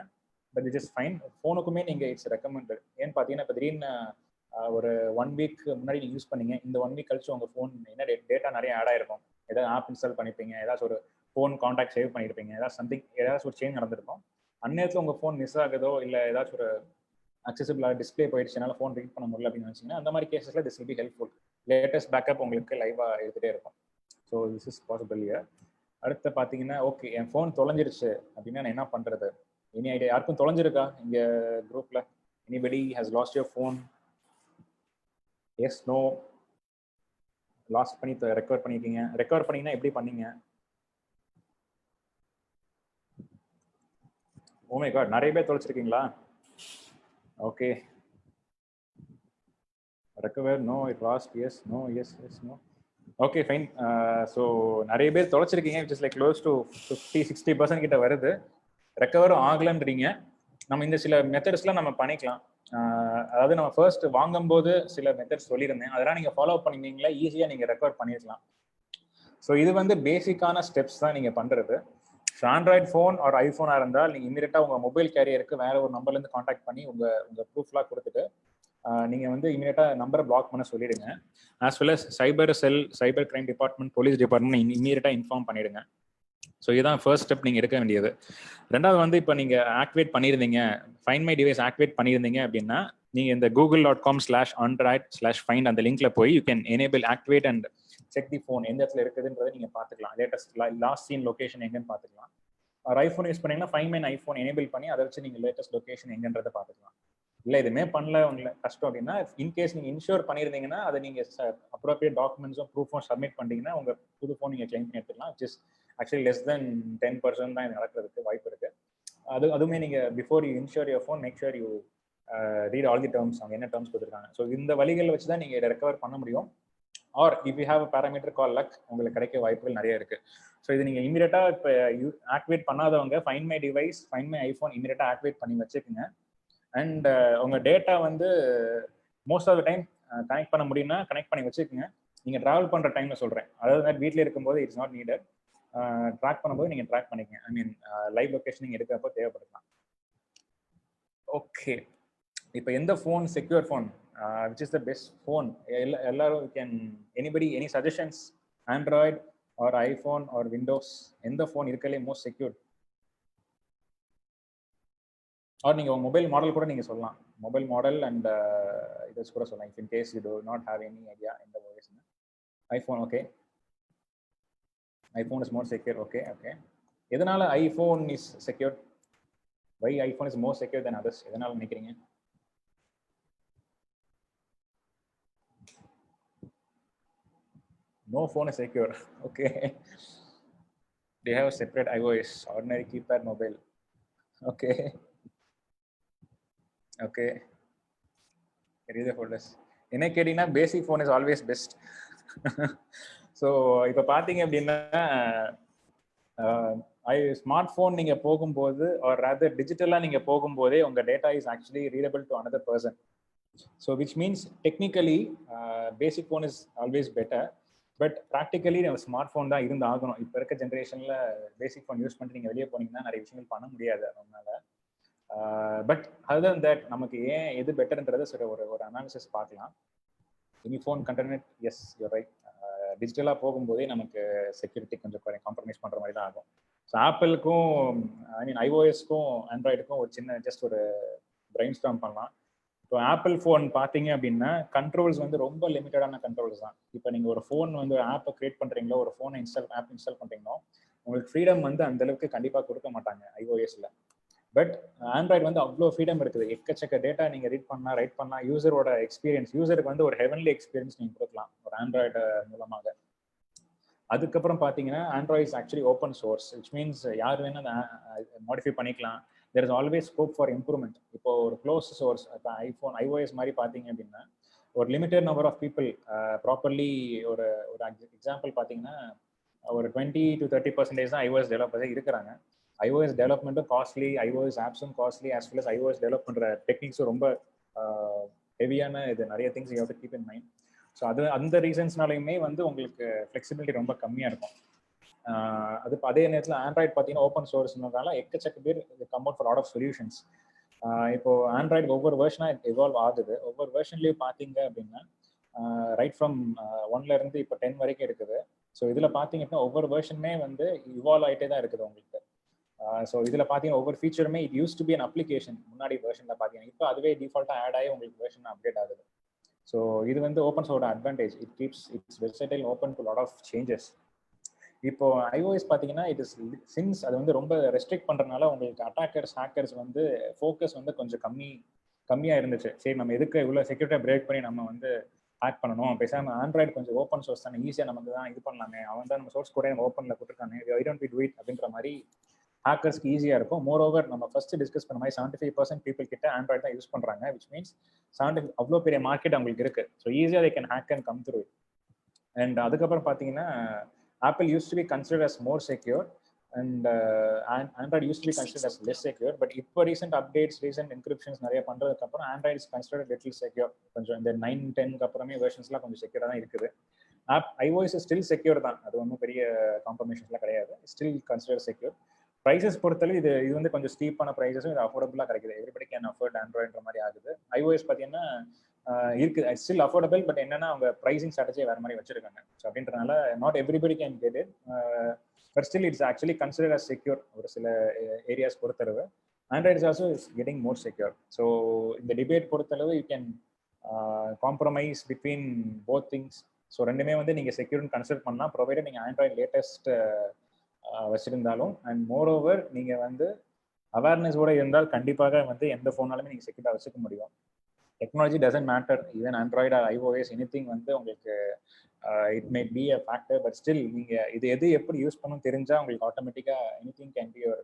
But it is fine. ஃபோனுக்குமே நீங்கள் இட்ஸ் ரெக்கமெண்டட். ஏன்னு பார்த்தீங்கன்னா இப்போ திடீர்னு ஒரு 1 week முன்னாடி நீங்கள் யூஸ் பண்ணீங்க, இந்த 1 week கழிச்சு உங்கள் ஃபோன் என்ன டேட்டா நிறைய ஆட் ஆயிருக்கும். ஏதாவது ஆப் இன்ஸ்டால் பண்ணியிருப்பீங்க, ஏதாச்சும் ஒரு ஃபோன் கான்டாக்ட் சேவ் பண்ணியிருப்பீங்க, ஏதாச்சும் ஒரு சேஞ்ச் நடந்திருக்கும். அந்நேரத்தில் உங்கள் ஃபோன் மிஸ் ஆகுதோ இல்லை ஏதாச்சும் ஒரு அக்சசிபிளாக டிஸ்பிளே போயிடுச்சுனால ஃபோன் ரீட் பண்ண முடியல அப்படின்னு நினச்சிங்கன்னா அந்த மாதிரி கேசஸில் this will be helpful. Latest backup உங்களுக்கு லைவாக எடுத்துகிட்டே இருக்கும். So this is possible year. அடுத்து பார்த்தீங்கன்னா ஓகே என் ஃபோன் தொலைஞ்சிருச்சு அப்படின்னா நான் என்ன பண்ணுறது? Any idea? யாருக்கும் தொலைஞ்சிருக்கா இங்கே குரூப்பில்? Anybody has lost your phone? Yes, no? Lost பண்ணி ரெக்கவர் பண்ணியிருக்கீங்க? ரெக்கவர் பண்ணிங்கன்னா எப்படி பண்ணீங்க? ஓ மை காட், நிறைய பேர் தொலைச்சிருக்கீங்களா? Okay, recover, no, it lost, yes, no, yes, no. Okay, fine. So நிறைய பேர் தொலைச்சிருக்கீங்க, which is like close to 50-60% கிட்ட வருது. ரெக்கவர் ஆகலன்றீங்க. நம்ம இந்த சில மெத்தட்ஸ்லாம் நம்ம பண்ணிக்கலாம். அதாவது நம்ம ஃபர்ஸ்ட் வாங்கும்போது சில மெத்தட்ஸ் சொல்லியிருந்தேன், அதெல்லாம் நீங்கள் ஃபாலோ பண்ணியிருந்தீங்களா ஈஸியாக நீங்கள் ரெக்கவர் பண்ணிருக்கலாம். ஸோ இது வந்து பேசிக்கான ஸ்டெப்ஸ் தான் நீங்கள் பண்ணுறது. ஸோ ஆண்ட்ராய்ட் ஃபோன் ஒரு ஐஃபோனாக இருந்தால் நீங்கள் இமீடியட்டாக உங்கள் மொபைல் கேரியருக்கு வேற ஒரு நம்பர்லேருந்து காண்டாக்ட் பண்ணி உங்கள் ப்ரூஃப்லாம் கொடுத்துட்டு நீங்கள் வந்து இமீடியட்டாக நம்பரை பிளாக் பண்ண சொல்லிடுங்க. As well as cyber cell, cyber crime department, police department இமீடியட்டாக இன்ஃபார்ம் பண்ணிடுங்க. ஸோ இதுதான் ஃபர்ஸ்ட் ஸ்டெப் நீங்கள் எடுக்க வேண்டியது. ரெண்டாவது வந்து இப்போ நீங்கள் ஆக்டிவேட் பண்ணியிருந்தீங்க, ஃபைண்ட் மை டிவைஸ் ஆக்டிவேட் பண்ணியிருந்தீங்க அப்படின்னா நீங்கள் இந்த google.com/android/find அந்த லிங்க்ல போய் you can enable activate and check the phone எந்த இடத்துல இருக்குதுன்றதை நீங்கள் பார்த்துக்கலாம். லேட்டஸ்ட் லாஸ்ட் சீன் லொகேஷன் எங்கன்னு பார்த்துக்கலாம். ஒரு ஐஃபோன் யூஸ் பண்ணீங்கன்னா ஃபைண்ட் மை ஐஃபோன் எனேபிள் பண்ணி அதை வச்சு நீங்கள் லேட்டஸ்ட் லொகேஷன் எங்கன்றதை பார்த்துக்கலாம். இல்லை எதுவுமே பண்ணல உங்களுக்கு கஷ்டம் அப்படின்னா இன்கேஸ் நீங்கள் இன்ஷூர் பண்ணியிருந்தீங்கன்னா அதை நீங்கள் அப்ரோப்ரியேட் டாக்குமெண்ட்ஸும் ப்ரூஃபும் சப்மிட் பண்ணிட்டீங்கன்னா உங்கள் புது ஃபோன் நீங்கள் கிளைம் பண்ணி எடுத்துக்கலாம். ஜஸ்ட் ஆக்சுவலி லெஸ் தென் 10% தான் இது நடக்கிறதுக்கு வாய்ப்பு இருக்கு. அதுவுமே நீங்கள் before you insure your phone make sure you read all the terms, அவங்க என்ன டேர்ம்ஸ் கொடுத்துருக்காங்க. ஸோ இந்த வழிகள் வச்சு தான் நீங்கள் இதை ரெக்கவர் பண்ண முடியும். Or if you have a parameter call luck உங்களுக்கு கிடைக்க வாய்ப்புகள் நிறைய இருக்கு. ஸோ இது நீங்கள் இமீடியட்டாக இப்போ ஆக்டிவேட் பண்ணாதவங்க find my device, find my iPhone இமீடியட்டாக ஆக்டிவேட் பண்ணி வச்சுக்கோங்க. அண்ட் உங்கள் டேட்டா வந்து most of the time connect பண்ண முடியும்னா கனெக்ட் பண்ணி வச்சுக்கோங்க. நீங்கள் ட்ராவல் பண்ணுற டைமில் சொல்கிறேன், அதாவது வீட்டில் இருக்கும்போது இட்ஸ் நாட் நீடட். ட்ராக் பண்ணும்போது நீங்கள் ட்ராக் பண்ணிக்கங்க. ஐ மீன் லைவ் லொகேஷன் நீங்கள் எடுக்கிறப்போ தேவைப்படுத்தலாம். ஓகே, இப்போ எந்த phone secure phone, which is the best phone? எல்லாரும் can any suggestions? Android or iPhone or Windows, எந்த ஃபோன் இருக்கலே மோஸ்ட் செக்யூர்? ஆர் நீங்கள் மொபைல் மாடல் கூட நீங்கள் சொல்லலாம். மொபைல் மாடல் அண்ட் இது கூட சொல்லலாம். If in case you do not have any idea எந்த ஓஎஸ்னு. IPhone, okay. iPhone is more secure. Okay. எதனால iPhone is secure? Why iPhone is more secure than others? எதனால நினைக்கிறீங்க? No phone is secure. Okay. They have a separate iOS, ordinary keypad mobile. Okay. Read the folders. என்ன கேட்டீங்கன்னா பேசிக் phone is always best. So இப்போ பார்த்தீங்க அப்படின்னா smart phone நீங்கள் போகும்போது R rather டிஜிட்டலாக நீங்கள் போகும்போதே உங்கள் data is actually readable to another person. So which means technically basic phone is always better. But practically நம்ம ஸ்மார்ட் ஃபோன் தான் இருந்து ஆகணும். இப்போ இருக்க ஜென்ரேஷனில் பேசிக் ஃபோன் யூஸ் பண்ணிட்டு நீங்கள் வெளியே போனீங்கன்னா நிறைய விஷயங்கள் பண்ண முடியாது அதனால. பட் அதர் தன் தட் நமக்கு ஏன் எது பெட்டர்ன்றது சரி ஒரு அனாலிசிஸ் பார்க்கலாம். Any phone content, yes you're right. டிஜிட்டலாக போகும்போதே நமக்கு செக்யூரிட்டி கொஞ்சம் காம்ப்ரமைஸ் பண்ணுற மாதிரி தான் ஆகும். ஸோ ஆப்பிளுக்கும் ஐ மீன் ஐஓஎஸ்க்கும் ஆண்ட்ராய்டுக்கும் ஒரு சின்ன ஜஸ்ட் ஒரு பிரெயின் ஸ்டார்ம் பண்ணலாம். இப்போ ஆப்பிள் ஃபோன் பார்த்தீங்க அப்படின்னா கண்ட்ரோல்ஸ் வந்து ரொம்ப லிமிட்டடான கண்ட்ரோல்ஸ் தான். இப்போ நீங்கள் ஒரு ஃபோன் வந்து ஆப்பை கிரியேட் பண்ணுறீங்களோ, ஒரு ஃபோனை ஆப் இன்ஸ்டால் பண்ணுறீங்களோ, உங்களுக்கு ஃப்ரீடம் வந்து அந்த அளவுக்கு கண்டிப்பாக கொடுக்க மாட்டாங்க ஐஓஎஸ்ல. பட் ஆண்ட்ராய்டு வந்து அவ்வளோ ஃப்ரீடம் இருக்குது. எக்கச்சக்க டேட்டா நீங்கள் ரைட் பண்ணலாம். யூசரோட எக்ஸ்பீரியன்ஸ், யூசருக்கு வந்து ஒரு ஹெவன்லி எக்ஸ்பீரியன்ஸ் நீங்கள் கொடுக்கலாம் ஒரு ஆண்ட்ராய்டு மூலமாக. அதுக்கப்புறம் பார்த்தீங்கன்னா Android is actually open source, which means யார் வேணும் மாடிஃபை பண்ணிக்கலாம். There is always scope for improvement. இப்போ ஒரு க்ளோஸ் சோர்ஸ், இப்போ ஐஓஎஸ் மாதிரி பார்த்தீங்க அப்படின்னா ஒரு limited number of people properly ஒரு எக்ஸாம்பிள் பார்த்தீங்கன்னா ஒரு 20 to 30% தான் ஐஓஎஸ் டெவலப்பர்ஸே இருக்கிறாங்க. iOS டெவலப்மெண்ட்டும் காஸ்ட்லி, iOS ஆப்ஸும் costly, as well as iOS develop பண்ணுற டெக்னிக்ஸும் ரொம்ப ஹெவியான இது. நிறைய things you have to keep in mind. So அந்த ரீசன்ஸ்னாலையுமே வந்து உங்களுக்கு ஃப்ளெக்சிபிலிட்டி ரொம்ப கம்மியாக இருக்கும். அதே நேரத்தில் ஆண்ட்ராய்டு பார்த்தீங்கன்னா ஓப்பன் சோர்ஸ்னால எக்கச்சக்க பேர் come out for lot of solutions. இப்போ ஆண்ட்ராய்டு ஒவ்வொரு வெர்ஷனாக எவால்வ் ஆகுது. ஒவ்வொரு வெர்ஷன்லேயும் பார்த்தீங்க அப்படின்னா ரைட் ஃப்ரம் 1 இருந்து இப்போ 10 வரைக்கும் இருக்குது. ஸோ இதில் பார்த்தீங்கன்னா ஒவ்வொரு வெர்ஷனுமே வந்து இவால்வ் ஆகிட்டே தான் இருக்குது உங்களுக்கு. ஸோ இதில் பார்த்தீங்கன்னா ஒவ்வொரு ஃபீச்சருமே it use to be an application. முன்னாடி வெர்ஷனில் பார்த்தீங்கன்னா இப்போ அதுவே டிஃபால்ட்டாக ஆட் ஆகி உங்களுக்கு வெர்ஷன் அப்டேட் ஆகுது. ஸோ இது வந்து ஓப்பன் சோர்ஸோட advantage. It keeps it's versatile open to lot of changes. இப்போ ஐஓஎஸ் பார்த்தீங்கன்னா இட் இஸ் சின்ஸ் அது வந்து ரொம்ப ரெஸ்ட்ரிக்ட் பண்ணுறதுனால உங்களுக்கு அட்டாக்கர்ஸ், ஹேக்கர்ஸ் வந்து ஃபோக்கஸ் வந்து கொஞ்சம் கம்மியாக இருந்துச்சு. சரி நம்ம எதுக்கு இவ்வளோ செக்யூரிட்டியாக பிரேக் பண்ணி நம்ம வந்து ஹேக் பண்ணணும், பேசாமல் ஆண்ட்ராய்டு கொஞ்சம் ஓப்பன் சோர்ஸ் தானே, ஈஸியாக நமக்கு தான் இது பண்ணலாமே, அவன் தான் நம்ம சோர்ஸ் கூட நம்ம ஓப்பனில் கொடுத்துருக்காங்க, I don't we do it அப்படின்ற மாதிரி ஹேக்கர்ஸ்க்கு ஈஸியாக இருக்கும். மோர் ஓவர் நம்ம ஃபர்ஸ்ட் டிஸ்கஸ் பண்ண மாதிரி 75% பீப்புள் கிட்ட ஆண்ட்ராய்டு தான் யூஸ் பண்ணுறாங்க. விச் மீன்ஸ் 70 அவ்வளோ பெரிய மார்க்கெட் அவங்களுக்கு இருக்கு. ஸோ ஈஸியாக they can hack and come through. And அதுக்கப்புறம் பார்த்தீங்கன்னா Apple used to be considered as more secure. And Android used to be considered as less secure. But இப்போ ரீசெண்ட் அப்டேட்ஸ், ரீசெண்ட் இன்கிரிப்ஷன்ஸ் நிறைய பண்ணுறதுக்கு அப்புறம் Android is considered little secure. கொஞ்சம் இந்த 9-10க்கு அப்புறமே வெர்ஷன்ஸ்லாம் கொஞ்சம் செக்யூராக தான் இருக்குது. iOS ஸ்டில் செக்யூர் தான், அது ஒன்றும் பெரிய காம்ப்ரமைஷன்ஸ்லாம் கிடையாது, ஸ்டில் கன்சிடர் செக்யூர். ப்ரைஸஸ் பொறுத்தளவு இது வந்து கொஞ்சம் ஸ்டீப்பான ப்ரைஸஸும் இது அஃபோர்டபுளாக கிடைக்குது. எவ்ரிபடி கேன் அஃபோர்ட் ஆண்ட்ராய்டுன்ற மாதிரி ஆகுது. iOS பார்த்தீங்கன்னா இருக்குது, ஸ்டில் அஃபோர்டபுள். பட் என்னன்னா அவங்க ப்ரைசிங் ஸ்ட்ராட்டஜியை வேறு மாதிரி வச்சிருக்காங்க. ஸோ அப்படின்றனால not everybody can get it, but still it's actually consider as secure. ஒரு சில ஏரியாஸ் பொறுத்தளவு Android is also is getting more secure. So இந்த டிபேட் பொறுத்தளவு you can compromise between both things. So ரெண்டுமே வந்து நீங்கள் செக்யூர்னு கன்சிடர் பண்ணலாம், ப்ரொவைடட் நீங்கள் ஆண்ட்ராய்டு லேட்டஸ்ட் வச்சிருந்தாலும். அண்ட் மோர் ஓவர் நீங்கள் வந்து அவேர்னஸோட இருந்தால் கண்டிப்பாக வந்து எந்த ஃபோனாலுமே நீங்கள் செக்யூராக வச்சுக்க முடியும். Technology doesn't matter, even Android or iOS anything வந்து உங்களுக்கு it may be a factor. But still நீங்கள் இது எது எப்படி யூஸ் பண்ணணும் தெரிஞ்சால் உங்களுக்கு ஆட்டோமேட்டிக்காக anything can be your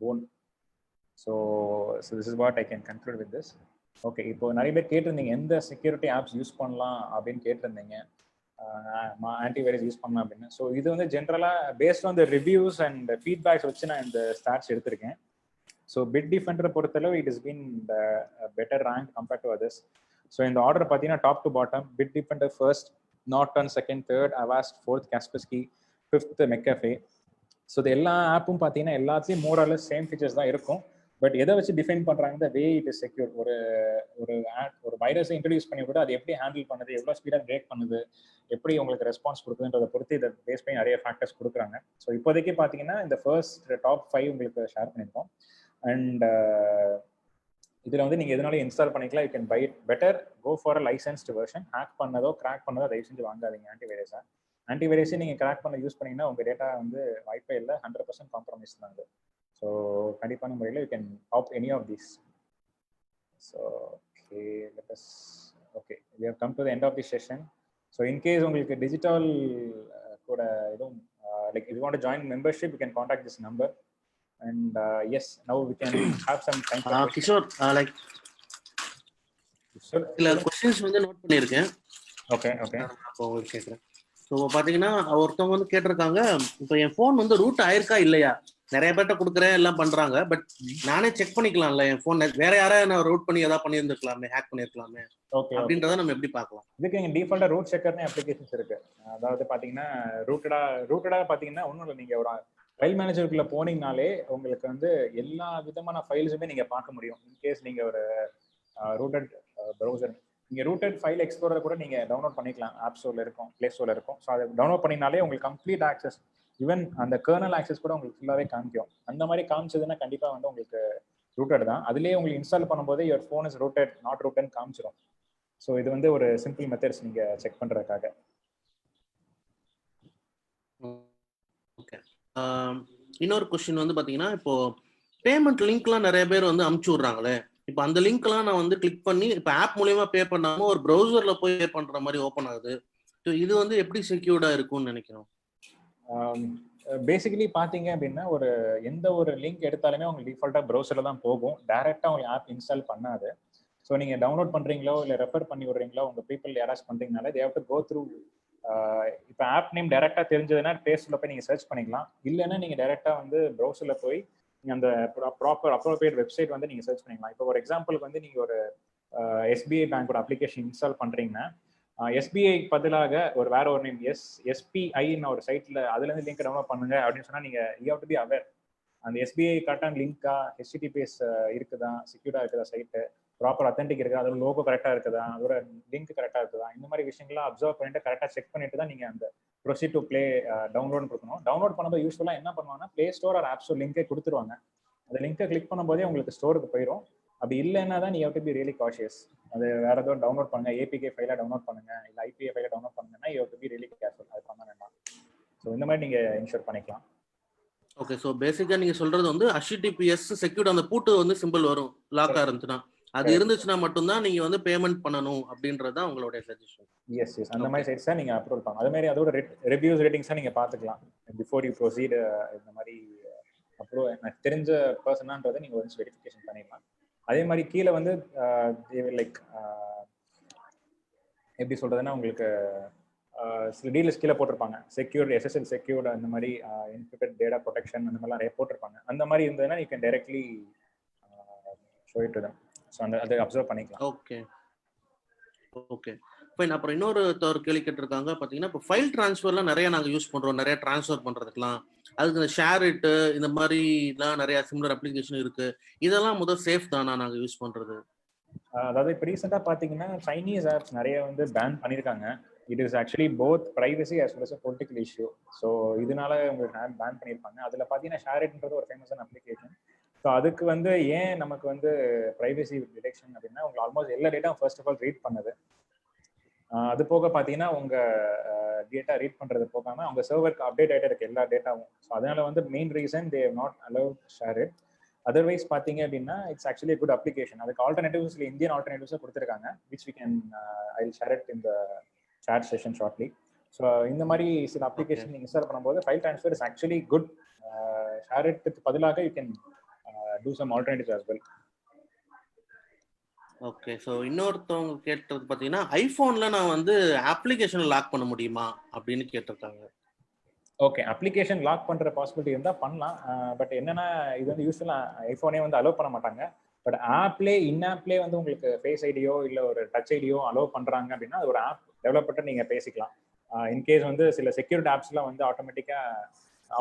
phone. So this is what I can conclude with this. Okay, இப்போ நிறைய பேர் கேட்டிருந்தீங்க எந்த செக்யூரிட்டி ஆப்ஸ் யூஸ் பண்ணலாம் அப்படின்னு கேட்டிருந்தீங்க, ஆன்டிவைரஸ் யூஸ் பண்ணலாம் அப்படின்னு. ஸோ இது வந்து ஜென்ரலாக based on the reviews and feedbacks வச்சு நான் இந்த ஸ்டாட்ஸ் எடுத்திருக்கேன். ஸோ Bitdefender பொறுத்தளவு it is been better rank compared to others. So இந்த ஆர்டர் பார்த்தீங்கன்னா top to bottom Bitdefender first, Norton second, third Avast, fourth Kaspersky, fifth McAfee. So இது எல்லா ஆப்பும் பார்த்தீங்கன்னா எல்லாத்தையும் more or less same features தான் இருக்கும். But எதை வச்சு டிஃபைன் பண்ணுறாங்க, வே இட் இஸ் செக்யூர். ஒரு வைரஸை இன்ட்ரடியூஸ் பண்ணி கூட அது எப்படி ஹேண்டில் பண்ணுது, எவ்வளோ ஸ்பீடாக பிரேக் பண்ணுது, எப்படி உங்களுக்கு ரெஸ்பான்ஸ் கொடுக்குதுன்றதை பொறுத்து இதை பேஸ் பண்ணி நிறைய ஃபேக்டர்ஸ் கொடுக்குறாங்க. ஸோ இப்போதைக்கு பார்த்தீங்கன்னா இந்த ஃபர்ஸ்ட் டாப் 5 உங்களுக்கு ஷேர் பண்ணியிருக்கோம். அண்ட் இதில் வந்து நீங்கள் எதனாலும் இன்ஸ்டால் பண்ணிக்கலாம். You can buy it. Better go for a licensed version. Hack பண்ணதோ கிராக் பண்ணதோ தயவு செஞ்சு வாங்காதீங்க ஆன்டிவைரஸை நீங்கள் கிராக் பண்ண யூஸ் பண்ணிங்கன்னா உங்கள் டேட்டா வந்து வாய்ப்பே இல்லை, 100% காம்ப்ரமைஸ் தான் அது. ஸோ கண்டிப்பான முறையில் you can opt any of these. So okay we have come to the end of the session. So in case உங்களுக்கு டிஜிட்டல் கூட எதுவும் like if you want to join membership you can contact this number. And yes, now we can have some time for Kishore, like இல்ல questions வந்து note பண்ணியிருக்கேன். Okay அப்போ உங்களுக்கு கேட்குறேன். So பார்த்தீங்கன்னா ஒருத்தவங்க வந்து கேட்டிருக்காங்க, இப்போ என் ஃபோன் வந்து ரூட் ஆயிருக்கா இல்லையா, நிறைய பேர்ட்ட கொடுக்குறேன் எல்லாம் பண்றாங்க, பட் நானே செக் பண்ணிக்கலாம்ல என் ஃபோன் வேற யாராவது நான் ரூட் பண்ணி ஏதாவது பண்ணியிருந்துருக்கலாமே, ஹேக் பண்ணியிருக்கலாமே, ஓகே அப்படின்றத நம்ம எப்படி பார்க்கலாம்? இதுக்கு எங்கள் டிஃபால்ட்டாக ரூட் செக்கர்னு அப்ளிகேஷன்ஸ் இருக்கு. அதாவது பார்த்தீங்கன்னா ரூட்டடாக பார்த்தீங்கன்னா ஒன்றும் இல்லை, நீங்கள் ஒரு ஃபைல் மேனேஜருக்குள்ள போனீங்கனாலே உங்களுக்கு வந்து எல்லா விதமான ஃபைல்ஸுமே நீங்கள் பார்க்க முடியும். இன்கேஸ் நீங்கள் ஒரு ரூட்டட் ப்ரௌசர், நீங்கள் ரூட்டட் ஃபைல் எக்ஸ்ப்ளோரர் கூட நீங்கள் டவுன்லோட் பண்ணிக்கலாம். ஆப் ஸ்டோரில் இருக்கும், ப்ளே ஸ்டோரில் இருக்கும். ஸோ அதை டவுன்லோட் பண்ணினாலே உங்களுக்கு கம்ப்ளீட் ஆக்சஸ், ஈவன் அந்த கர்னல் ஆக்சஸ் கூட உங்களுக்கு ஃபுல்லாகவே காமிக்கும். அந்த மாதிரி காமிச்சதுன்னா கண்டிப்பாக வந்து உங்களுக்கு ரூட்டட் தான். அதுலேயே உங்களுக்கு இன்ஸ்டால் பண்ணும்போது your phone is rooted not rooted காமிச்சிடும். ஸோ இது வந்து ஒரு சிம்பிள் மெத்தட்ஸ் நீங்கள் செக் பண்ணுறதுக்காக. ஓகே, இன்னொரு கொஸ்டின் வந்து பார்த்தீங்கன்னா, இப்போ பேமெண்ட் லிங்க்லாம் நிறைய பேர் வந்து அமுச்சு விட்றாங்களே, இப்போ அந்த லிங்க்லாம் நான் வந்து கிளிக் பண்ணி இப்போ ஆப் மூலியமா பே பண்ணாமல் ஒரு ப்ரௌசரில் போய் பே பண்ணுற மாதிரி ஓப்பன் ஆகுது. ஸோ இது வந்து எப்படி செக்யூர்டாக இருக்கும்னு நினைக்கிறோம்? பேசிக்கலி பார்த்தீங்க அப்படின்னா ஒரு எந்த ஒரு லிங்க் எடுத்தாலுமே உங்களுக்கு டிஃபால்ட்டாக ப்ரௌசரில் தான் போகும், டைரெக்டாக உங்களுக்கு ஆப் இன்ஸ்டால் பண்ணாது. ஸோ நீங்கள் டவுன்லோட் பண்ணுறீங்களோ இல்லை ரெஃபர் பண்ணி விடுறீங்களோ உங்கள் பீப்புள் யாராச்சும் பண்ணுறீங்கனாலே they have to go through. இப்போ ஆப் நேம் டைரெக்டாக தெரிஞ்சதுன்னா பேஸ்டில் போய் நீங்கள் சர்ச் பண்ணிக்கலாம். இல்லைன்னா நீங்கள் டைரெக்டாக வந்து ப்ரௌசரில் போய் நீங்கள் அந்த ப்ராப்பர் அப்ரோப்ரியேட் வெப்சைட் வந்து நீங்கள் சர்ச் பண்ணிக்கலாம். இப்போ ஒரு எக்ஸாம்பிளுக்கு வந்து நீங்கள் ஒரு எஸ்பிஐ பேங்கோட அப்ளிகேஷன் இன்ஸ்டால் பண்ணுறீங்கன்னா எஸ்பிஐ பதிலாக ஒரு வேற ஒரு நேம் எஸ்பிஐன்னு ஒரு சைட்டில் அதுலேருந்து லிங்க் டவுன்லோட் பண்ணுங்க அப்படின்னு சொன்னால் நீங்கள் you have to be aware அந்த எஸ்பிஐ கரெக்டான லிங்க்கா, HTTPS இருக்குதா, செக்யூர்டாக இருக்குதா, சைட்டு ப்ராப்பர் அத்தென்டிக் இருக்குதா, அதோட லோகோ கரெக்டாக இருக்குதா, அதோட லிங்க் கரெக்டாக இருக்குதா, இந்த மாதிரி விஷயங்கள்லாம் அப்சர்வ் பண்ணிட்டு கரெக்டாக செக் பண்ணிட்டு தான் நீங்கள் அந்த ப்ரொசீட் டு ப்ளே டவுன்லோட் கொடுக்கணும். டவுன்லோட் பண்ணும்போது யூஸ்ஃபுல்லாக என்ன பண்ணுவாங்கன்னா play store or app store லிங்கே கொடுத்துருவாங்க. அந்த லிங்கை கிளிக் பண்ணும்போதே உங்களுக்கு ஸ்டோருக்கு போயிடும். அப்படி இல்லைன்னா தான் you have to be really cautious. அது வேற ஏதோ டவுன்லோட் பண்ணுங்க, APK ஃபைலை டவுன்லோட் பண்ணுங்க, இல்லை IPA ஃபைலை டவுன்லோட் பண்ணுங்கன்னா you have to be really careful. அது பண்ண வேண்டாம். ஸோ இந்த மாதிரி நீங்கள் இன்ஷூர் பண்ணிக்கலாம். ஓகே, ஸோ பேசிக்காக நீங்கள் சொல்றது வந்து HTTPS செக்யூர்ட் அந்த பூட்டு வந்து சிம்பிள் வரும் லாக்காக இருந்துச்சுன்னா, அது இருந்துச்சுன்னா மட்டும்தான் நீங்கள் வந்து பேமெண்ட் பண்ணணும் அப்படின்றது தான் உங்களுடைய சஜஷன். எஸ் அந்த மாதிரி சைட்ஸ் தான் நீங்கள் அப்லோட் பண்ணலாம். அது மாதிரி அதோட ரிவ்யூஸ் ரேட்டிங்ஸாக நீங்கள் பார்த்துக்கலாம் பிஃபோர் யூ ப்ரொசீட். இந்த மாதிரி அப்லோட் எனக்கு தெரிஞ்ச பர்சனான்றதை நீங்கள் ஒன்ஸ் வெரிஃபிகேஷன் பண்ணிடலாம். அதே மாதிரி கீழே வந்து லைக் எப்படி சொல்றதுன்னா உங்களுக்கு சில டீல்ஸ் கீழே போட்டிருப்பாங்க செக்யூர்ட் எஸ்எஸ்எல் செக்யூர்டு அந்த மாதிரி என்கிரிப்டட் டேட்டா ப்ரொடெக்ஷன் அந்த மாதிரிலாம் நிறைய போட்டிருப்பாங்க. அந்த மாதிரி இருந்ததுன்னா you can directly show it to them. So அதை அப்சர்வ் பண்ணிக்கலாம். Okay okay fine. அப்புறம் இன்னொரு கேள்வி கேட்டிருக்காங்க பார்த்தீங்கன்னா, இப்போ ஃபைல் ட்ரான்ஸ்ஃபர்லாம் நிறைய நாங்கள் யூஸ் பண்ணுறோம், நிறைய ட்ரான்ஸ்ஃபர் பண்ணுறதுக்குலாம். அதுக்கு இந்த ஷேர் இட்டு இந்த மாதிரிலாம் நிறைய சிமிலர் அப்ளிகேஷன் இருக்கு. இதெல்லாம் சேஃப் தானா நாங்கள் யூஸ் பண்ணுறது? அதாவது இப்போ ரீசெண்டாக பார்த்தீங்கன்னா சைனீஸ் ஆப்ஸ் நிறைய வந்து பேன் பண்ணியிருக்காங்க. It is actually both privacy as well as a political issue. So இதனால உங்களுக்கு பேன் பண்ணியிருப்பாங்க. அதில் பார்த்தீங்கன்னா ஷேரிட்ன்றது ஒரு ஃபேமஸான அப்ளிகேஷன். ஸோ அதுக்கு வந்து ஏன் நமக்கு வந்து ப்ரைவசி டிடெக்ஷன் அப்படின்னா உங்களுக்கு ஆல்மோஸ்ட் எல்லா data first of all read பண்ணுது. அது போக பார்த்தீங்கன்னா உங்கள் டேட்டா ரீட் பண்ணுறது போகாமல் அவங்க சர்வருக்கு அப்டேட் ஆகிட்டே இருக்கு எல்லா டேட்டாவும். ஸோ அதனால வந்து main reason they have not allow share it. Otherwise பார்த்தீங்க அப்படின்னா இட்ஸ் ஆக்சுவலி குட் அப்ளிகேஷன். அதுக்கு ஆல்டர்னேட்டிவ்ஸ்ல இந்தியன் ஆல்டர்னேட்டிவ்ஸை கொடுத்துருக்காங்க which we can I will share it in the chat session shortly. So இந்த மாதிரி சில அப்ளிகேஷன் நீங்கள் இன்ஸ்டால் பண்ணும்போது file transfer is actually good. Share இட்டுக்கு பதிலாக you can do some alternatives as well. Okay. So இன்னொருத்தவங்க கேட்டது பார்த்தீங்கன்னா, ஐஃபோன்ல நான் வந்து அப்ளிகேஷன் லாக் பண்ண முடியுமா அப்படின்னு கேட்டிருக்காங்க. ஓகே, அப்ளிகேஷன் லாக் பண்ணுற பாசிபிலிட்டி இருந்தால் பண்ணலாம். பட் என்னன்னா இது வந்து யூஸ்வலாக ஐஃபோனே வந்து அலோவ் பண்ண மாட்டாங்க. பட் ஆப்லே ஆப்லேயே வந்து உங்களுக்கு ஃபேஸ் ஐடியோ இல்லை ஒரு டச் ஐடியோ அலோவ் பண்ணுறாங்க அப்படின்னா அது ஒரு ஆப் டெவலப்பர்கிட்ட நீங்கள் பேசிக்கலாம். இன்கேஸ் வந்து சில செக்யூரிட்டி ஆப்ஸ்லாம் வந்து ஆட்டோமேட்டிக்காக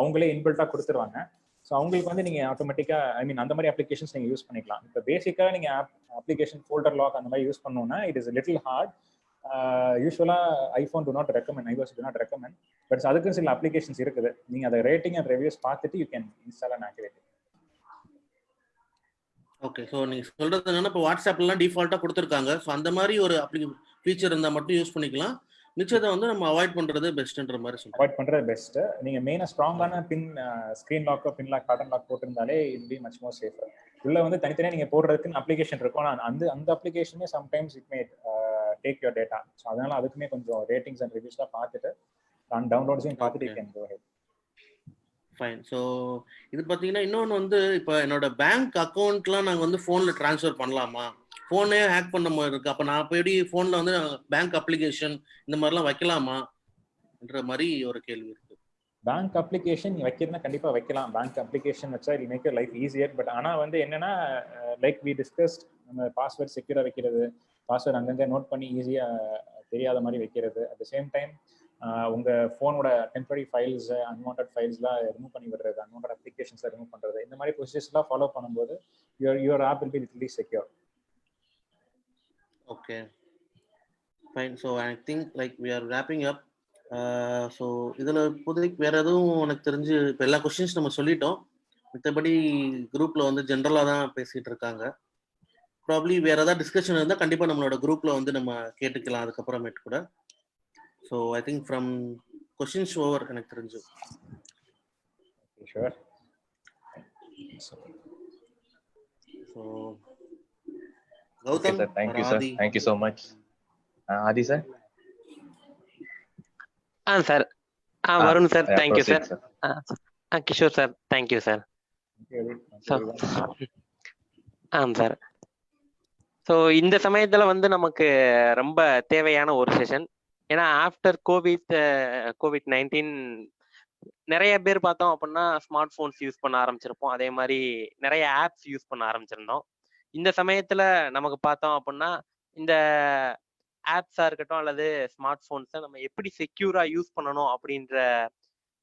அவங்களே இன்பில்ட்டாக கொடுத்துருவாங்க. ஸோ அவங்களுக்கு வந்து நீங்கள் ஆட்டோமேட்டிக்காக ஐ மீன் அந்த மாதிரி அப்ளிகேஷன்ஸ் நீங்கள் யூஸ் பண்ணிக்கலாம். இப்போ பேசிக்காக நீங்கள் அப்ளிகேஷன் ஃபோல்டர் லாக் அந்த மாதிரி யூஸ் பண்ணணும்னா இட் இஸ் லிட்டில் ஹார்ட். யூஸ்வலாக iPhone to not recommend, iOS to not recommend. But அதுக்கு சில அப்ளிகேஷன்ஸ் இருக்குது. நீங்கள் அதை ரேட்டிங் அண்ட் ரிவ்யூஸ் பார்த்துட்டு you can install and activate. Okay. So நீங்கள் சொல்கிறது என்னன்னா, இப்போ வாட்ஸ்அப்லாம் டிஃபால்ட்டாக கொடுத்துருக்காங்க. ஸோ அந்த மாதிரி ஒரு ஃபீச்சர் இருந்தால் மட்டும் யூஸ் பண்ணிக்கலாம். மிச்சத்தை வந்து நம்ம அவாய்ட் பண்ணுறது பெஸ்ட்டுன்ற மாதிரி சொல்லுங்கள். அவாய்ட் பண்ணுறது பெஸ்ட்டு. நீங்கள் மெயினாக ஸ்ட்ராங்கான பின் ஸ்க்ரீன் லாக்கோ பின் லாக் பேட்டர்ன் லாக் போட்டிருந்தாலே it be much more safer. உள்ள வந்து தனித்தனியாக நீங்கள் போடுறதுக்குன்னு அப்ளிகேஷன் இருக்கும். ஆனால் அந்த அப்ளிகேஷனே sometimes it may take your data. So அதனால அதுக்குமே கொஞ்சம் ரேட்டிங்ஸ் அண்ட் ரிவ்யூஸ்லாம் பார்த்துட்டு டவுன்லோட்ஸையும் பார்த்துட்டு you can go ahead. Fine. So இது பார்த்தீங்கன்னா இன்னொன்று வந்து இப்போ என்னோட பேங்க் அக்கௌண்ட்லாம் நாங்கள் வந்து ஃபோனில் ட்ரான்ஸ்ஃபர் பண்ணலாமா? ஃபோனே ஹேக் பண்ண மாதிரி இருக்குது. அப்போ நான் எப்படி ஃபோனில் வந்து பேங்க் அப்ளிகேஷன் இந்த மாதிரிலாம் வைக்கலாமான்ற மாதிரி ஒரு கேள்வி இருக்குது. பேங்க் அப்ளிகேஷன் வைக்கிறதுனா கண்டிப்பாக வைக்கலாம். பேங்க் அப்ளிகேஷன் வச்சா it make your life easier. But ஆனால் வந்து என்னன்னா லைக் வி டிஸ்கஸ்ட், நம்ம பாஸ்வேர்ட் செக்யூராக வைக்கிறது, பாஸ்வேர்ட் அங்கங்கே நோட் பண்ணி ஈஸியாக தெரியாத மாதிரி வைக்கிறது. அட் த சேம் டைம் உங்கள் ஃபோனோட டெம்பரரி ஃபைல்ஸ் அன்வான்ட் ஃபைல்ஸ்லாம் ரிமூவ் பண்ணி விடுறது, அன்வான்ட் அப்ளிகேஷன்ஸை ரிமூவ் பண்ணுறது, இந்த மாதிரி ப்ரொசீஜர்ஸ்லாம் ஃபாலோ பண்ணும்போது your app will be little secure. Okay fine. So I think like we are wrapping up. So இதில் இப்போதைக்கு வேறு எதுவும் எனக்கு தெரிஞ்சு இப்போ எல்லா கொஸ்டின்ஸ் நம்ம சொல்லிட்டோம். மற்றபடி குரூப்பில் வந்து ஜென்ரலாக தான் பேசிகிட்டு இருக்காங்க. ப்ராப்ளி வேறு ஏதாவது டிஸ்கஷன் இருந்தால் கண்டிப்பாக நம்மளோட குரூப்பில் வந்து நம்ம கேட்டுக்கலாம் அதுக்கப்புறமேட்டு கூட. So I think from questions over எனக்கு தெரிஞ்சு. Sure. So Gautham, sir thank you sir, thank you so much. Aadhi sir. Sir Varun sir thank you sir. Kishore sir thank you sir. Sir so இந்த சமயத்தில் வந்து நமக்கு ரொம்ப தேவையான ஒரு செஷன். ஏன்னா ஆஃப்டர் COVID-19 நிறைய பேர் பார்த்தோம் அப்படின்னா ஸ்மார்ட் ஃபோன்ஸ் யூஸ் பண்ண ஆரம்பிச்சிருப்போம். அதே மாதிரி நிறைய ஆப்ஸ் யூஸ் பண்ண ஆரம்பிச்சிருந்தோம். இந்த சமயத்தில் நமக்கு பார்த்தோம் அப்படின்னா இந்த ஆப்ஸாக இருக்கட்டும் அல்லது ஸ்மார்ட் ஃபோன்ஸை நம்ம எப்படி செக்யூராக யூஸ் பண்ணணும் அப்படின்ற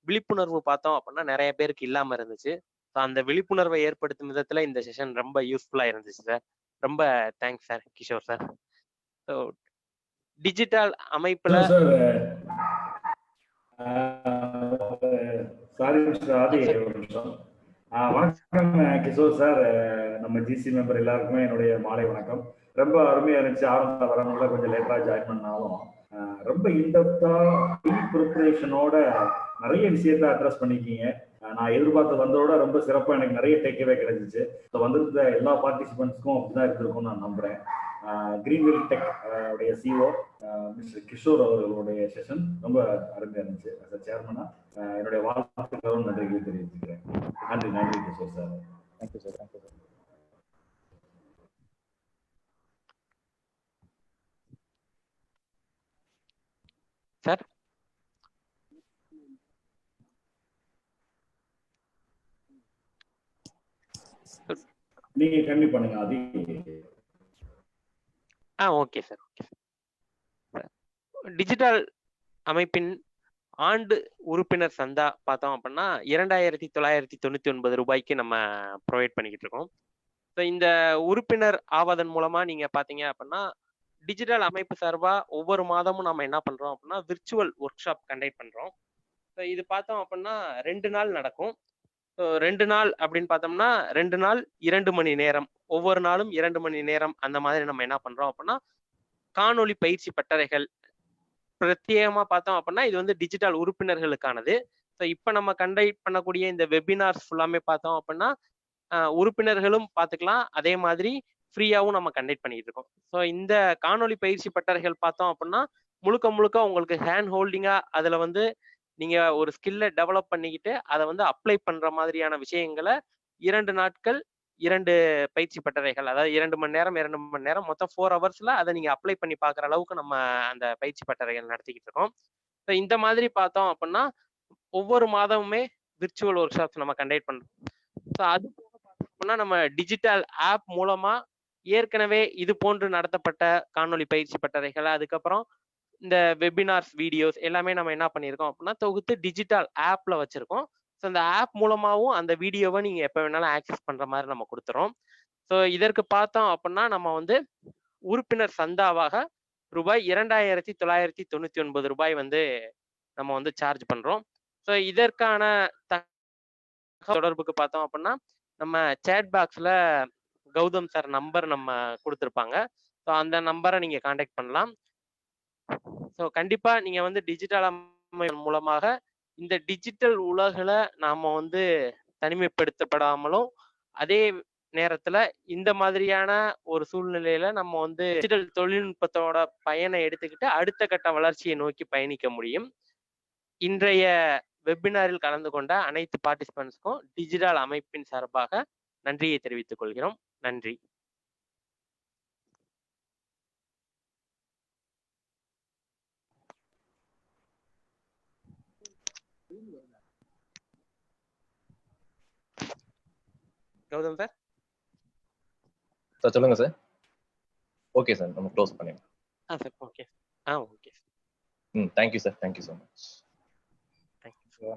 விழிப்புணர்வு பார்த்தோம் அப்படின்னா நிறைய பேருக்கு இல்லாமல் இருந்துச்சு. ஸோ அந்த விழிப்புணர்வை ஏற்படுத்தும் விதத்தில் இந்த செஷன் ரொம்ப யூஸ்ஃபுல்லாக இருந்துச்சு சார். ரொம்ப thanks sir Kishore sir. So digital அமைப்பில் வணக்கம் கிஷோர் சார். நம்ம ஜிசி மெம்பர் எல்லாருக்குமே என்னுடைய மாலை வணக்கம். ரொம்ப அருமையா இருந்துச்சு. ஆரம்பத்தில் வரவங்கள கொஞ்சம் லேட்டராக ஜாயின் பண்ணாலும் ரொம்ப இன்டெப்தா ப்ரிப்பரேஷனோட நிறைய விஷயத்த அட்ரஸ் பண்ணிக்கிங்க. நான் எதிர்பார்த்து வந்ததோட ரொம்ப சிறப்பாக எனக்கு நிறைய டேக்அவே கிடைச்சிச்சு. ஸோ வந்திருந்த எல்லா பார்ட்டிசிபென்ட்ஸ்க்கும் அப்படிதான் இருந்திருக்கும்னு நான் நம்புறேன். கிரீன்வில் டெக் உடைய சிஓ மிஸ்டர் கிஷோர் அவர்களுடைய செஷன் ரொம்ப அருமையாக இருந்துச்சு. சேர்மனா என்னுடைய வாழ்த்துக்களும் நன்றிகளை தெரிவிச்சுக்கிறேன். நன்றி Kishore sir. Thank you sir. Thank you sir. Sir நீங்க கண்டிப்பா பண்ணுங்க Aadhi. Okay sir. Okay. Digital அமைப்பின் ஆண்டு உறுப்பினர் சந்தா பார்த்தோம் அப்படின்னா 2999 ரூபாய்க்கு நம்ம ப்ரொவைட் பண்ணிக்கிட்டு இருக்கோம். ஸோ இந்த உறுப்பினர் ஆவதன் மூலமா நீங்க பாத்தீங்க அப்படின்னா டிஜிட்டல் அமைப்பு சார்பா ஒவ்வொரு மாதமும் நம்ம என்ன பண்றோம் அப்படின்னா விர்ச்சுவல் ஒர்க் ஷாப் கண்டக்ட் பண்றோம். ஸோ இது பார்த்தோம் அப்படின்னா 2 நாள் நடக்கும். ஸோ 2 நாள் அப்படின்னு பார்த்தோம்னா 2 நாள் 2 மணி நேரம், ஒவ்வொரு நாளும் 2 மணி நேரம் அந்த மாதிரி நம்ம என்ன பண்றோம் அப்படின்னா காணொளி பயிற்சி பட்டறைகள் பிரத்யேகமா பார்த்தோம் அப்படின்னா இது வந்து டிஜிட்டல் உறுப்பினர்களுக்கானது. ஸோ இப்போ நம்ம கண்டக்ட் பண்ணக்கூடிய இந்த வெபினார்ஸ் ஃபுல்லாமே பார்த்தோம் அப்படின்னா உறுப்பினர்களும் பார்த்துக்கலாம், அதே மாதிரி ஃப்ரீயாகவும் நம்ம கண்டக்ட் பண்ணிட்டு இருக்கோம். ஸோ இந்த காணொளி பயிற்சி பட்டறைகள் பார்த்தோம் அப்படின்னா முழுக்க முழுக்க உங்களுக்கு ஹேண்ட் ஹோல்டிங்கா அதில் வந்து நீங்க ஒரு ஸ்கில்லை டெவலப் பண்ணிக்கிட்டு அதை வந்து அப்ளை பண்ற மாதிரியான விஷயங்களை 2 நாட்கள் 2 பயிற்சி பட்டறைகள், அதாவது 2 மணி நேரம் 2 மணி நேரம் மொத்தம் 4 ஹவர்ஸ்ல அதை நீங்க அப்ளை பண்ணி பார்க்குற அளவுக்கு நம்ம அந்த பயிற்சி பட்டறைகள் நடத்திக்கிட்டு இருக்கோம். ஸோ இந்த மாதிரி பார்த்தோம் அப்படின்னா ஒவ்வொரு மாதமுமே விர்ச்சுவல் ஒர்க் ஷாப்ஸ் நம்ம கண்டக்ட் பண்றோம். ஸோ அது போக பார்த்தோம் அப்படின்னா நம்ம டிஜிட்டல் ஆப் மூலமா ஏற்கனவே இது போன்று நடத்தப்பட்ட காணொளி பயிற்சி பட்டறைகள், அதுக்கப்புறம் இந்த வெபினார்ஸ் வீடியோஸ் எல்லாமே நம்ம என்ன பண்ணியிருக்கோம் அப்படின்னா தொகுத்து டிஜிட்டல் ஆப்ல வச்சிருக்கோம். ஸோ அந்த ஆப் மூலமாகவும் அந்த வீடியோவை நீங்க எப்போ வேணாலும் ஆக்சஸ் பண்ற மாதிரி நம்ம கொடுத்துறோம். ஸோ இதற்கு பார்த்தோம் அப்படின்னா நம்ம வந்து உறுப்பினர் சந்தாவாக ரூபாய் 2999 ரூபாய் வந்து நம்ம வந்து சார்ஜ் பண்றோம். ஸோ இதற்கான தொடர்புக்கு பார்த்தோம் அப்படின்னா நம்ம சேட் பாக்ஸ்ல கௌதம் சார் நம்பர் நம்ம கொடுத்துருப்பாங்க. ஸோ அந்த நம்பரை நீங்க கான்டாக்ட் பண்ணலாம். ஸோ கண்டிப்பா நீங்க வந்து டிஜிட்டல் மூலமாக இந்த டிஜிட்டல் உலகில் நாம வந்து தனிமைப்படுத்தப்படாமலும் அதே நேரத்துல இந்த மாதிரியான ஒரு சூழ்நிலையில நம்ம வந்து டிஜிட்டல் தொழில்நுட்பத்தோட பயனை எடுத்துக்கிட்டு அடுத்த கட்ட வளர்ச்சியை நோக்கி பயணிக்க முடியும். இன்றைய வெபினாரில் கலந்து கொண்ட அனைத்து பார்ட்டிசிபென்ட்ஸ்க்கும் டிஜிட்டல் அமைப்பின் சார்பாக நன்றியை தெரிவித்துக் கொள்கிறோம். நன்றி. கௌதம் சார். சார் சொல்லுங்க சார். ஓகே சார், நம்ம க்ளோஸ் பண்ணிடலாம். Sir okay. Okay. Thank you sir, thank you so much. Thank you.